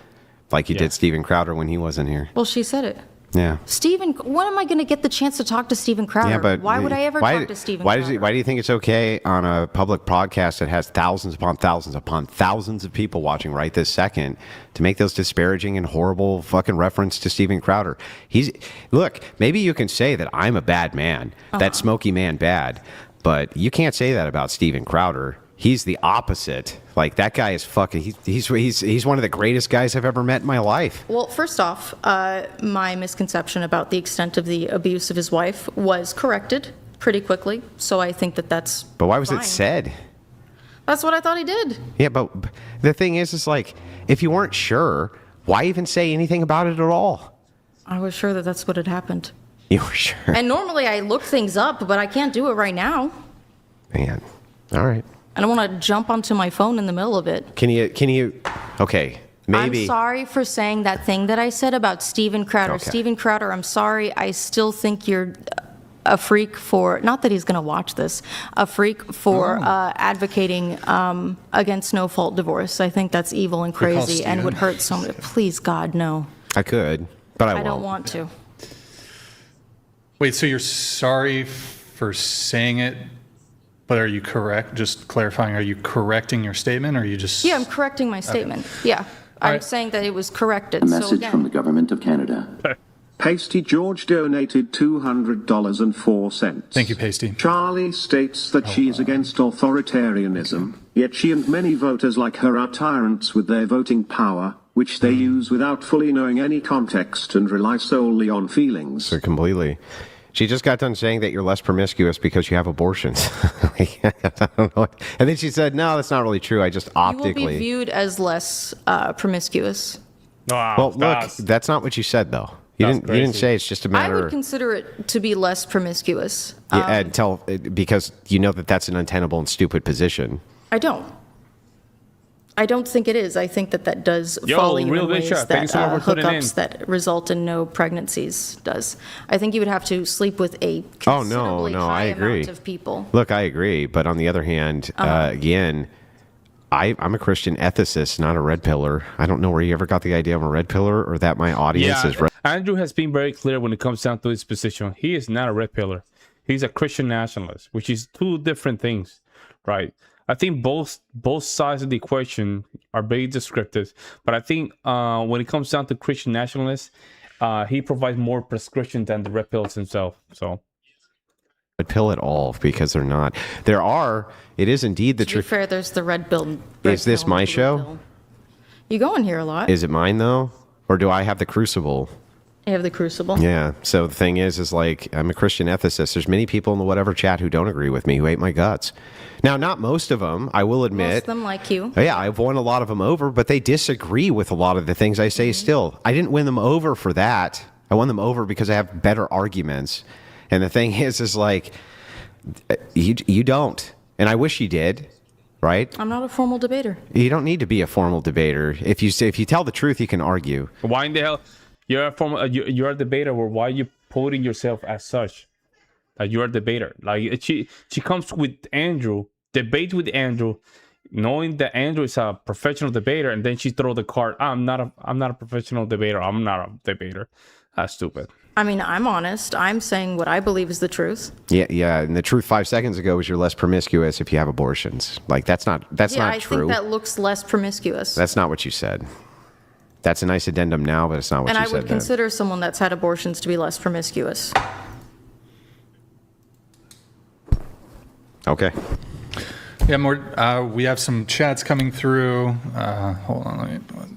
Like you did Steven Crowder when he wasn't here. Well, she said it. Yeah. Steven, when am I going to get the chance to talk to Steven Crowder? Yeah, but why would I ever talk to Steven Crowder? Why do you think it's okay on a public podcast that has thousands upon thousands upon thousands of people watching right this second to make those disparaging and horrible fucking reference to Steven Crowder? Look, maybe you can say that I'm a bad man, that Smoky Man bad, but you can't say that about Steven Crowder. He's the opposite. Like, that guy is fucking... He's one of the greatest guys I've ever met in my life. Well, first off, my misconception about the extent of the abuse of his wife was corrected pretty quickly. So I think that's... But why was fine. it said? That's what I thought he did. Yeah, but the thing is like, if you weren't sure, why even say anything about it at all? I was sure that that's what had happened. You were sure? And normally I look things up, but I can't do it right now. Man, all right. I don't want to jump onto my phone in the middle of it. Can you, okay, maybe. I'm sorry for saying that thing that I said about Steven Crowder. Okay. Steven Crowder, I'm sorry. I still think you're a freak for, not that he's going to watch this, a freak for advocating against no-fault divorce. I think that's evil and crazy and would hurt so many. Please, God, no. I could, but I won't. I don't want to. Wait, so you're sorry for saying it But are you correct? Just clarifying, are you correcting your statement, or are you just... Yeah, I'm correcting my statement. Yeah. I'm right. saying that it was corrected. A So message from the again, government of Canada. Pasty George donated $200.04. Thank you, Pasty. Charlie states that she is against authoritarianism, yet she and many voters like her are tyrants with their voting power, which they use without fully knowing any context and rely solely on feelings. So completely. She just got done saying that you're less promiscuous because you have abortions. I don't know. And then she said, no, that's not really true. I just you will optically. be viewed as less promiscuous. Wow, Well, look, that's not what you said, though. You That's didn't crazy. say it's just a I matter would consider it to be less promiscuous. because you know that that's an untenable and stupid position. I don't. I don't think it is. I think that that does Yo, fall in real ways Bishop, that thanks so much for putting in. hookups that result in no pregnancies does. I think you would have to sleep with a Oh, considerably no, high I agree. amount of people. Look, I agree. But on the other hand, again, I'm a Christian ethicist, not a red pillar. I don't know where you ever got the idea I'm a red pillar or that my audience is red. Andrew has been very clear when it comes down to his position. He is not a red pillar. He's a Christian nationalist, which is two different things, right? I think both sides of the equation are very descriptive, but I think when it comes down to Christian nationalists, he provides more prescription than the red pills himself. So. Red pill at all because they're not. There are. It is indeed the To be truth. fair, there's the red bill. Is this my show? You go in here a lot. Is it mine though, or do I have the Crucible? You have the Crucible. Yeah. So the thing is like I'm a Christian ethicist. There's many people in the whatever chat who don't agree with me, who hate my guts. Now, not most of them, I will admit. Most of them like you. Yeah, I've won a lot of them over, but they disagree with a lot of the things I say still. I didn't win them over for that. I won them over because I have better arguments. And the thing is like, you don't. And I wish you did, right? I'm not a formal debater. You don't need to be a formal debater. If you tell the truth, you can argue. Why in the hell you're a debater? Or why are you putting yourself as such? Like you're a debater. Like she comes with Andrew, debates with Andrew, knowing that Andrew is a professional debater, and then she throw the card. I'm not a professional debater. I'm not a debater. That's stupid. I mean, I'm honest. I'm saying what I believe is the truth. Yeah. And the truth 5 seconds ago was you're less promiscuous if you have abortions. Like that's not I true. think that looks less promiscuous. That's not what you said. That's a nice addendum now, but it's not what and you I said would then. consider someone that's had abortions to be less promiscuous. Okay. Yeah, more. We have some chats coming through. Hold on, let me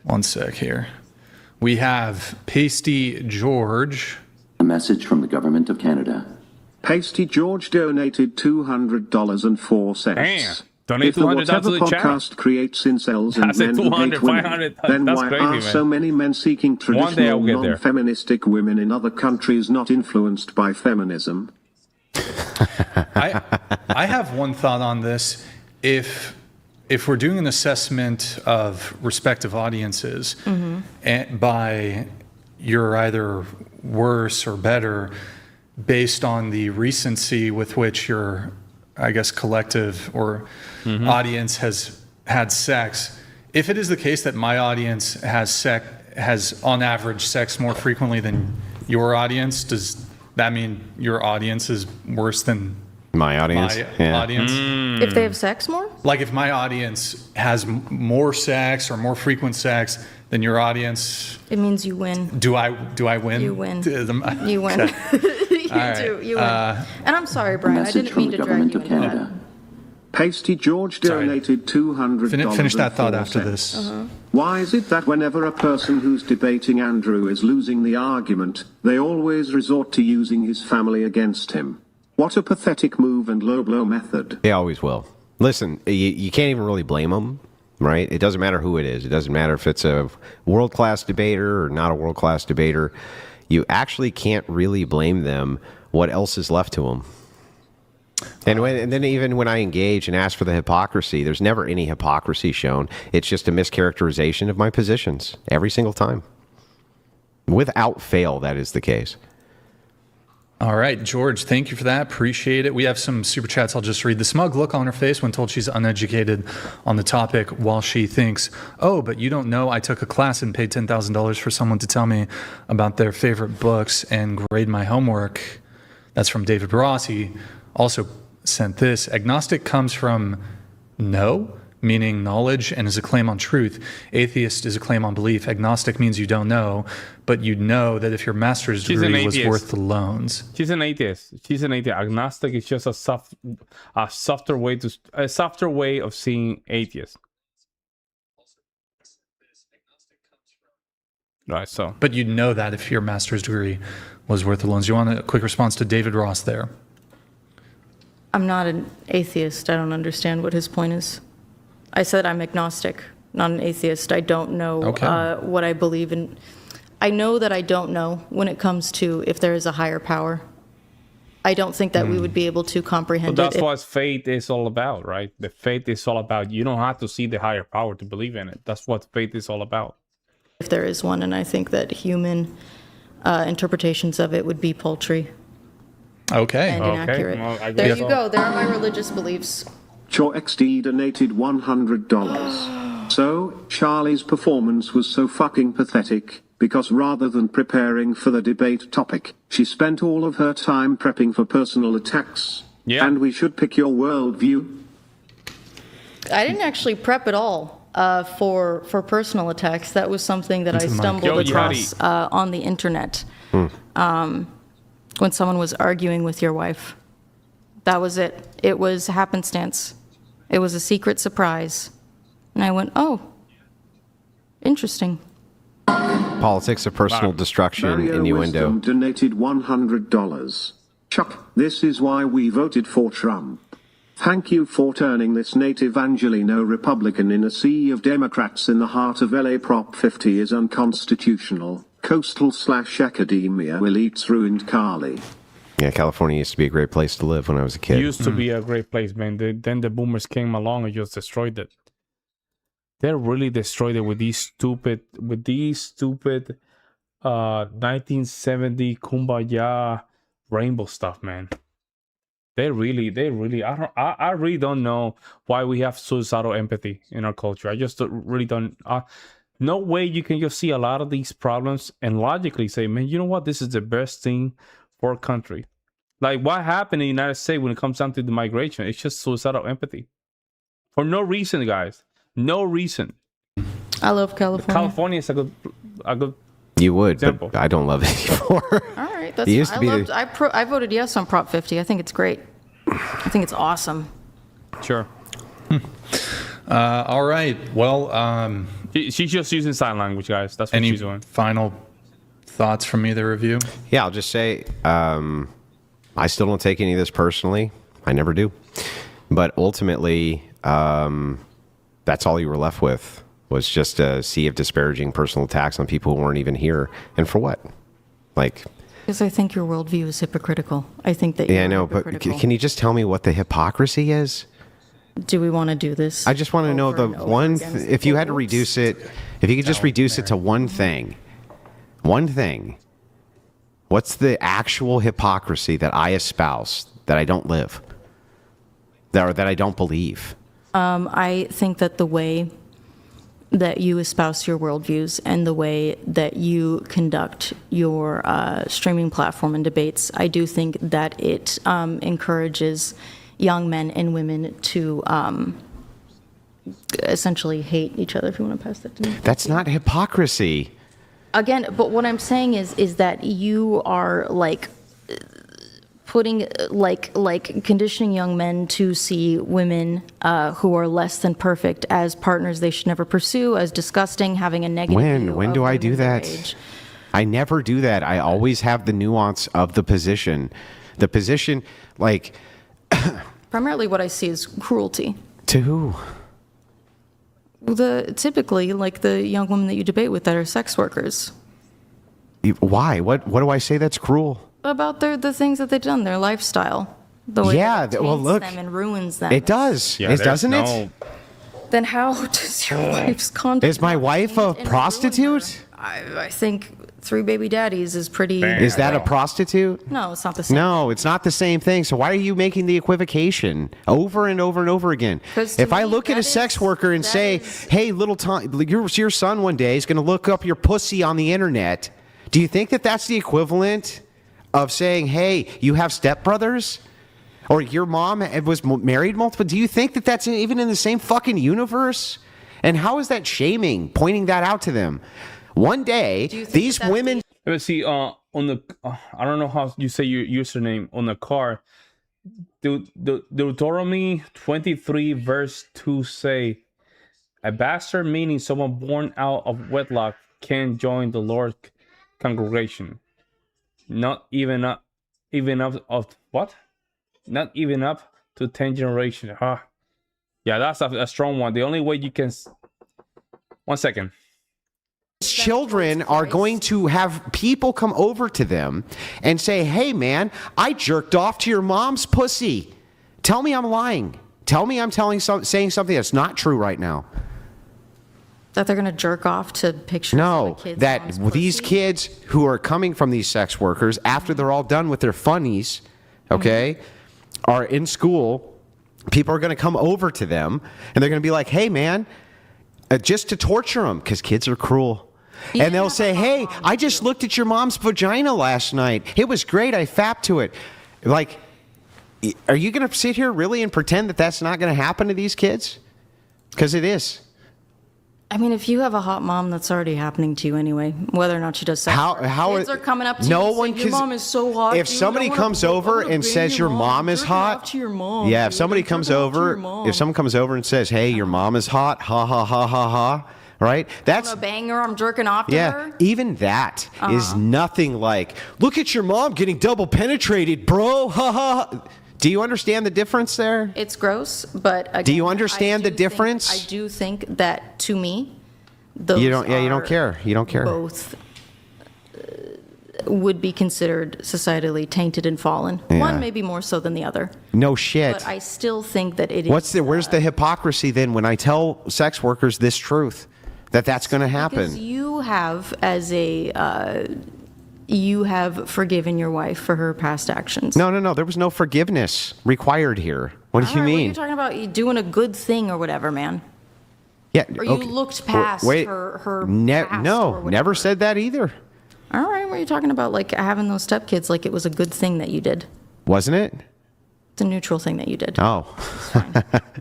one sec here. We have Pasty George. A message from the government of Canada. Pasty George donated $200.04. Damn. Donate If the $200 whatever to the chat. podcast creates incels and I said men who 200, hate women, 500, then that's why crazy, are man. so many men seeking One day I'll traditional get there. non-feministic women in other countries not influenced by feminism? I have one thought on this. If we're doing an assessment of respective audiences and by you're either worse or better based on the recency with which your, I guess, collective or audience has had sex, if it is the case that my audience has on average sex more frequently than your audience, does that mean your audience is worse than My audience. my audience? If they have sex more? Like if my audience has more sex or more frequent sex than your audience, It means you win. do I win? You win. Am- You win. You right. do. You win. And I'm sorry, A Brian. I message didn't from mean the to drag government you of into that. Canada. Pasty George Sorry. donated $200. Finish that thought after this. Why is it that whenever a person who's debating Andrew is losing the argument, they always resort to using his family against him? What a pathetic move and low blow method. They always will. Listen, you can't even really blame them, right? It doesn't matter who it is. It doesn't matter if it's a world-class debater or not a world-class debater. You actually can't really blame them. What else is left to them? And then even when I engage and ask for the hypocrisy, there's never any hypocrisy shown. It's just a mischaracterization of my positions every single time. Without fail, that is the case. All right, George, thank you for that. Appreciate it. We have some super chats I'll just read. The smug look on her face when told she's uneducated on the topic while she thinks, oh, but you don't know I took a class and paid $10,000 for someone to tell me about their favorite books and grade my homework. That's from David Rossi. Also sent this. Agnostic comes from no, meaning knowledge, and is a claim on truth. Atheist is a claim on belief. Agnostic means you don't know, but you know that if your master's degree was worth the loans. She's an atheist. Agnostic is just a softer way of seeing atheist. Right. So, but you know that if your master's degree was worth the loans. You want a quick response to David Ross there? I'm not an atheist. I don't understand what his point is. I said I'm agnostic, not an atheist. I don't know what I believe in. I know that I don't know when it comes to if there is a higher power. I don't think that we would be able to comprehend but that's what faith is all about, right? The faith is all about, you don't have to see the higher power to believe in it. That's what faith is all about. If there is one, and I think that human interpretations of it would be paltry. Okay. And inaccurate. Well, there you go. There are my religious beliefs. Chor XD donated $100. So, Charlie's performance was so fucking pathetic, because rather than preparing for the debate topic, she spent all of her time prepping for personal attacks. Yeah. And we should pick your worldview. I didn't actually prep at all for personal attacks. That was something that I stumbled across on the internet when someone was arguing with your wife. That was it. It was happenstance. It was a secret surprise. And I went, oh, interesting. Politics of personal destruction, Mario innuendo. Wisdom donated $100. Chuck, this is why we voted for Trump. Thank you for turning this native Angelino Republican in a sea of Democrats in the heart of LA. Prop 50 is unconstitutional. Coastal/academia elites ruined Cali. Yeah, California used to be a great place to live when I was a kid. It used to be a great place, man. Then the boomers came along and just destroyed it. They really destroyed it with these stupid 1970 kumbaya rainbow stuff, man. They really, I really don't know why we have suicidal empathy in our culture. I just really don't. No way you can just see a lot of these problems and logically say, man, you know what? This is the best thing for our country. Like what happened in the United States when it comes down to the migration? It's just suicidal empathy. For no reason, guys. No reason. I love California. California is a good You would, example. but I don't love it anymore. All right, that's. It used to be I voted yes on Prop 50. I think it's great. I think it's awesome. Sure. All right. Well, She's just using sign language, guys. That's what any she's doing. final thoughts from either of you? Yeah, I'll just say I still don't take any of this personally. I never do. But ultimately, that's all you were left with was just a sea of disparaging personal attacks on people who weren't even here. And for what? Like... Because I think your worldview is hypocritical. I think that I know, but can you just tell me what the hypocrisy is? Do we want to do this? I just want to know the one... if you had to reduce it... If you could just reduce it to one thing. One thing. What's the actual hypocrisy that I espouse, that I don't live? Or that I don't believe? I think that the way that you espouse your worldviews and the way that you conduct your streaming platform and debates, I do think that it encourages young men and women to essentially hate each other. If you want to pass that to me. That's not hypocrisy. Again, but what I'm saying is that you are like putting like conditioning young men to see women who are less than perfect as partners they should never pursue, as disgusting, having a negative view When of do I do women their that? age. I never do that. I always have the nuance of the position. The position, like... Primarily what I see is cruelty. To who? Typically, like the young women that you debate with that are sex workers. Why? What do I say that's cruel? About the things that they've done, their lifestyle. The way that it well, taints look, them and ruins them. It does. Yeah, Doesn't it? Then how does your wife's conduct... Is my wife a prostitute? I think 3 baby daddies is pretty... Is that a prostitute? No, it's not the same. No, it's not the same thing. So why are you making the equivocation over and over and over again? 'Cause to If I me, look at a that sex is- worker and that say, is- hey, little Tom, your son one day is going to look up your pussy on the internet, do you think that that's the equivalent of saying, hey, you have stepbrothers? Or your mom was married multiple? Do you think that that's even in the same fucking universe? And how is that shaming, pointing that out to them? One day, these women... Let's see, on the... I don't know how you say your username on the car. Deuteronomy 23 verse 2 say, a bastard, meaning someone born out of wedlock, can join the Lord's congregation. Not even up what? Not even up to 10 generations. Huh? Yeah, that's a strong one. The only way you can... 1 second. Children are going to have people come over to them and say, hey, man, I jerked off to your mom's pussy. Tell me I'm lying. Tell me I'm saying something that's not true right now. That they're going to jerk off to pictures No, of the kids' that mom's these pussy? kids who are coming from these sex workers, after they're all done with their funnies, okay, are in school, people are going to come over to them, and they're going to be like, hey, man, just to torture them, because kids are cruel. And they'll say, hey, I just looked at your mom's vagina last night. It was great. I fapped to it. Like, are you going to sit here really and pretend that that's not going to happen to these kids? Because it is. I mean, if you have a hot mom, that's already happening to you anyway, whether or not she does sex. Kids are coming up to you and saying, your mom is so hot. If somebody comes over and says your mom is hot, yeah, if somebody comes over, if someone comes over and says, hey, your mom is hot, ha, ha, ha, ha, ha, right? That's a banger. I'm jerking off to her. Yeah, even that is nothing like, look at your mom getting double penetrated, bro, ha, ha. Do you understand the difference there? It's gross, but again, do you understand the difference? I do think that, to me, those you don't care. You don't care. Both would be considered societally tainted and fallen. Yeah. One maybe more so than the other. No shit. But I still think that it is. Where's the hypocrisy then when I tell sex workers this truth, that's going to happen? Because you have, you have forgiven your wife for her past actions. No. There was no forgiveness required here. What do you mean? What are you talking about? You doing a good thing or whatever, man. Yeah. Or you looked past her past no, never said that either. All right. What are you talking about? Like having those stepkids, like it was a good thing that you did. Wasn't it? It's a neutral thing that you did. Oh.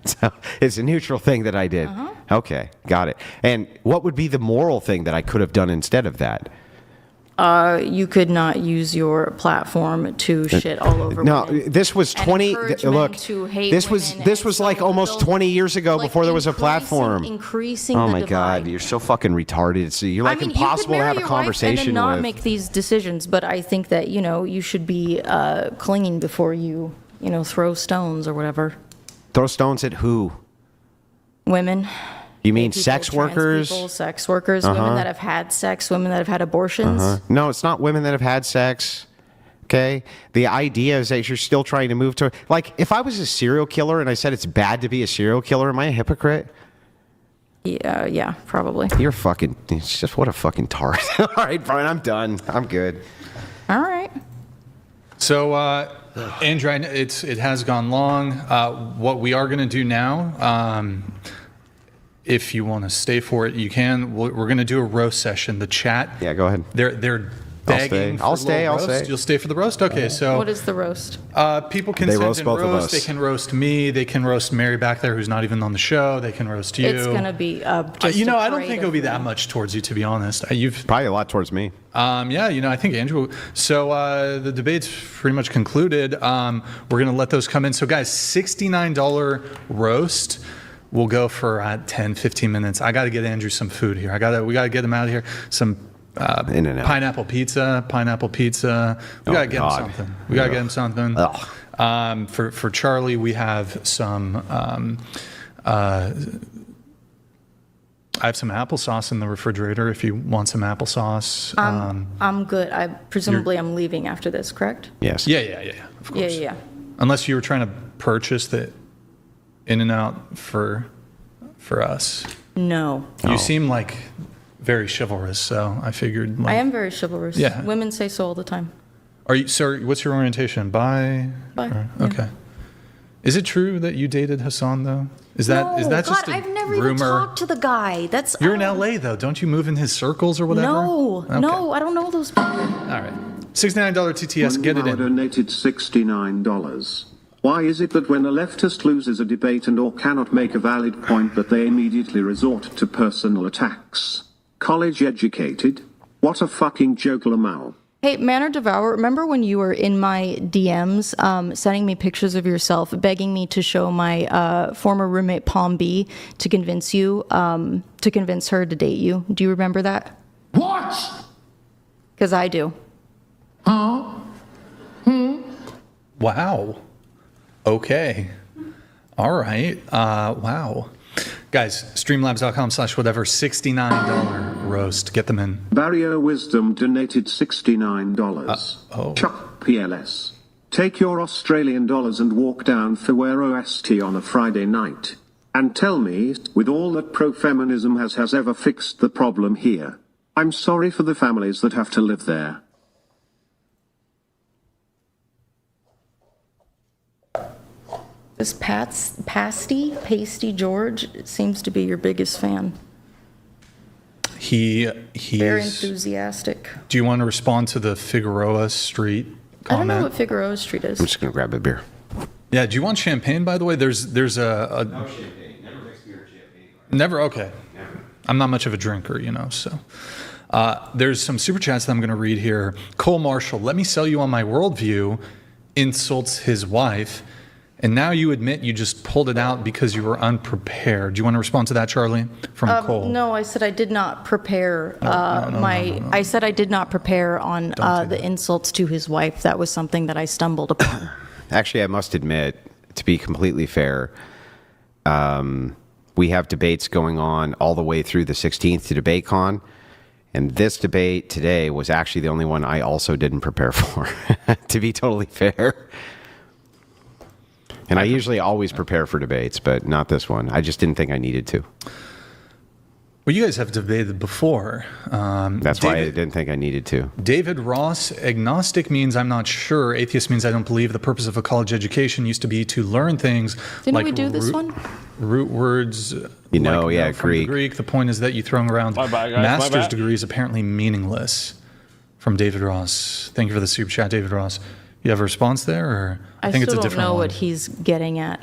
So it's a neutral thing that I did. Okay. Got it. And what would be the moral thing that I could have done instead of that? You could not use your platform to shit all over No, women. this was 20 look. This was like almost 20 years ago before there was a platform. Increasing oh the my divide. God, you're so fucking retarded. So you're like I mean, impossible to have a conversation and then not with. make these decisions, but I think that, you should be clinging before you throw stones or whatever. Throw stones at who? Women. You mean people, sex workers? People, sex workers, women that have had sex, women that have had abortions. No, it's not women that have had sex. Okay? The idea is that you're still trying to move to... Like, if I was a serial killer and I said it's bad to be a serial killer, am I a hypocrite? Yeah, probably. You're fucking... It's just what a fucking tart. All right, Brian, I'm done. I'm good. All right. So, Andrew, it has gone long. What we are going to do now... if you want to stay for it, you can. We're going to do a roast session. The chat. Yeah, go ahead. They're begging for a little roast. You'll stay for the roast? Okay, so... What is the roast? People can send in roast. They can roast me. They can roast Mary back there, who's not even on the show. They can roast you. It's going to be just I don't think it'll be that much towards you, to be honest. You've probably a lot towards me. I think Andrew... So the debate's pretty much concluded. We're going to let those come in. So, guys, $69 roast... We'll go for 10, 15 minutes. I got to get Andrew some food here. We got to get him out of here. Some pineapple pizza. We got to get him something. We got to get him something. For Charlie, we have some. I have some applesauce in the refrigerator. If you want some applesauce. I'm good. Presumably I'm leaving after this, correct? Yes. Yeah. Of course. Yeah. Unless you were trying to purchase the In-N-Out for us. No. You seem like very chivalrous, so I figured. I am very chivalrous. Yeah. Women say so all the time. Are you, sir? What's your orientation? Bi? Okay. Is it true that you dated Hassan though? Is that just a I've never rumor? even talked to the guy. You're in LA though, don't you move in his circles or whatever? No, I don't know those people. All right. $69 TTS. Get it in. Donated $69. Why is it that when a leftist loses a debate and or cannot make a valid point that they immediately resort to personal attacks? College educated? What a fucking joke, Lamau. Hey, Manor Devour, remember when you were in my DMs sending me pictures of yourself, begging me to show my former roommate Palm B to convince her to date you? Do you remember that? What? Because I do. Huh? Wow. Okay. All right. Wow. Guys, streamlabs.com/whatever, $69 roast. Get them in. Barrier Wisdom donated $69. Chuck PLS. Take your Australian dollars and walk down Fawero ST on a Friday night. And tell me, with all that pro-feminism has ever fixed the problem here. I'm sorry for the families that have to live there. This Pasty George seems to be your biggest fan. He's very enthusiastic. Do you want to respond to the Figueroa Street comment? I don't know what Figueroa Street is. I'm just gonna grab a beer. Yeah. Do you want champagne? By the way, there's a No champagne. Never mix beer and champagne. Never. Okay. Never. I'm not much of a drinker, so. There's some super chats that I'm going to read here. Cole Marshall, let me sell you on my worldview, insults his wife. And now you admit you just pulled it out because you were unprepared. Do you want to respond to that, Charlie? From Cole. No, I said I did not prepare. I said I did not prepare on the insults to his wife. That was something that I stumbled upon. Actually, I must admit, to be completely fair, we have debates going on all the way through the 16th to DebateCon. And this debate today was actually the only one I also didn't prepare for, to be totally fair. And I usually always prepare for debates, but not this one. I just didn't think I needed to. Well, you guys have debated before. That's why I didn't think I needed to. David Ross, agnostic means I'm not sure. Atheist means I don't believe. The purpose of a college education used to be to learn things Didn't we do this one? Root words. Greek. From Greek. The point is that you throwing around master's degrees apparently meaningless. From David Ross. Thank you for the super chat, David Ross. You have a response there, or I think it's a still different don't know one. what he's getting at.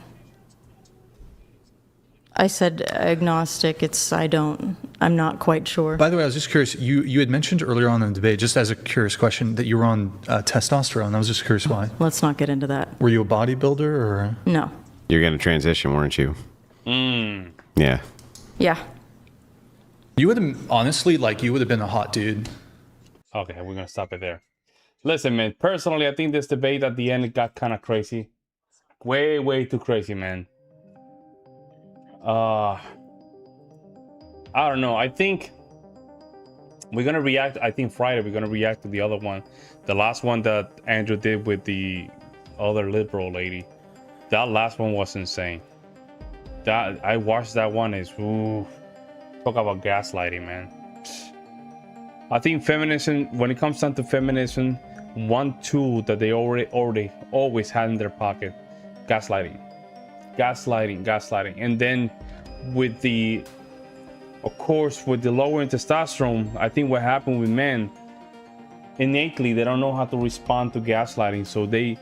I said agnostic. I'm not quite sure. By the way, I was just curious. You had mentioned earlier on in the debate, just as a curious question, that you were on testosterone. I was just curious why. Let's not get into that. Were you a bodybuilder or? No. You're going to transition, weren't you? Yeah. Yeah. You would have, honestly, you would have been a hot dude. Okay, we're going to stop it there. Listen, man, personally, I think this debate at the end, it got kind of crazy. Way too crazy, man. I don't know. I think we're going to react. I think Friday, we're going to react to the other one. The last one that Andrew did with the other liberal lady. That last one was insane. That I watched that one. Talk about gaslighting, man. I think feminism, when it comes down to feminism, one tool that they always had in their pocket, gaslighting. And then with the lowering testosterone, I think what happened with men, innately they don't know how to respond to gaslighting, so they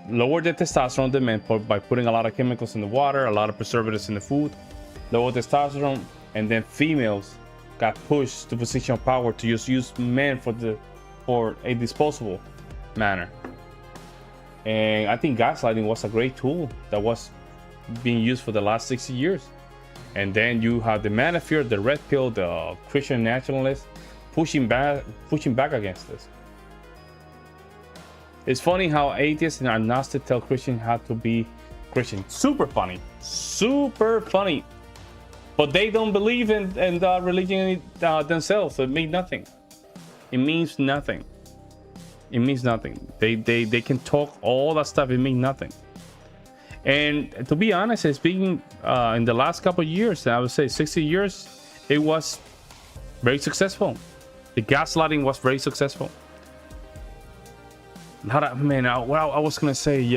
lower the testosterone of the men by putting a lot of chemicals in the water, a lot of preservatives in the food, lower testosterone, and then females got pushed to position of power to just use men for a disposable manner. And I think gaslighting was a great tool that was being used for the last 60 years. And then you have the manosphere, the red pill, the Christian nationalists pushing back against this. It's funny how atheists and agnostics tell Christians how to be Christian. Super funny. But they don't believe in religion themselves, so it means nothing. It means nothing. They can talk all that stuff, it means nothing. And to be honest, speaking in the last couple of years, I would say 60 years, it was very successful. The gaslighting was very successful. What I was gonna say,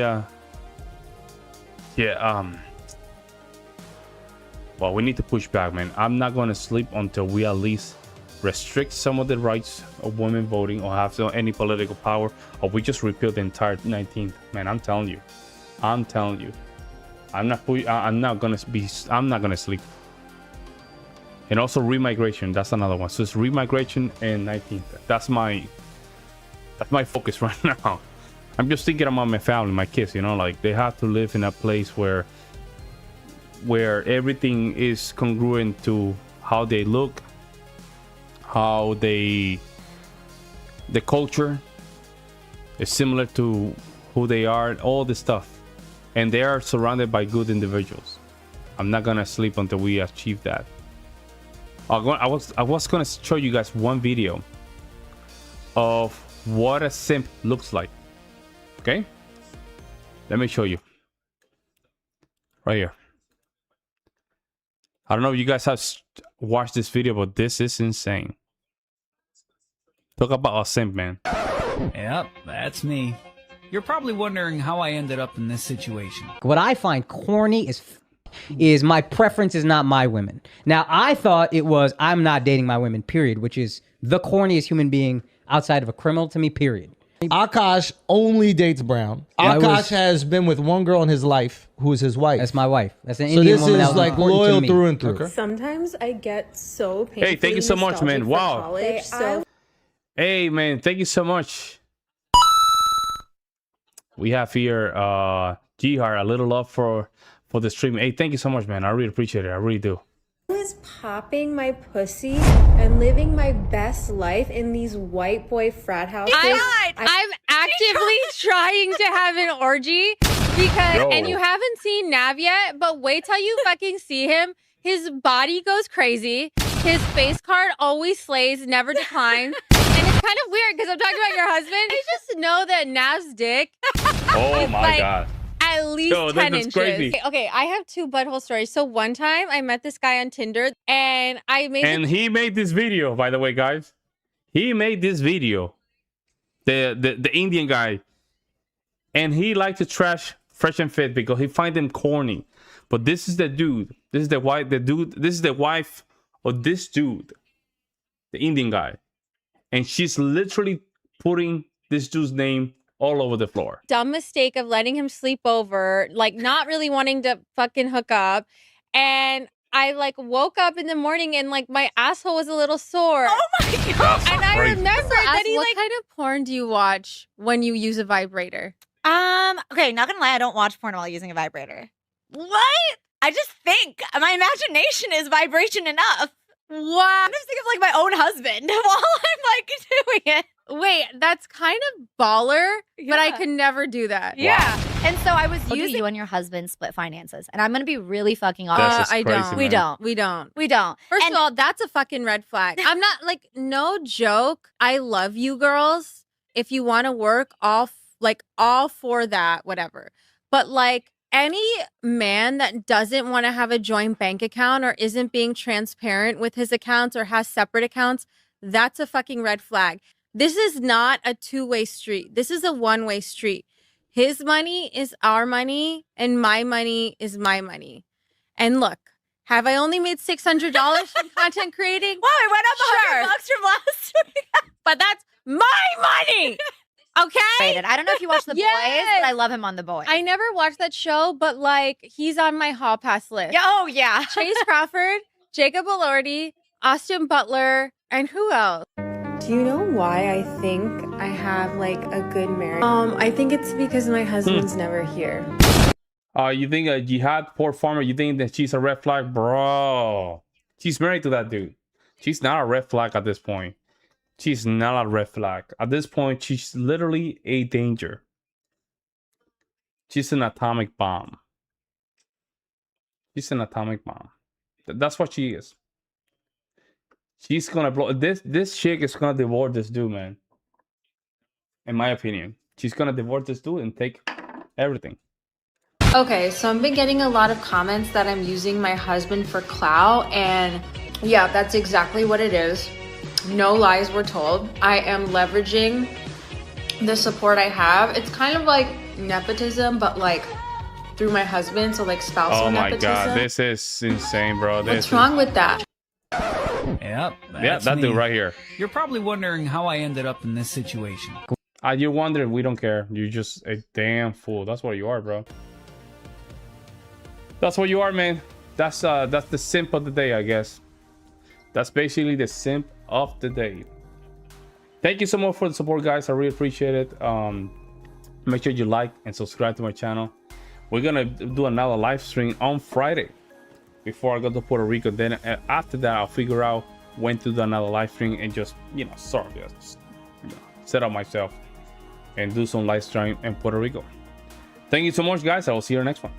well, we need to push back, man. I'm not gonna sleep until we at least restrict some of the rights of women voting or have any political power, or we just repeal the entire 19th. Man, I'm telling you. I'm not gonna sleep. And also remigration, that's another one. So it's remigration and 19th. That's my focus right now. I'm just thinking about my family, my kids, you know, like they have to live in a place where everything is congruent to how they look, how the culture is similar to who they are, all this stuff. And they are surrounded by good individuals. I'm not gonna sleep until we achieve that. I was gonna show you guys one video of what a simp looks like. Okay, let me show you right here. I don't know if you guys have watched this video, but this is insane. Talk about a simp, man. Yep, that's me. You're probably wondering how I ended up in this situation. What I find corny is my preference is not my women. Now, I thought it was I'm not dating my women, period, which is the corniest human being outside of a criminal to me, period. Akash only dates brown. Akash has been with one girl in his life who is his wife. That's my wife. That's an so Indian this woman. is like loyal through and through. Okay. Sometimes I get so painfully Hey, thank you so much, man. Wow. College, so Hey, man, thank you so much. We have here Jihar, a little love for the stream. Hey, thank you so much, man. I really appreciate it. I really do. I was popping my pussy and living my best life in these white boy frat houses. I'm actively trying to have an orgy because, and you haven't seen Nav yet, but wait till you fucking see him. His body goes crazy. His face card always slays, never declines. And it's kind of weird because I'm talking about your husband. I just know that Nav's dick Oh my God. at least 10 inches. Crazy. Okay, I have two butthole stories. So one time I met this guy on Tinder and he made this video, by the way, guys. He made this video. The Indian guy. And he liked to trash Fresh and Fit because he find them corny. But this is the dude. This is the wife. This is the wife of this dude, the Indian guy. And she's literally putting this dude's name all over the floor. Dumb mistake of letting him sleep over, like not really wanting to fucking hook up. And I like woke up in the morning and like my asshole was a little sore. Oh my God. And I remember that he what like, kind of porn do you watch when you use a vibrator? Okay, not gonna lie, I don't watch porn while using a vibrator. What? I just think my imagination is vibration enough. Wow. I just think of like my own husband while I'm like doing it. Wait, that's kind of baller, but I could never do that. Yeah. And so I was How using do you and your husband split finances? And I'm going to be really fucking honest. I don't. We don't. We don't. We don't. First of all, that's a fucking red flag. I'm not like, no joke. I love you girls. If you want to work, all for that, whatever. But like any man that doesn't want to have a joint bank account or isn't being transparent with his accounts or has separate accounts, that's a fucking red flag. This is not a two-way street. This is a one-way street. His money is our money and my money is my money. And look, have I only made $600 from content creating? Wow, I went up $100 from last week. But that's my money. Okay? I don't know if you watch The Boys, but I love him on The Boys. I never watched that show, but like he's on my hall pass list. Yeah, oh yeah. Chase Crawford, Jacob Elordi, Austin Butler, and who else? do you know why I think I have like a good marriage? I think it's because my husband's never here. You think a Jihad, poor farmer, you think that she's a red flag? Bro, she's married to that dude. She's not a red flag at this point. She's not a red flag. At this point, she's literally a danger. She's an atomic bomb. She's an atomic bomb. That's what she is. She's gonna blow this chick is gonna divorce this dude, man. In my opinion. She's gonna divorce this dude and take everything. Okay, so I've been getting a lot of comments that I'm using my husband for clout, and yeah, that's exactly what it is. No lies were told. I am leveraging the support I have. It's kind of like nepotism, but like through my husband, so like spousal nepotism. Oh my god, this is insane, bro. What's wrong with that? Yep. Yeah, that dude right here. You're probably wondering how I ended up in this situation. You're wondering, we don't care. You're just a damn fool. That's what you are, bro. That's what you are, man. That's the simp of the day, I guess. That's basically the simp of the day. Thank you so much for the support, guys. I really appreciate it. Make sure you like and subscribe to my channel. We're gonna do another live stream on Friday before I go to Puerto Rico. Then after that, I'll figure out when to do another live stream and just, you know, set up myself and do some live stream in Puerto Rico. Thank you so much, guys. I will see you in the next one.